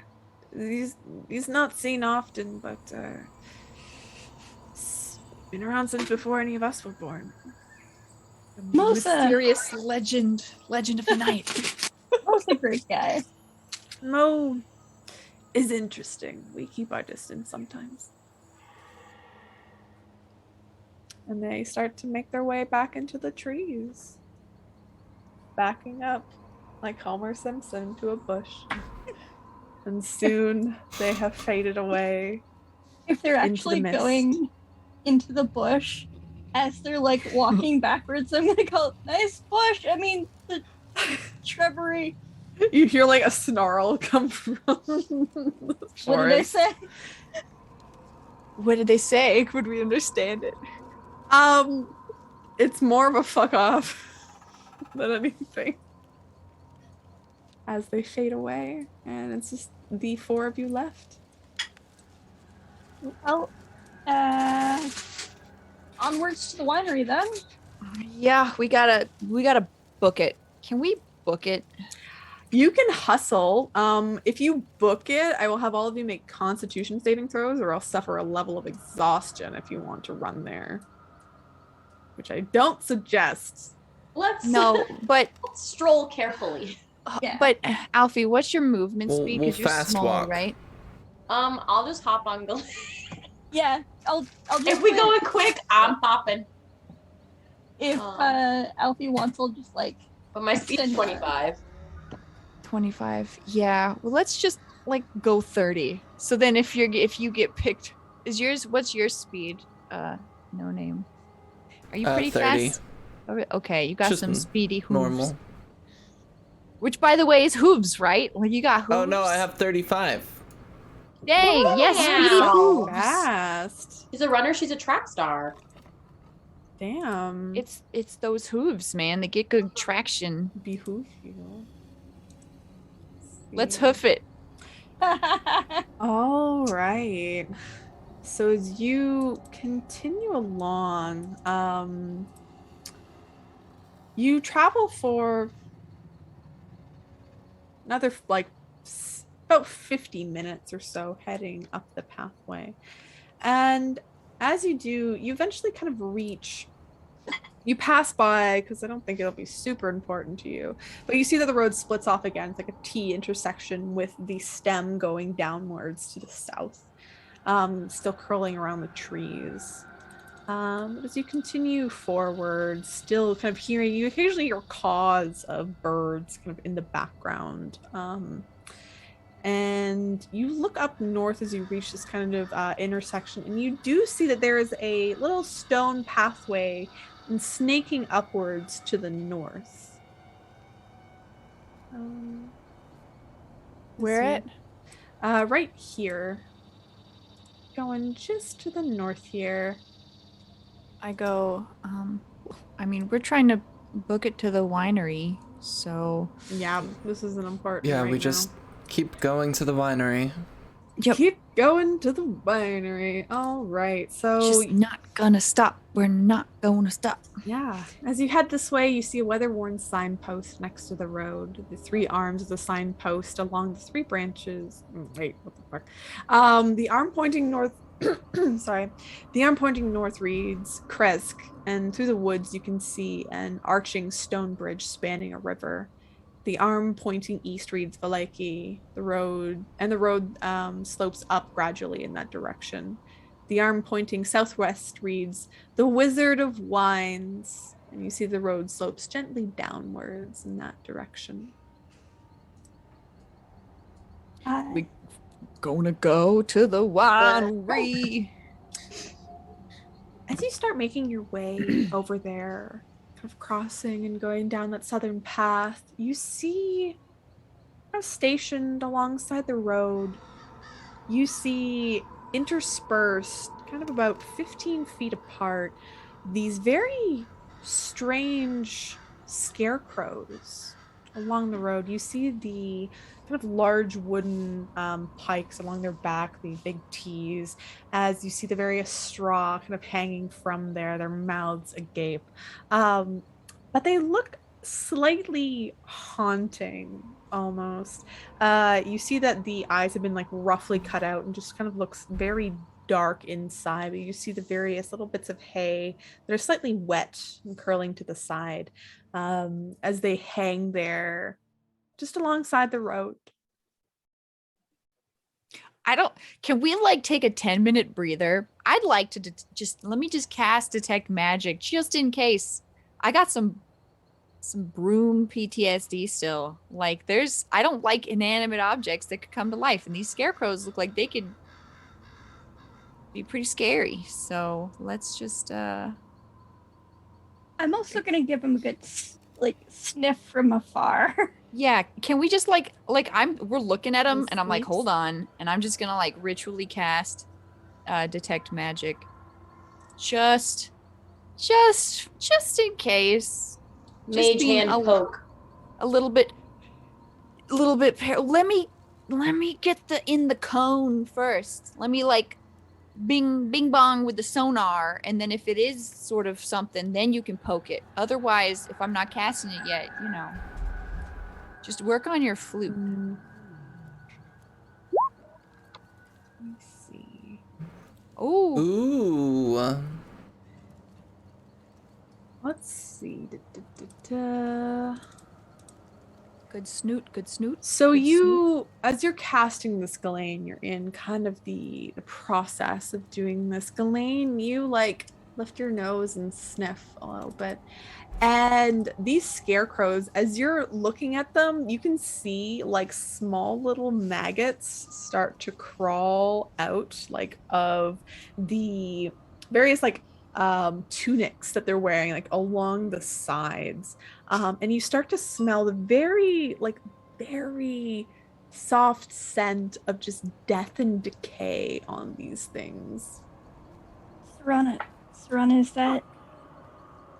Speaker 1: He's not seen often, but been around since before any of us were born.
Speaker 5: Mo's a,
Speaker 2: Mysterious legend of the night.
Speaker 5: Mo's a great guy.
Speaker 1: Mo is interesting. We keep our distance sometimes. And they start to make their way back into the trees. Backing up like Homer Simpson to a bush. And soon they have faded away.
Speaker 5: If they're
Speaker 1: Into the
Speaker 5: actually
Speaker 1: mist.
Speaker 5: going into the bush, as they're like walking backwards, I'm gonna go, nice bush. I mean, the shrubbery.
Speaker 1: You hear like a snarl come from the
Speaker 5: What did I
Speaker 1: forest.
Speaker 5: say?
Speaker 2: What did they say? Could we understand it?
Speaker 1: It's more of a fuck off than anything. As they fade away, and it's just the four of you left.
Speaker 5: Well, onwards to the winery then.
Speaker 2: Yeah, we gotta book it. Can we book it?
Speaker 1: You can hustle. If you book it, I will have all of you make Constitution saving throws, or I'll suffer a level of exhaustion if you want to run there, which I don't suggest.
Speaker 3: Let's
Speaker 2: No, but
Speaker 3: stroll carefully.
Speaker 5: Yeah.
Speaker 2: but Alfie, what's your movement
Speaker 4: We'll-
Speaker 2: speed?
Speaker 4: we'll
Speaker 2: Because you're
Speaker 4: fast
Speaker 2: small,
Speaker 4: walk.
Speaker 2: right?
Speaker 3: I'll just hop on.
Speaker 5: Yeah, I'll just.
Speaker 3: If we going quick, I'm popping.
Speaker 5: If Alfie wants, I'll just like.
Speaker 3: But my speed's
Speaker 5: Extend
Speaker 3: 25.
Speaker 2: 25. Yeah. Well, let's just like go 30. So then if you get picked, what's your speed? No name. Are you pretty
Speaker 4: 30.
Speaker 2: fast? Okay, you got
Speaker 4: Just
Speaker 2: some speedy hooves.
Speaker 4: Normal.
Speaker 2: Which by the way is hooves, right? Well, you got hooves.
Speaker 4: Oh no, I have 35.
Speaker 2: Dang, yes, speedy
Speaker 3: Wow.
Speaker 2: hooves.
Speaker 1: Fast.
Speaker 3: She's a runner. She's a track star.
Speaker 1: Damn.
Speaker 2: It's those hooves, man. They get good traction.
Speaker 1: Behoove you.
Speaker 2: Let's hoof it.
Speaker 1: All right. So as you continue along, you travel for another about 50 minutes or so heading up the pathway. And as you do, you eventually kind of you pass by, because I don't think it'll be super important to you, but you see that the road splits off again. It's like a T intersection with the stem going downwards to the south, still curling around the trees. But as you continue forward, still kind of hearing, you occasionally hear caws of birds kind of in the background. And you look up north as you reach this kind of intersection, and you do see that there is a little stone pathway and snaking upwards to the north.
Speaker 2: Where
Speaker 1: let's
Speaker 2: at?
Speaker 1: see. Right here. Going just to the north here.
Speaker 2: I go, I mean, we're trying to book it to the winery, so
Speaker 1: Yeah, this isn't important.
Speaker 4: Yeah,
Speaker 1: right
Speaker 4: we
Speaker 1: now.
Speaker 4: just keep going to the winery.
Speaker 2: Yep.
Speaker 1: Keep going to the winery. All right. So
Speaker 2: just not gonna stop. We're not gonna stop.
Speaker 1: yeah, as you head this way, you see a weather-worn signpost next to the road. The three arms of the signpost along the three branches. Wait, what the fuck? The arm pointing north. Sorry, the arm pointing north reads Kresk, and through the woods you can see an arching stone bridge spanning a river. The arm pointing east reads Valaki. The road slopes up gradually in that direction. The arm pointing southwest reads The Wizard of Wines. And you see the road slopes gently downwards in that direction.
Speaker 2: We gonna go to the winery.
Speaker 1: As you start making your way over there, kind of crossing and going down that southern path, you see kind of stationed alongside the road, you see interspersed, kind of about 15 feet apart, these very strange scarecrows along the road. You see the kind of large wooden pikes along their back, the big T's, as you see the various straw kind of hanging from there, their mouths agape. But they look slightly haunting almost. You see that the eyes have been like roughly cut out and just kind of looks very dark inside. But you see the various little bits of hay that are slightly wet and curling to the side as they hang there just alongside the road.
Speaker 2: Can we like take a 10-minute breather? I'd like to let me just cast detect magic just in case. I got some broom PTSD still. Like I don't like inanimate objects that could come to life, and these scarecrows look like they could be pretty scary. So let's just
Speaker 5: I'm also gonna give him a good sniff from afar.
Speaker 2: yeah, can we just we're looking at them and I'm like,
Speaker 1: Sweet.
Speaker 2: hold on, and I'm just gonna like ritually cast detect magic just in case. Just
Speaker 3: Mage hand poke.
Speaker 2: a little bit let me get in the cone first. Let me like bing bong with the sonar, and then if it is sort of something, then you can poke it. Otherwise, if I'm not casting it yet, just work on your flute.
Speaker 1: Let me see.
Speaker 2: Oh,
Speaker 4: Ooh.
Speaker 1: Let's see.
Speaker 2: good snoot.
Speaker 1: So
Speaker 2: Good
Speaker 1: you, as you're casting this Ghislaine, you're in kind of the process of doing this. Ghislaine, you like lift your nose and sniff a little bit. And these scarecrows, as you're looking at them, you can see like small little maggots start to crawl out like of the various like tunics that they're wearing like along the sides. And you start to smell the very soft scent of just death and decay on these things.
Speaker 5: Serana,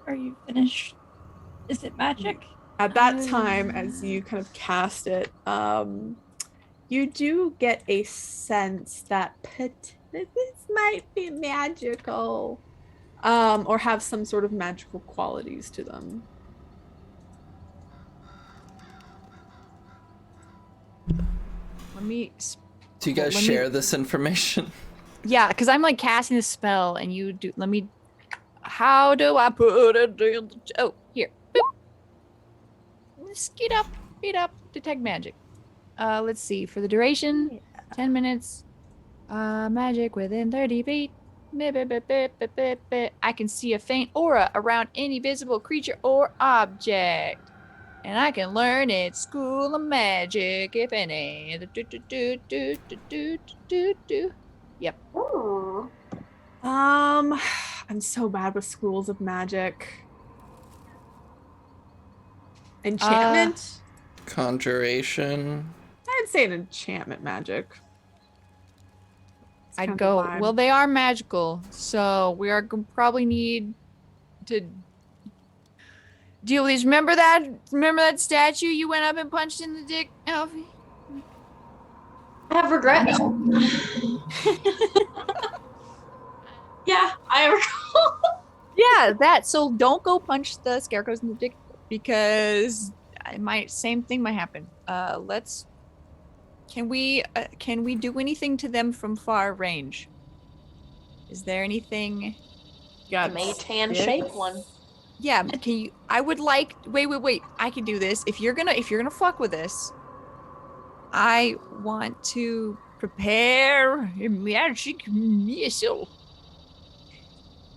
Speaker 5: are you finished? Is it magic?
Speaker 1: At that time, as you kind of cast it, you do get a sense that this might be magical, or have some sort of magical qualities to them.
Speaker 2: Let me.
Speaker 4: Do you guys share this information?
Speaker 2: Yeah, because I'm like casting a spell, and you do. Let me. How do I put it in? Oh, here. Boop. Speed up. Detect magic. Let's see. For the duration, 10 minutes. Magic within 30 feet. I can see a faint aura around any visible creature or object. And I can learn its school of magic, if any. Yep.
Speaker 3: Ooh.
Speaker 1: I'm so bad with schools of magic. Enchantment?
Speaker 4: Conjuration.
Speaker 1: I'd say an enchantment magic. It's kind
Speaker 2: I'd
Speaker 1: of
Speaker 2: go,
Speaker 1: the vibe.
Speaker 2: well, they are magical, so we are gonna probably need to deal with these. Remember that statue you went up and punched in the dick, Alfie?
Speaker 3: I have regrets. Yeah, I recall.
Speaker 2: Yeah, that. So don't go punch the scarecrows in the dick, because same thing might happen. Can we do anything to them from far range? Is there anything?
Speaker 1: Got
Speaker 3: Mage hand
Speaker 1: sticks?
Speaker 3: shape one.
Speaker 2: Yeah, can you? I would like. Wait. I can do this. If you're gonna fuck with this, I want to prepare a magic missile.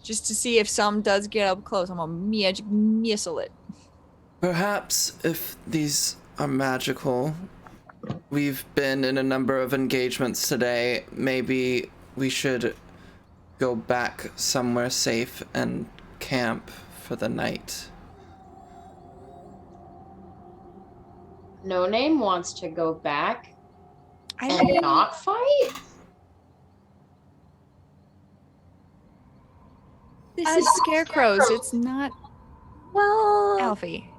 Speaker 2: just to see if some does get up close. I'm gonna missile it.
Speaker 4: Perhaps if these are magical, we've been in a number of engagements today. Maybe we should go back somewhere safe and camp for the night.
Speaker 3: No Name wants to go back
Speaker 2: I
Speaker 3: and
Speaker 2: mean,
Speaker 3: not fight.
Speaker 2: this is scarecrows. It's not
Speaker 5: Well,
Speaker 2: Alfie.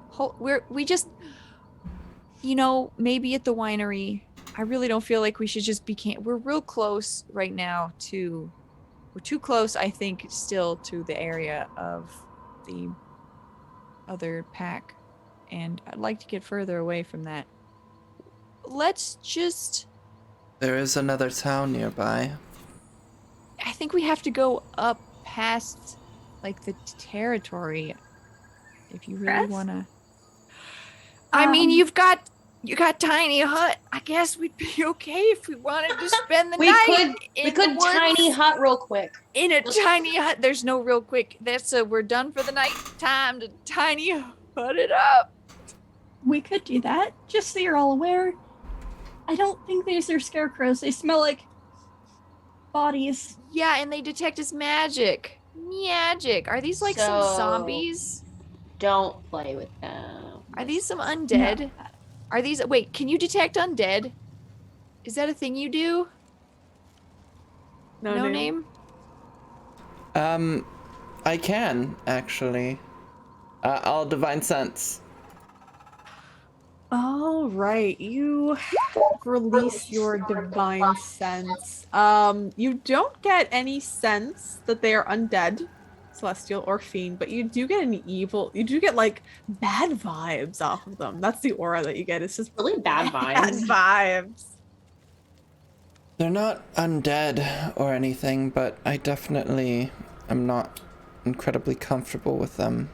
Speaker 2: We just, maybe at the winery. I really don't feel like we should just be we're real close right now to. We're too close, I think, still to the area of the other pack, and I'd like to get further away from that. Let's just.
Speaker 4: There is another town nearby.
Speaker 2: I think we have to go up past, like, the territory. If you really
Speaker 5: Strahd?
Speaker 2: wanna. I mean, you got tiny hut. I guess we'd be okay if we wanted to spend the
Speaker 3: We
Speaker 2: night.
Speaker 3: could tiny hut real quick.
Speaker 2: in a tiny hut. There's no real quick. We're done for the night. Time to tiny hut it up.
Speaker 5: we could do that. Just so you're all aware, I don't think these are scarecrows. They smell like bodies.
Speaker 2: Yeah, and they detect as magic. Magic. Are these like some
Speaker 3: So-
Speaker 2: zombies?
Speaker 3: Don't play with them.
Speaker 2: Are these some undead?
Speaker 5: No.
Speaker 2: Are these? Wait, can you detect undead? Is that a thing you do? No name?
Speaker 4: I can, actually. I'll divine sense.
Speaker 1: All right, you release your divine sense. You don't get any sense that they are undead, celestial, or fiend, but you do get an evil. You do get like bad vibes off of them. That's the aura that you get. It's just
Speaker 3: Really bad
Speaker 1: bad
Speaker 3: vibes.
Speaker 1: vibes.
Speaker 4: They're not undead or anything, but I definitely am not incredibly comfortable with them.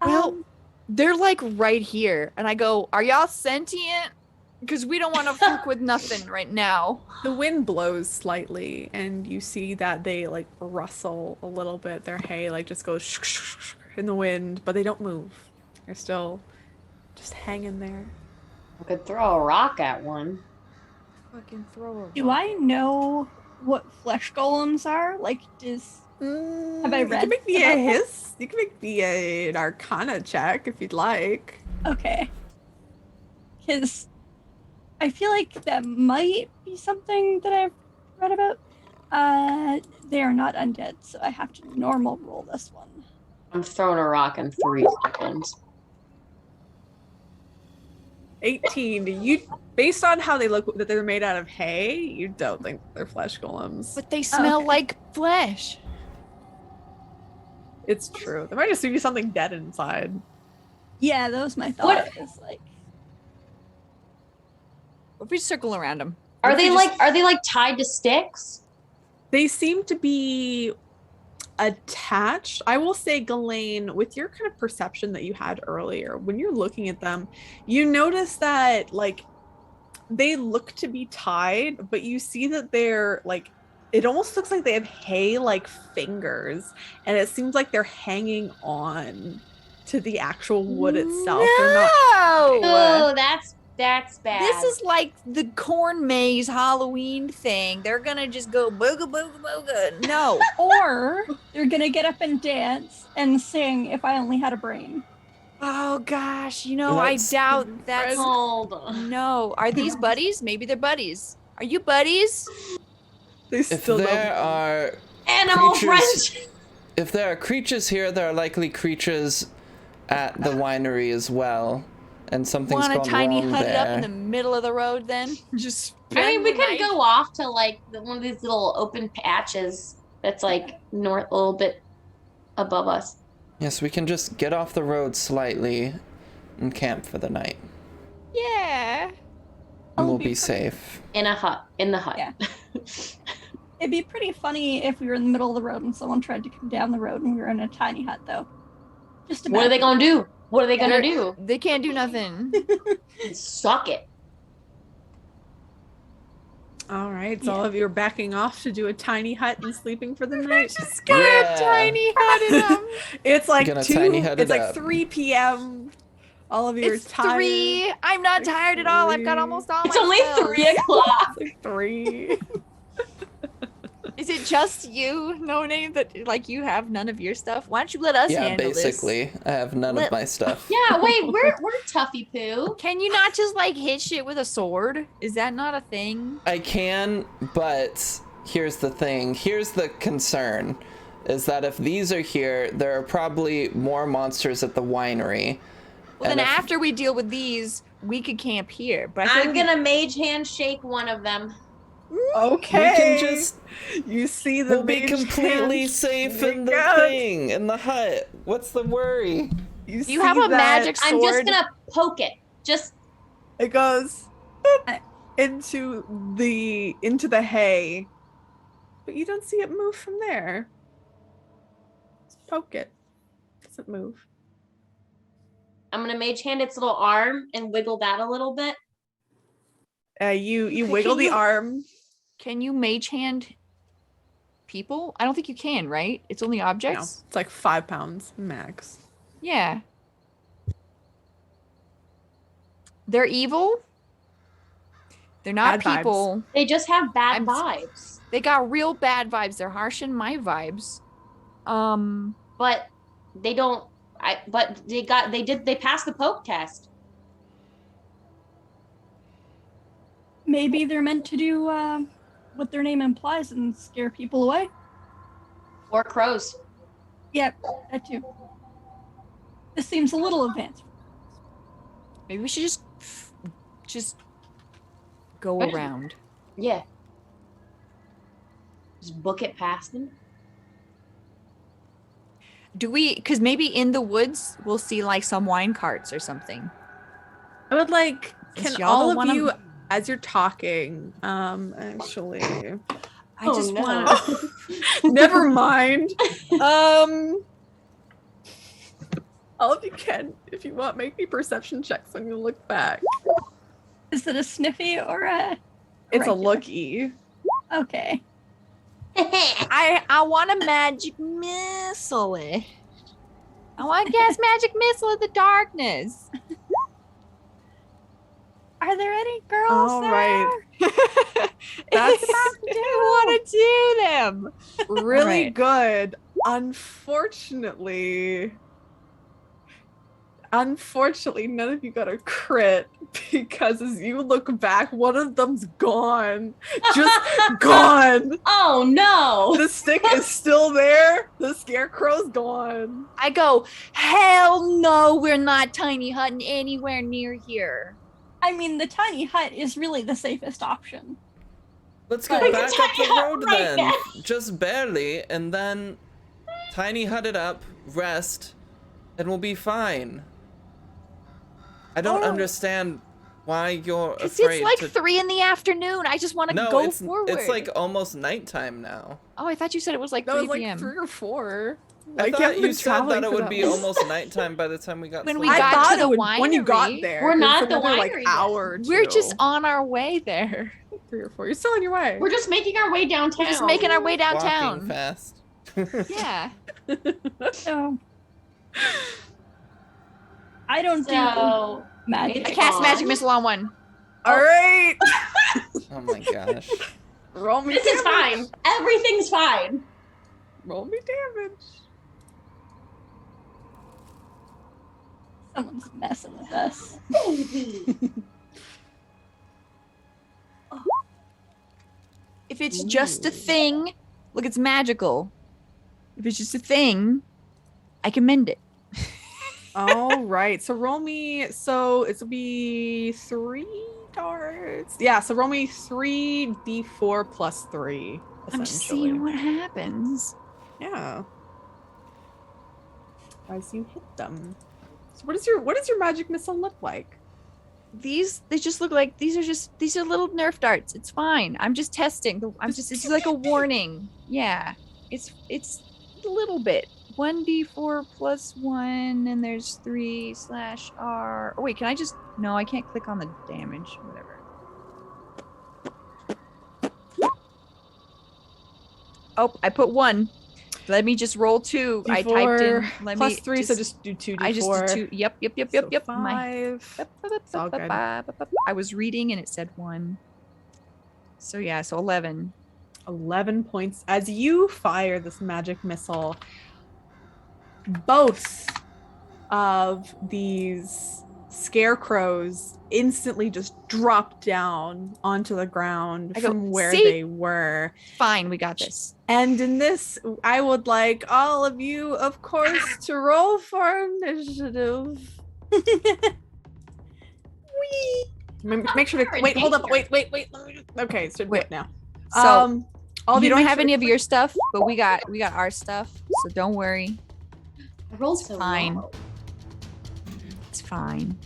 Speaker 2: Well, they're like right here, and I go, "Are y'all sentient? Because we don't want to fuck with nothing right now."
Speaker 1: The wind blows slightly, and you see that they like rustle a little bit. Their hay like just goes in the wind, but they don't move. They're still just hanging there.
Speaker 3: I could throw a rock at one.
Speaker 2: Fucking throw a
Speaker 5: Do I know what flesh golems are? Like, have I
Speaker 1: You
Speaker 5: read
Speaker 1: can make me
Speaker 5: about
Speaker 1: a
Speaker 5: them?
Speaker 1: hiss. You can make me an Arcana check if you'd like.
Speaker 5: Okay. Because I feel like that might be something that I've read about. They are not undead, so I have to normal roll this one.
Speaker 3: I'm throwing a rock in 3 seconds.
Speaker 1: 18. You, based on how they look, that they're made out of hay, you don't think they're flesh golems.
Speaker 2: But they smell
Speaker 5: okay.
Speaker 2: like flesh.
Speaker 1: It's true. There might just be something dead inside.
Speaker 5: Yeah, that was my thought.
Speaker 3: What-
Speaker 5: Is like,
Speaker 2: If we circle around them,
Speaker 3: Are they like tied to sticks?
Speaker 1: They seem to be attached. I will say, Ghislaine, with your kind of perception that you had earlier, when you're looking at them, you notice that like they look to be tied, but you see that they're like, it almost looks like they have hay like fingers, and it seems like they're hanging on to the actual wood itself. They're not.
Speaker 3: Oh, that's bad.
Speaker 2: This is like the corn maze Halloween thing. They're gonna just go booga booga booga. No.
Speaker 5: or they're gonna get up and dance and sing "If I Only Had a Brain."
Speaker 2: Oh gosh,
Speaker 4: Let's-
Speaker 2: I doubt that's.
Speaker 3: Hold on.
Speaker 2: No. Are these buddies? Maybe they're buddies. Are you buddies?
Speaker 1: They
Speaker 4: If
Speaker 1: still
Speaker 4: there
Speaker 1: don't.
Speaker 4: are
Speaker 3: Animal
Speaker 4: creatures-
Speaker 3: friends.
Speaker 4: if there are creatures here, there are likely creatures at the winery as well. And something's
Speaker 2: Want a
Speaker 4: gone
Speaker 2: tiny
Speaker 4: wrong
Speaker 2: hut
Speaker 4: there.
Speaker 2: up in the middle of the road then? Just.
Speaker 3: I mean, we
Speaker 2: spend the
Speaker 3: could
Speaker 2: night?
Speaker 3: go off to like one of these little open patches that's like north, a little bit above us.
Speaker 4: Yes, we can just get off the road slightly and camp for the night.
Speaker 2: Yeah.
Speaker 4: And
Speaker 5: I'll
Speaker 4: we'll
Speaker 5: be
Speaker 4: be
Speaker 5: pretty-
Speaker 4: safe.
Speaker 3: In the hut.
Speaker 5: Yeah. It'd be pretty funny if we were in the middle of the road and someone tried to come down the road and we were in a tiny hut, though. Just
Speaker 3: What are they gonna do? What are they gonna
Speaker 2: They're-
Speaker 3: do?
Speaker 2: They can't do nothing.
Speaker 3: Suck it.
Speaker 1: All right, so all of you are backing off to do a tiny hut and sleeping for the night.
Speaker 2: Just gonna tiny hut it up.
Speaker 1: It's like
Speaker 4: Gonna tiny hut
Speaker 1: it's
Speaker 4: it
Speaker 1: like
Speaker 4: up.
Speaker 1: 3 p.m. All of you
Speaker 2: It's
Speaker 1: are tired.
Speaker 2: 3. I'm not
Speaker 1: It's
Speaker 2: tired at all. I've got
Speaker 1: 3.
Speaker 2: almost all
Speaker 3: It's
Speaker 2: my
Speaker 3: only
Speaker 2: spells.
Speaker 3: 3 o'clock.
Speaker 1: It's like 3.
Speaker 2: Is it just you, No Name, that like you have none of your stuff? Why don't you let us
Speaker 4: Yeah,
Speaker 2: handle
Speaker 4: basically, I have none of my stuff.
Speaker 3: Yeah, wait, we're Tuffy Poo.
Speaker 2: this? Can you not just like hit shit with a sword? Is that not a thing?
Speaker 4: I can, but here's the thing. Here's the concern, is that if these are here, there are probably more monsters at the winery.
Speaker 2: Well,
Speaker 4: And
Speaker 2: then
Speaker 4: if-
Speaker 2: after we deal with these, we could camp here. But I feel
Speaker 3: I'm
Speaker 2: like
Speaker 3: gonna mage hand shake one of them.
Speaker 1: Okay.
Speaker 4: We can just
Speaker 1: You see the
Speaker 4: we'll be
Speaker 1: mage
Speaker 4: completely
Speaker 1: hand
Speaker 4: safe
Speaker 1: shake
Speaker 4: in the
Speaker 1: out.
Speaker 4: thing, in the hut. What's the worry?
Speaker 1: You
Speaker 2: you have
Speaker 1: see
Speaker 2: a
Speaker 1: that
Speaker 2: magic
Speaker 3: I'm just
Speaker 2: sword.
Speaker 3: gonna poke it. Just
Speaker 1: It goes boop, into the hay, but you don't see it move from there. Just poke it. Doesn't move.
Speaker 3: I'm gonna mage hand its little arm and wiggle that a little bit.
Speaker 1: You
Speaker 2: Can
Speaker 1: wiggle the
Speaker 2: you-
Speaker 1: arm.
Speaker 2: Can you mage hand people? I don't think you can, right? It's only
Speaker 1: No,
Speaker 2: objects.
Speaker 1: it's like 5 pounds max.
Speaker 2: Yeah. They're evil. They're not
Speaker 1: Bad vibes.
Speaker 2: people.
Speaker 3: They just have bad
Speaker 2: I'm-
Speaker 3: vibes.
Speaker 2: They got real bad vibes. They're harshing my vibes.
Speaker 3: But they don't they passed the poke test.
Speaker 5: Maybe they're meant to do what their name implies and scare people away.
Speaker 3: Or crows.
Speaker 5: Yep, that too. This seems a little advanced.
Speaker 2: maybe we should just go
Speaker 3: What is-
Speaker 2: around.
Speaker 3: Yeah. Just book it past them.
Speaker 2: Do we? Because maybe in the woods we'll see like some wine carts or something.
Speaker 1: I would like,
Speaker 2: Since
Speaker 1: can
Speaker 2: y'all
Speaker 1: all
Speaker 2: don't
Speaker 1: of
Speaker 2: wanna-
Speaker 1: you, as you're talking, actually,
Speaker 2: I
Speaker 3: Oh,
Speaker 2: just
Speaker 3: no.
Speaker 2: want to.
Speaker 1: never mind. All of you can, if you want, make me perception checks when you look back.
Speaker 5: Is it a sniffy or a?
Speaker 1: It's a
Speaker 5: regular?
Speaker 1: looky.
Speaker 5: Okay.
Speaker 2: I want a magic missile. I want to cast magic missile in the darkness.
Speaker 5: Are there any girls
Speaker 1: All
Speaker 5: there?
Speaker 1: right. That's
Speaker 2: I want to do them.
Speaker 1: really
Speaker 2: Right.
Speaker 1: good. Unfortunately, none of you got a crit because as you look back, one of them's gone. Just gone.
Speaker 3: Oh no!
Speaker 1: The stick is still there. The scarecrow's gone.
Speaker 2: I go, hell no, we're not tiny hutting anywhere near here.
Speaker 5: I mean, the tiny hut is really the safest option.
Speaker 4: Let's go
Speaker 5: Like a
Speaker 4: back up
Speaker 3: tiny
Speaker 4: the
Speaker 3: hut
Speaker 4: road
Speaker 3: right
Speaker 4: then.
Speaker 3: now.
Speaker 4: Just barely, and then tiny hut it up, rest, and we'll be fine. I don't understand why you're
Speaker 2: Because
Speaker 4: afraid
Speaker 2: it's like
Speaker 4: to...
Speaker 2: 3 in the afternoon. I just want to
Speaker 4: No,
Speaker 2: go
Speaker 4: it's
Speaker 2: forward.
Speaker 4: it's like almost nighttime now.
Speaker 2: Oh, I thought you said it was like
Speaker 1: That
Speaker 2: 3
Speaker 1: was like
Speaker 2: p.m.
Speaker 1: 3 or 4.
Speaker 4: I
Speaker 1: Like,
Speaker 4: thought
Speaker 1: haven't
Speaker 4: you
Speaker 1: been
Speaker 4: said
Speaker 1: traveling
Speaker 4: that it
Speaker 1: for
Speaker 4: would be
Speaker 1: long.
Speaker 4: almost nighttime by the time we got
Speaker 2: When
Speaker 4: to
Speaker 2: we
Speaker 4: the-
Speaker 1: I
Speaker 2: got
Speaker 1: thought
Speaker 2: to the
Speaker 1: it would when you got
Speaker 2: winery.
Speaker 1: there.
Speaker 3: We're
Speaker 1: 'cause
Speaker 3: not
Speaker 1: it's
Speaker 3: the
Speaker 1: another, like,
Speaker 3: winery yet.
Speaker 1: hour or
Speaker 2: We're just
Speaker 1: two.
Speaker 2: on our way there.
Speaker 1: 3 or 4. You're still on your way.
Speaker 3: We're just making our way downtown.
Speaker 2: We're just making our way
Speaker 4: walking
Speaker 2: downtown.
Speaker 4: fast.
Speaker 2: Yeah.
Speaker 5: So I don't do
Speaker 3: So
Speaker 5: magic.
Speaker 2: I cast
Speaker 3: on.
Speaker 2: magic missile on one.
Speaker 1: All right.
Speaker 4: Oh my gosh.
Speaker 1: Roll me
Speaker 3: this is
Speaker 1: damage.
Speaker 3: fine. Everything's fine.
Speaker 1: Roll me damage.
Speaker 5: Someone's messing with us.
Speaker 2: If it's just a thing, look, it's magical. If it's just a thing, I can mend it.
Speaker 1: All right. So roll me. So it'll be 3 darts. Yeah. So roll me 3d4 plus 3.
Speaker 2: I'm just
Speaker 1: essentially.
Speaker 2: seeing what happens.
Speaker 1: Yeah. As you hit them. So what does your magic missile look like?
Speaker 2: They just look like these are little Nerf darts. It's fine. I'm just testing. It's like a warning. Yeah. It's a little bit. 1d4 plus 1, and there's 3/R. Oh wait, can I just? No, I can't click on the damage. Whatever. Oh, I put 1. Let me just roll 2. I typed in. Let
Speaker 1: plus
Speaker 2: me
Speaker 1: 3, so just do 2d4.
Speaker 2: I just did 2. Yep.
Speaker 1: So
Speaker 2: My
Speaker 1: 5. It's all good.
Speaker 2: I was reading and it said 1. So yeah, so 11.
Speaker 1: 11 points. As you fire this magic missile, both of these scarecrows instantly just drop down onto the ground from where they were.
Speaker 2: Fine, we got this.
Speaker 1: And in this, I would like all of you, of course, to roll for initiative. Make sure to wait. Hold up. Wait. Okay, so wait now.
Speaker 2: So
Speaker 1: all
Speaker 2: you don't have any of your stuff, but we got our stuff, so don't worry.
Speaker 3: I rolled so
Speaker 2: fine.
Speaker 3: low.
Speaker 2: It's fine.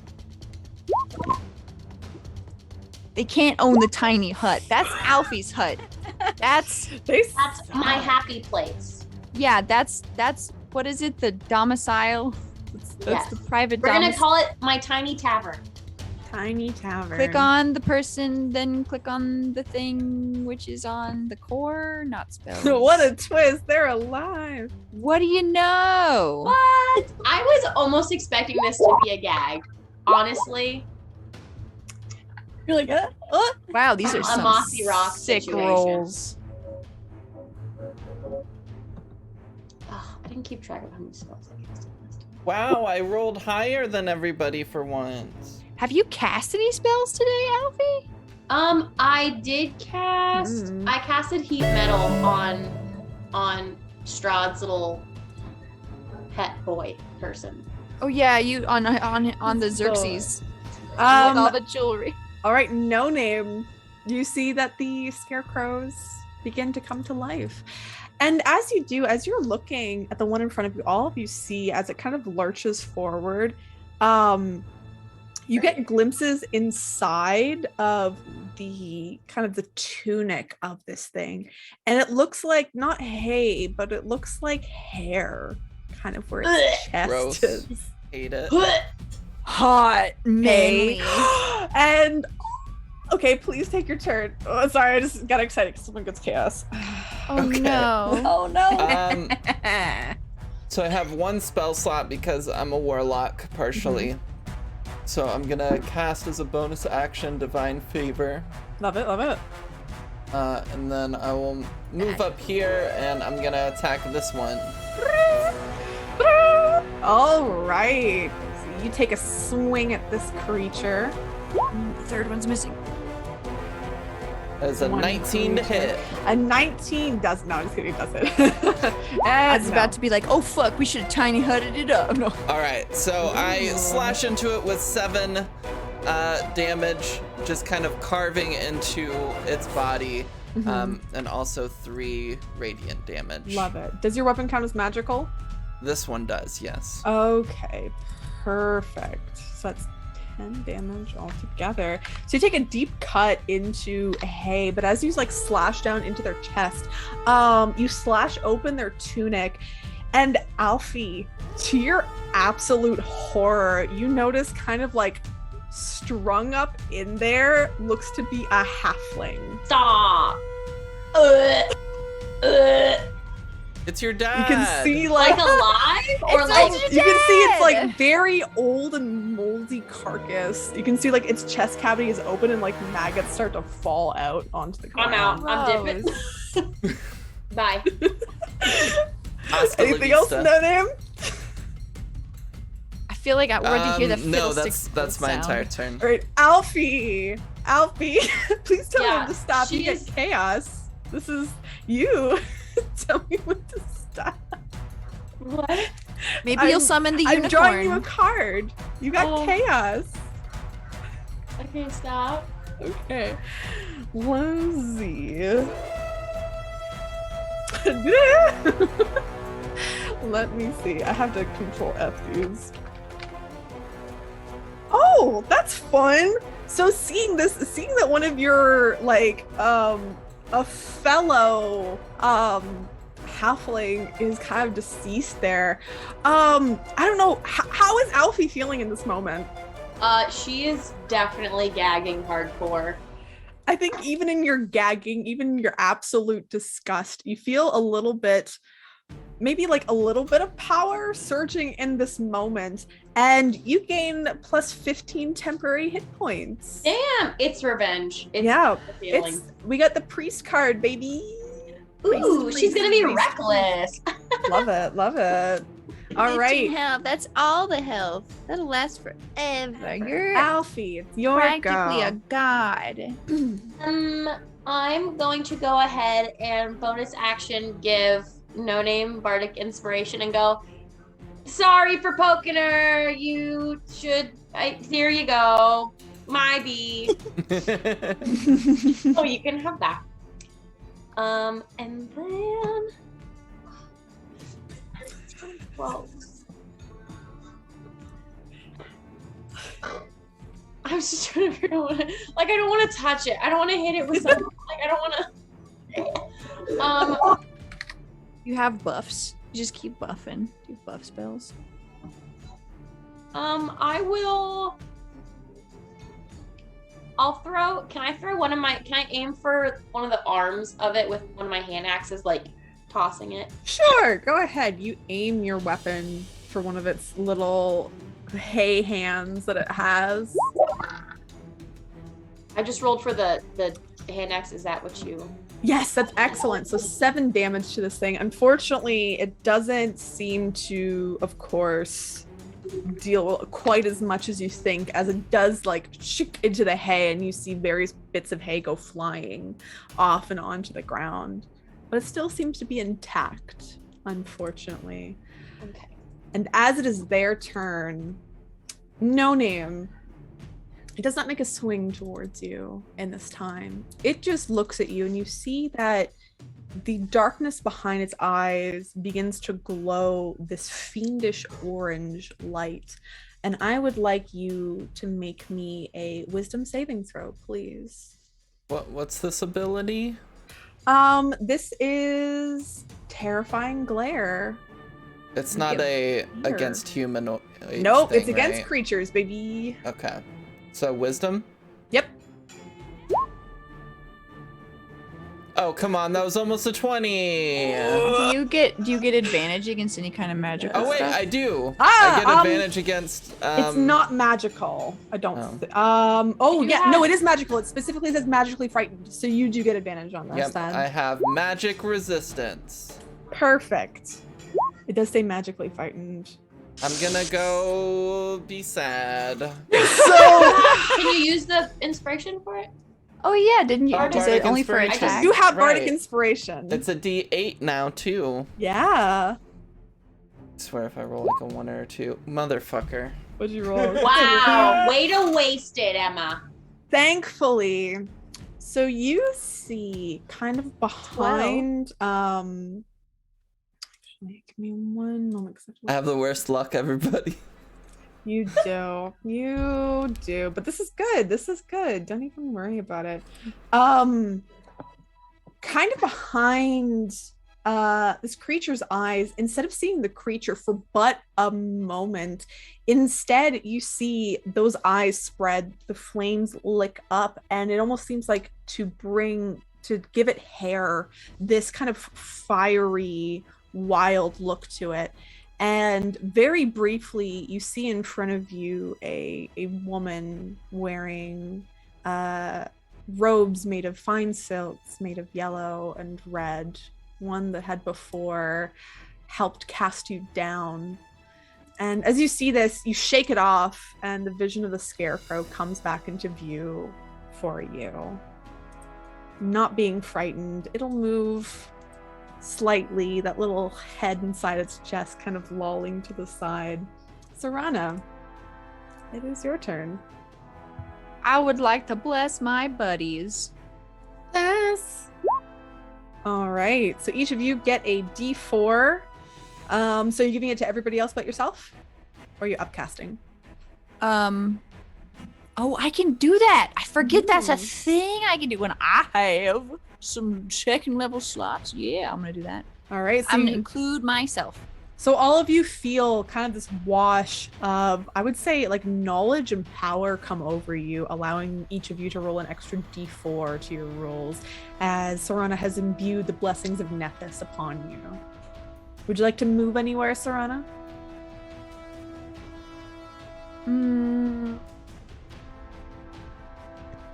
Speaker 2: They can't own the tiny hut. That's Alfie's hut. That's
Speaker 3: my happy place.
Speaker 2: Yeah, that's what is it? The domicile. That's the private.
Speaker 3: We're gonna call it my tiny tavern.
Speaker 1: Tiny tavern.
Speaker 2: Click on the person, then click on the thing which is on the core, not spells.
Speaker 1: What a twist! They're alive.
Speaker 2: What do you know?
Speaker 3: What? I was almost expecting this to be a gag. Honestly.
Speaker 5: You're like,
Speaker 2: Wow, these are some
Speaker 3: mossy rock
Speaker 2: sick
Speaker 3: situation.
Speaker 2: rolls.
Speaker 3: Oh, I didn't keep track of how many spells I casted last time.
Speaker 4: Wow, I rolled higher than everybody for once.
Speaker 2: Have you cast any spells today, Alfie?
Speaker 3: I did cast. I casted heat metal on Strahd's little pet boy person.
Speaker 2: Oh yeah, you on the Xerxes. With
Speaker 1: Um,
Speaker 2: all the jewelry.
Speaker 1: All right, no name. You see that the scarecrows begin to come to life. And as you do, as you're looking at the one in front of you, all of you see as it kind of lurches forward, you get glimpses inside of the kind of the tunic of this thing. And it looks like not hay, but it looks like hair, kind of where its chest
Speaker 4: Gross.
Speaker 1: is.
Speaker 4: Hate it.
Speaker 2: Hot,
Speaker 1: Manly. And okay, please take your turn. Oh, sorry, I just got excited because someone gets chaos.
Speaker 2: Oh
Speaker 4: Okay.
Speaker 2: no.
Speaker 5: oh no.
Speaker 4: So I have 1 spell slot because I'm a warlock partially. So I'm gonna cast as a bonus action Divine Favor.
Speaker 1: Love it, love it.
Speaker 4: And then I will move up here and I'm gonna attack this one.
Speaker 1: All right. So you take a swing at this creature.
Speaker 2: The third one's missing.
Speaker 4: As a
Speaker 1: One
Speaker 4: 19 to
Speaker 1: creature.
Speaker 4: hit.
Speaker 1: A 19 does not. Just kidding, does it?
Speaker 2: I was about to be like, oh fuck, we should have tiny hutted it up. No.
Speaker 4: Alright, so I slash into it with 7 damage, just kind of carving into its body, and also 3 radiant damage.
Speaker 1: Love it. Does your weapon count as magical?
Speaker 4: This one does, yes.
Speaker 1: Okay, perfect. So that's 10 damage altogether. So you take a deep cut into hay, but as you like slash down into their chest, you slash open their tunic, and Alfie, to your absolute horror, you notice kind of like strung up in there looks to be a halfling.
Speaker 3: Stop.
Speaker 4: It's your dad.
Speaker 1: You can see
Speaker 3: Like
Speaker 1: like
Speaker 3: alive or like
Speaker 1: you can see it's like very old and moldy carcass. You can see like its chest cavity is open and like maggots start to fall out onto the ground.
Speaker 3: I'm out. I'm dipping. Bye.
Speaker 4: Hasta la
Speaker 1: Anything else,
Speaker 4: vista.
Speaker 1: no name?
Speaker 2: I feel like we're to hear the
Speaker 4: No,
Speaker 2: fiddlestick
Speaker 4: that's my
Speaker 2: sound.
Speaker 4: entire turn.
Speaker 1: All right, Alfie, please tell
Speaker 3: Yeah,
Speaker 1: him to stop. You
Speaker 3: she
Speaker 1: get
Speaker 3: is-
Speaker 1: chaos. This is you. Tell me when to stop.
Speaker 3: What?
Speaker 2: Maybe you'll summon the unicorn.
Speaker 1: I'm drawing you a card. You got
Speaker 3: Oh.
Speaker 1: chaos.
Speaker 3: Okay, stop.
Speaker 1: Okay. Lizzie. Let me see. I have to control F these. Oh, that's fun. So seeing that one of your like a fellow halfling is kind of deceased there. I don't know. How is Alfie feeling in this moment?
Speaker 3: She is definitely gagging hardcore.
Speaker 1: I think even in your gagging, even your absolute disgust, you feel a little bit, maybe like a little bit of power surging in this moment, and you gain plus 15 temporary hit points.
Speaker 3: Damn, it's revenge. It's
Speaker 1: Yeah,
Speaker 3: the feeling.
Speaker 1: we got the priest card, baby.
Speaker 3: Ooh, she's gonna be
Speaker 1: priest.
Speaker 3: reckless.
Speaker 1: Love it, love it. All right,
Speaker 2: Health. That's all the health. That'll last forever. You're
Speaker 1: Alfie, it's your
Speaker 2: practically a
Speaker 1: go.
Speaker 2: god.
Speaker 3: I'm going to go ahead and bonus action give No Name Bardic Inspiration and go, sorry for poking her. You should, here you go. My bee. Oh, you can have that. And then, well, I was just trying to figure out what, I don't want to touch it. I don't want to hit it with something. I don't want to.
Speaker 2: You have buffs. You just keep buffing. Do buff spells.
Speaker 3: I will. Can I throw can I aim for one of the arms of it with one of my hand axes, like tossing it?
Speaker 1: Sure, go ahead. You aim your weapon for one of its little hay hands that it has.
Speaker 3: I just rolled for the hand axe. Is that what you?
Speaker 1: Yes, that's excellent. So 7 damage to this thing. Unfortunately, it doesn't seem to, of course, deal quite as much as you think, as it does like shook into the hay, and you see various bits of hay go flying off and onto the ground. But it still seems to be intact, unfortunately.
Speaker 3: Okay.
Speaker 1: And as it is their turn, No Name, it does not make a swing towards you in this time. It just looks at you, and you see that the darkness behind its eyes begins to glow this fiendish orange light. And I would like you to make me a wisdom saving throw, please.
Speaker 4: What's this ability?
Speaker 1: This is Terrifying Glare.
Speaker 4: It's not against human.
Speaker 1: Nope,
Speaker 4: thing,
Speaker 1: it's against
Speaker 4: right?
Speaker 1: creatures, baby.
Speaker 4: Okay. So wisdom?
Speaker 1: Yep.
Speaker 4: Oh, come on, that was almost a 20.
Speaker 2: Do you get advantage against any kind of magic?
Speaker 4: Oh wait,
Speaker 2: stuff?
Speaker 4: I do.
Speaker 1: Ah,
Speaker 4: I get advantage against
Speaker 1: it's not magical. I don't.
Speaker 4: Oh.
Speaker 1: No, it is magical. It specifically says magically frightened, so you do get advantage on this.
Speaker 4: Yep,
Speaker 1: then.
Speaker 4: I have magic resistance.
Speaker 1: Perfect. It does say magically frightened.
Speaker 4: I'm gonna go be sad.
Speaker 3: Can you use the inspiration for it?
Speaker 2: Oh yeah, didn't you?
Speaker 3: Bardic
Speaker 2: Is it only for
Speaker 4: inspiration.
Speaker 2: attack?
Speaker 1: You have bardic
Speaker 4: Right.
Speaker 1: inspiration.
Speaker 4: It's a D8 now too.
Speaker 1: Yeah.
Speaker 4: I swear if I roll like a 1 or a 2, motherfucker.
Speaker 1: What'd you roll?
Speaker 3: Wow, way to waste it, Emma.
Speaker 1: Thankfully. So you see kind of behind actually, give me one moment.
Speaker 4: I have the worst luck, everybody.
Speaker 1: You do. You do. But this is good. This is good. Don't even worry about it. Kind of behind this creature's eyes, instead of seeing the creature for but a moment, instead you see those eyes spread, the flames lick up, and it almost seems like to give it hair, this kind of fiery, wild look to it. And very briefly, you see in front of you a woman wearing robes made of fine silks, made of yellow and red, one that had before helped cast you down. And as you see this, you shake it off, and the vision of the scarecrow comes back into view for you. Not being frightened, it'll move slightly, that little head inside its chest kind of lolling to the side. Serana, it is your turn.
Speaker 2: I would like to bless my buddies.
Speaker 1: Yes. All right, so each of you get a d4. So you're giving it to everybody else but yourself, or are you upcasting?
Speaker 2: Oh, I can do that. I forget that's a thing I can do when I have some second level slots. Yeah, I'm gonna do that.
Speaker 1: All right, so
Speaker 2: I'm gonna include myself.
Speaker 1: So all of you feel kind of this wash of, I would say, like knowledge and power come over you, allowing each of you to roll an extra d4 to your rolls, as Sorana has imbued the blessings of Nethys upon you. Would you like to move anywhere, Sorana?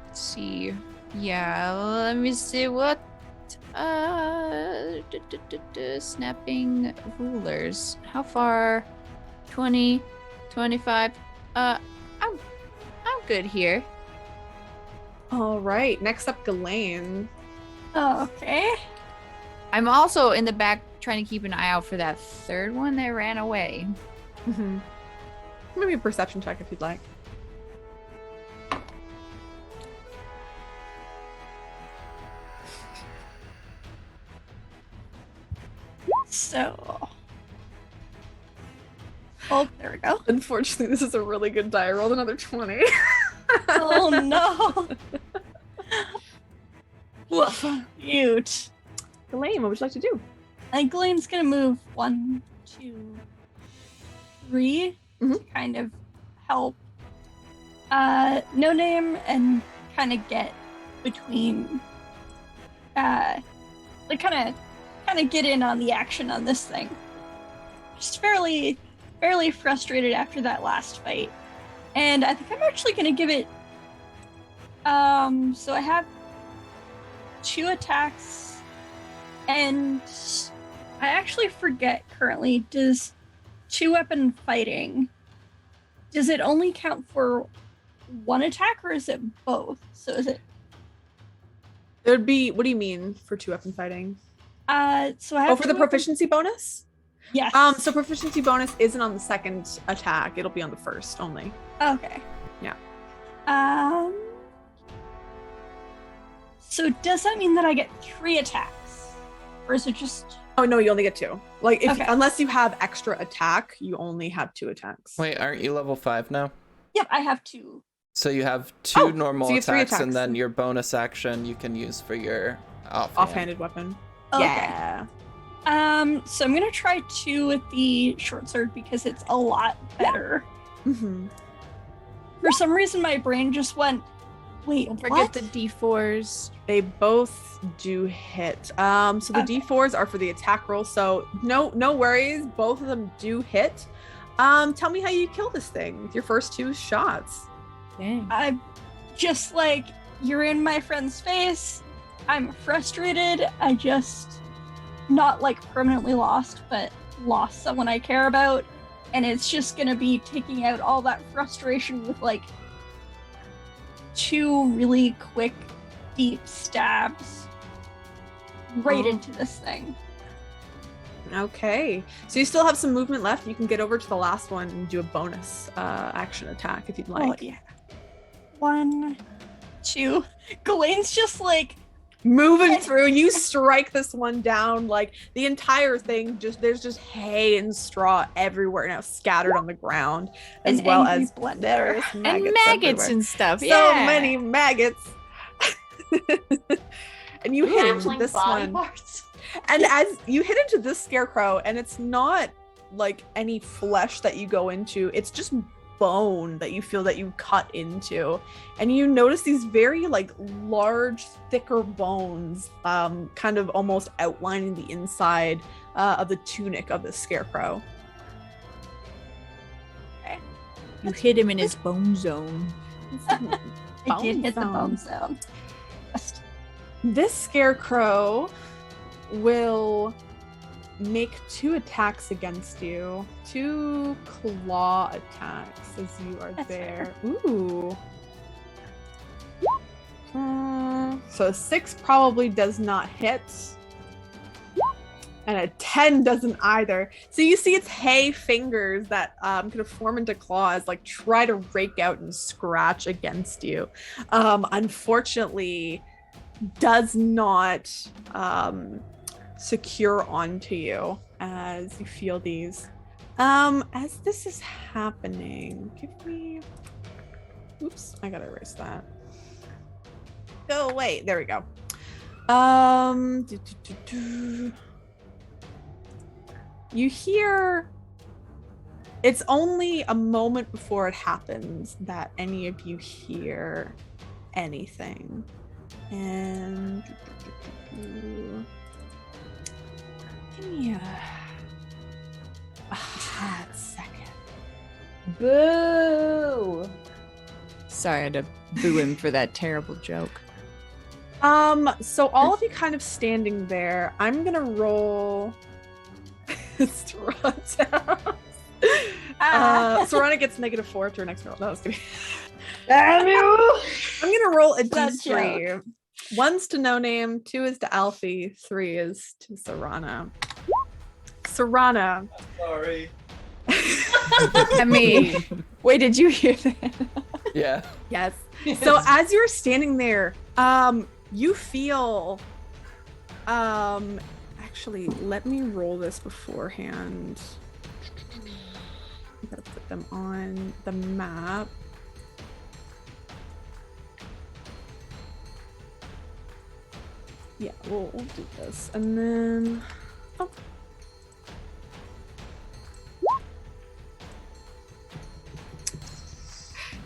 Speaker 2: Let's see. Yeah, let me see what. Snapping rulers. How far? 20, 25. I'm good here.
Speaker 1: All right. Next up, Ghislaine.
Speaker 5: Okay.
Speaker 2: I'm also in the back trying to keep an eye out for that third one that ran away.
Speaker 1: Mm-hmm. Maybe a perception check if you'd like.
Speaker 5: So. Oh, there we go.
Speaker 1: Unfortunately, this is a really good die. I rolled another 20.
Speaker 5: Oh no. Woof. Cute.
Speaker 1: Ghislaine, what would you like to do?
Speaker 5: I think Glenn's gonna move 1, 2, 3 to kind of help No Name and kind of get between like kind of get in on the action on this thing. Just fairly frustrated after that last fight. And I think I'm actually gonna give it so I have 2 attacks, and I actually forget currently, does 2-weapon fighting, does it only count for 1 attack or is it both? So is it
Speaker 1: There'd be, what do you mean for 2-weapon fighting?
Speaker 5: so I have
Speaker 1: for the proficiency bonus?
Speaker 5: Yes.
Speaker 1: So proficiency bonus isn't on the second attack, it'll be on the first only.
Speaker 5: Okay.
Speaker 1: Yeah.
Speaker 5: So does that mean that I get 3 attacks? Or is it just...
Speaker 1: Oh no, you only get 2. Like if
Speaker 5: Okay.
Speaker 1: unless you have extra attack, you only have 2 attacks.
Speaker 4: Wait, aren't you level 5 now?
Speaker 5: Yep, I have 2.
Speaker 4: So you have 2 normal
Speaker 1: so you have 3
Speaker 4: attacks, and
Speaker 1: attacks.
Speaker 4: then your bonus action you can use for your
Speaker 1: Offhanded weapon.
Speaker 5: Okay.
Speaker 1: Yeah.
Speaker 5: So I'm gonna try 2 with the short sword because it's a lot better.
Speaker 1: Mm-hmm.
Speaker 5: For some reason, my brain just went, wait,
Speaker 2: Don't
Speaker 5: what?
Speaker 2: forget the D4s.
Speaker 1: They both do hit. So the
Speaker 5: Okay.
Speaker 1: D4s are for the attack roll. So no worries. Both of them do hit. Tell me how you kill this thing with your first 2 shots.
Speaker 2: Dang.
Speaker 5: I'm just like, you're in my friend's face. I'm frustrated. I just, not like permanently lost, but lost someone I care about. And it's just gonna be taking out all that frustration with like 2 really quick, deep stabs right into this thing.
Speaker 1: Okay. So you still have some movement left. You can get over to the last one and do a bonus action attack if you'd like.
Speaker 5: Oh, yeah. 1, 2. Gawain's just like,
Speaker 1: Moving through, you strike this one down. Like the entire thing, there's just hay and straw everywhere now, scattered on the ground, as
Speaker 5: An
Speaker 1: well
Speaker 5: angry
Speaker 1: as
Speaker 5: blender.
Speaker 1: various
Speaker 2: And
Speaker 1: maggots
Speaker 2: maggots
Speaker 1: everywhere.
Speaker 2: and stuff.
Speaker 1: So
Speaker 2: Yeah.
Speaker 1: many maggots. And you hit into
Speaker 3: Hatchling
Speaker 1: this
Speaker 3: body
Speaker 1: one.
Speaker 3: parts.
Speaker 1: And as you hit into this scarecrow, and it's not like any flesh that you go into, it's just bone that you feel that you cut into. And you notice these very like large, thicker bones, kind of almost outlining the inside of the tunic of the scarecrow.
Speaker 2: You hit him in his bone zone.
Speaker 5: I did hit the
Speaker 1: Bone
Speaker 5: bone zone. Just
Speaker 1: This scarecrow will make 2 attacks against you. 2 claw attacks as you are
Speaker 5: That's
Speaker 1: there. Ooh. So a 6 probably does not hit. And a 10 doesn't either. So you see its hay fingers that kind of form into claws, like try to rake out and scratch against you. Unfortunately, does not secure onto you as you feel these. As this is happening, give me. Oops, I gotta erase that. Go away. There we go. you hear. It's only a moment before it happens that any of you hear anything. And give me a hot second.
Speaker 2: Boo! Sorry, I had to boo him for that terrible joke.
Speaker 1: So all of you kind of standing there, I'm gonna roll Strahd. Serana gets -4 to her next roll. No, I was kidding. I'm gonna roll a d3. 1's to No Name, 2 is to Alfie, 3 is to Serana. Serana.
Speaker 4: Sorry.
Speaker 2: I mean, wait, did you hear that?
Speaker 4: Yeah.
Speaker 1: Yes. So as you're standing there, you feel actually let me roll this beforehand. I gotta put them on the map. Yeah, we'll do this. And then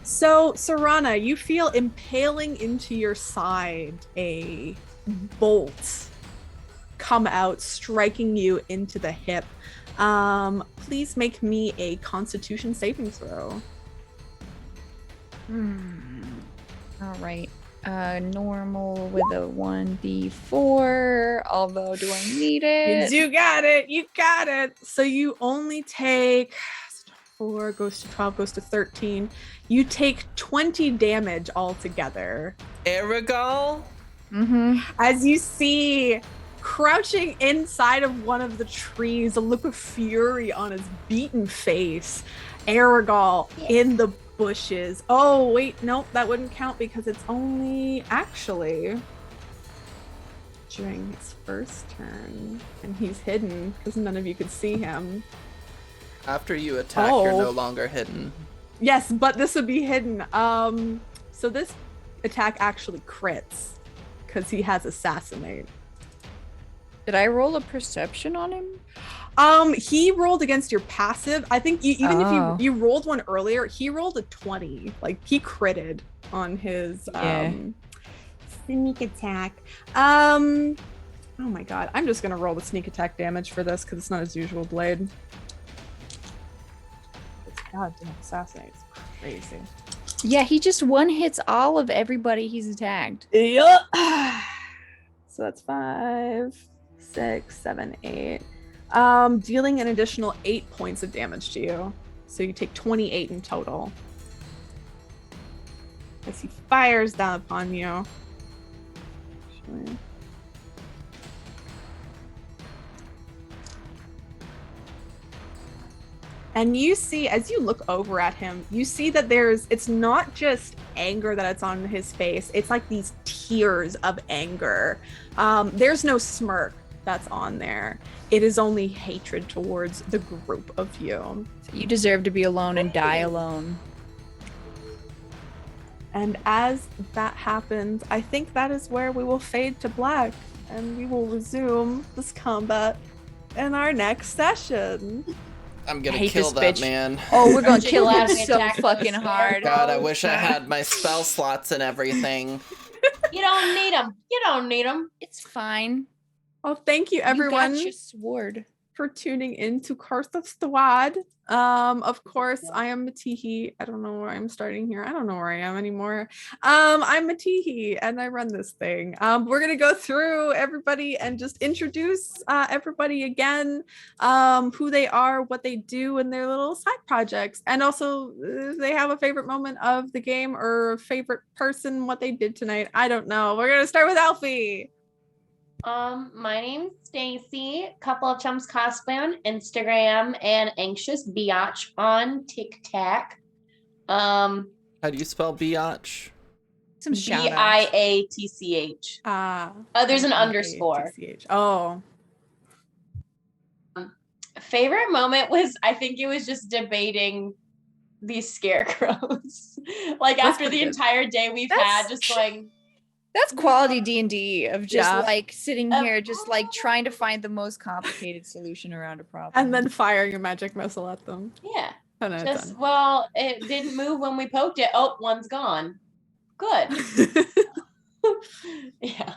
Speaker 1: So, Serana, you feel impaling into your side a bolt come out, striking you into the hip. Please make me a Constitution saving throw.
Speaker 2: All right. Normal with a 1d4. Although, do I need it?
Speaker 1: You got it. You got it. So you only take 4 goes to 12 goes to 13. You take 20 damage altogether.
Speaker 4: Aragal?
Speaker 1: As you see, crouching inside of one of the trees, a look of fury on his beaten face, Aragal in the bushes. Oh, wait, nope, that wouldn't count because it's only actually during his first turn, and he's hidden because none of you could see him.
Speaker 4: After you attack, you're no longer hidden.
Speaker 1: Yes, but this would be hidden. So this attack actually crits because he has Assassinate.
Speaker 2: Did I roll a perception on him?
Speaker 1: He rolled against your passive. I think even if you rolled one earlier, he rolled a 20. Like he critted on his sneak attack. Oh my god, I'm just gonna roll the sneak attack damage for this because it's not his usual blade. Goddamn Assassinate is crazy.
Speaker 2: Yeah, he just one hits all of everybody he's attacked.
Speaker 1: Yep. So that's 5, 6, 7, 8. Dealing an additional 8 points of damage to you. So you take 28 in total. As he fires down upon you. Actually. And you see, as you look over at him, you see that it's not just anger that it's on his face. It's like these tears of anger. There's no smirk that's on there. It is only hatred towards the group of you.
Speaker 2: You deserve to be alone and die alone.
Speaker 1: And as that happens, I think that is where we will fade to black and we will resume this combat in our next session.
Speaker 4: I'm gonna kill that man.
Speaker 2: Oh, we're gonna kill him so fucking hard.
Speaker 4: God, I wish I had my spell slots and everything.
Speaker 3: You don't need them. You don't need them.
Speaker 2: It's fine.
Speaker 1: Well, thank you everyone
Speaker 2: You got your sword.
Speaker 1: for tuning in to Curse of Strahd. Of course, I am Matihi. I don't know where I'm starting here. I don't know where I am anymore. I'm Matihi and I run this thing. We're gonna go through everybody and just introduce everybody again, who they are, what they do, and their little side projects. And also, they have a favorite moment of the game or favorite person, what they did tonight. I don't know. We're gonna start with Alfie.
Speaker 3: My name's Stacy. Couple of Chums Cosplay on Instagram and Anxious Biatch on TikTok.
Speaker 4: How do you spell biatch?
Speaker 2: Some shout
Speaker 3: Biatch. There's an underscore.
Speaker 1: Oh.
Speaker 3: Favorite moment was, I think it was just debating these scarecrows. Like after the entire day we've had, just going,
Speaker 2: That's quality D&D of just
Speaker 1: Yeah.
Speaker 2: like sitting here, just like trying to find the most complicated solution around a problem.
Speaker 1: And then fire your magic missile at them.
Speaker 3: Yeah.
Speaker 1: And then it's done.
Speaker 3: Well, it didn't move when we poked it. Oh, one's gone. Good. Yeah.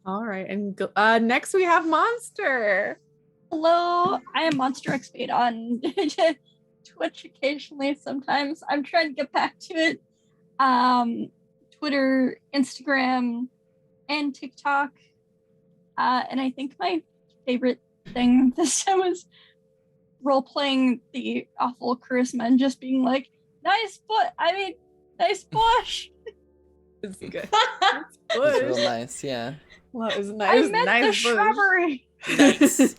Speaker 1: All right. And next we have Monster.
Speaker 5: Hello, I am Monster XP on Twitch occasionally. Sometimes I'm trying to get back to it. Twitter, Instagram, and TikTok. And I think my favorite thing this time was role playing the awful charisma and just being like, nice bush.
Speaker 1: It's good.
Speaker 4: It's real nice, yeah.
Speaker 1: Well, it was nice.
Speaker 5: I meant
Speaker 1: nice
Speaker 5: the
Speaker 1: bush.
Speaker 5: shrubbery.
Speaker 4: Nice.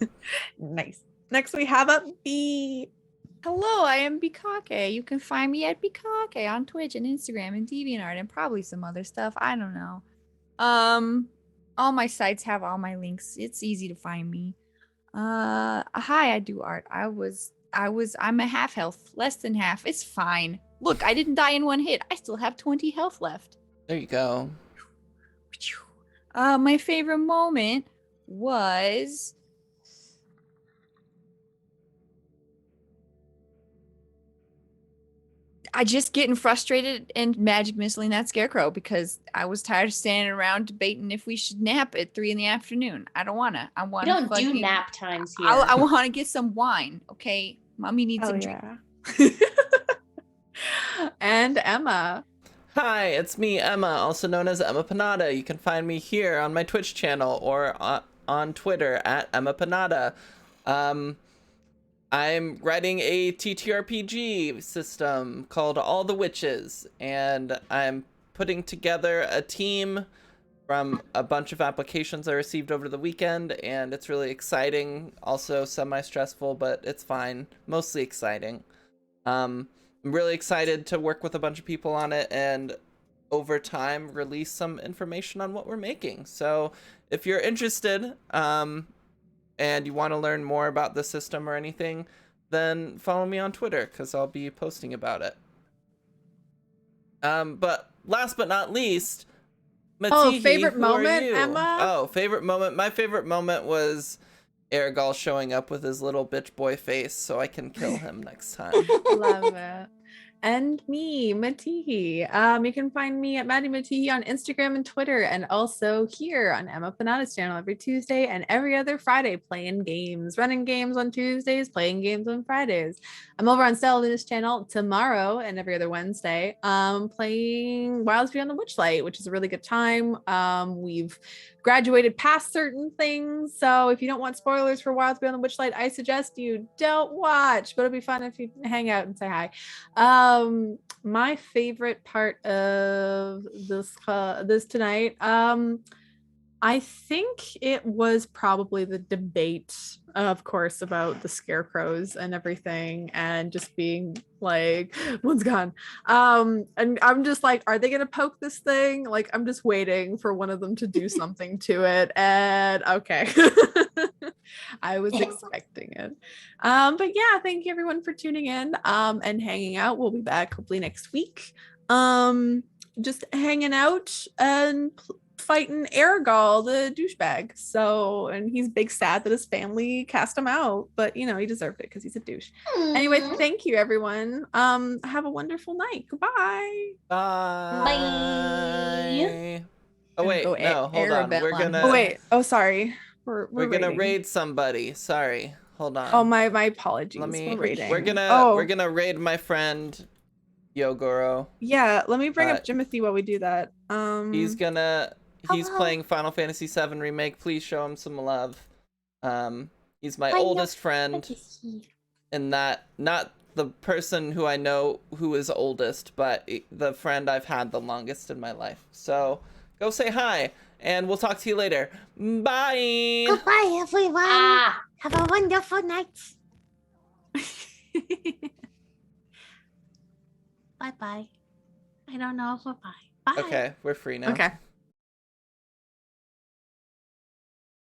Speaker 1: Nice. Next we have a B.
Speaker 2: Hello, I am Bikake. You can find me at Bikake on Twitch and Instagram and DeviantArt and probably some other stuff. I don't know. All my sites have all my links. It's easy to find me. Hi, I do art. I'm a half health, less than half. It's fine. Look, I didn't die in one hit. I still have 20 health left.
Speaker 4: There you go.
Speaker 2: My favorite moment was I just getting frustrated and magic missiling that scarecrow because I was tired of standing around debating if we should nap at 3 p.m. I don't wanna. I
Speaker 3: We
Speaker 2: want.
Speaker 3: don't do nap times here.
Speaker 2: I want to get some wine. Okay, mommy needs
Speaker 1: Oh
Speaker 2: a drink.
Speaker 1: yeah. And Emma.
Speaker 4: Hi, it's me, Emma, also known as Emma Panada. You can find me here on my Twitch channel or on Twitter at Emma Panada. I'm writing a TTRPG system called All the Witches, and I'm putting together a team from a bunch of applications I received over the weekend, and it's really exciting, also semi-stressful, but it's fine, mostly exciting. I'm really excited to work with a bunch of people on it and over time release some information on what we're making. So if you're interested, and you want to learn more about the system or anything, then follow me on Twitter because I'll be posting about it. But last but not least, Matihi,
Speaker 1: favorite
Speaker 4: who are
Speaker 1: moment,
Speaker 4: you?
Speaker 1: Emma?
Speaker 4: Oh, favorite moment. My favorite moment was Ergal showing up with his little bitch boy face so I can kill him next time.
Speaker 1: Love it. And me, Matihi. You can find me at Maddie Matihi on Instagram and Twitter, and also here on Emma Panada's channel every Tuesday and every other Friday, playing games, running games on Tuesdays, playing games on Fridays. I'm over on Stella's channel tomorrow and every other Wednesday, playing Wilds Beyond the Witchlight, which is a really good time. We've graduated past certain things, so if you don't want spoilers for Wilds Beyond the Witchlight, I suggest you don't watch, but it'll be fun if you hang out and say hi. My favorite part of this tonight, I think it was probably the debate, of course, about the scarecrows and everything, and just being like, one's gone. And I'm just like, are they gonna poke this thing? Like, I'm just waiting for one of them to do something to it. And okay. I was expecting it. But yeah, thank you everyone for tuning in and hanging out. We'll be back hopefully next week. Just hanging out and fighting Ergal, the douchebag. So, and he's big sad that his family cast him out, but you know, he deserved it because he's a douche. Anyway, thank you everyone. Have a wonderful night. Goodbye.
Speaker 4: Bye. Oh wait,
Speaker 2: Go
Speaker 4: no, hold on.
Speaker 2: Arabella.
Speaker 4: We're gonna.
Speaker 1: Oh wait. Oh sorry.
Speaker 4: We're gonna
Speaker 1: raiding.
Speaker 4: raid somebody. Sorry. Hold on.
Speaker 1: Oh my apologies.
Speaker 4: Let me.
Speaker 1: We're raiding.
Speaker 4: We're gonna.
Speaker 1: Oh.
Speaker 4: We're gonna raid my friend Yogoro.
Speaker 1: Yeah, let me bring up Jimothy while we do that.
Speaker 4: He's gonna. He's
Speaker 6: Hello.
Speaker 4: playing Final Fantasy VII Remake. Please show him some love. He's my oldest friend, and that not the person who I know who is oldest, but the friend I've had the longest in my life. So go say hi, and we'll talk to you later. Bye.
Speaker 6: Goodbye, everyone. Have a wonderful night. Bye bye. I don't know. Bye bye. Bye.
Speaker 4: Okay, we're free now.
Speaker 1: Okay.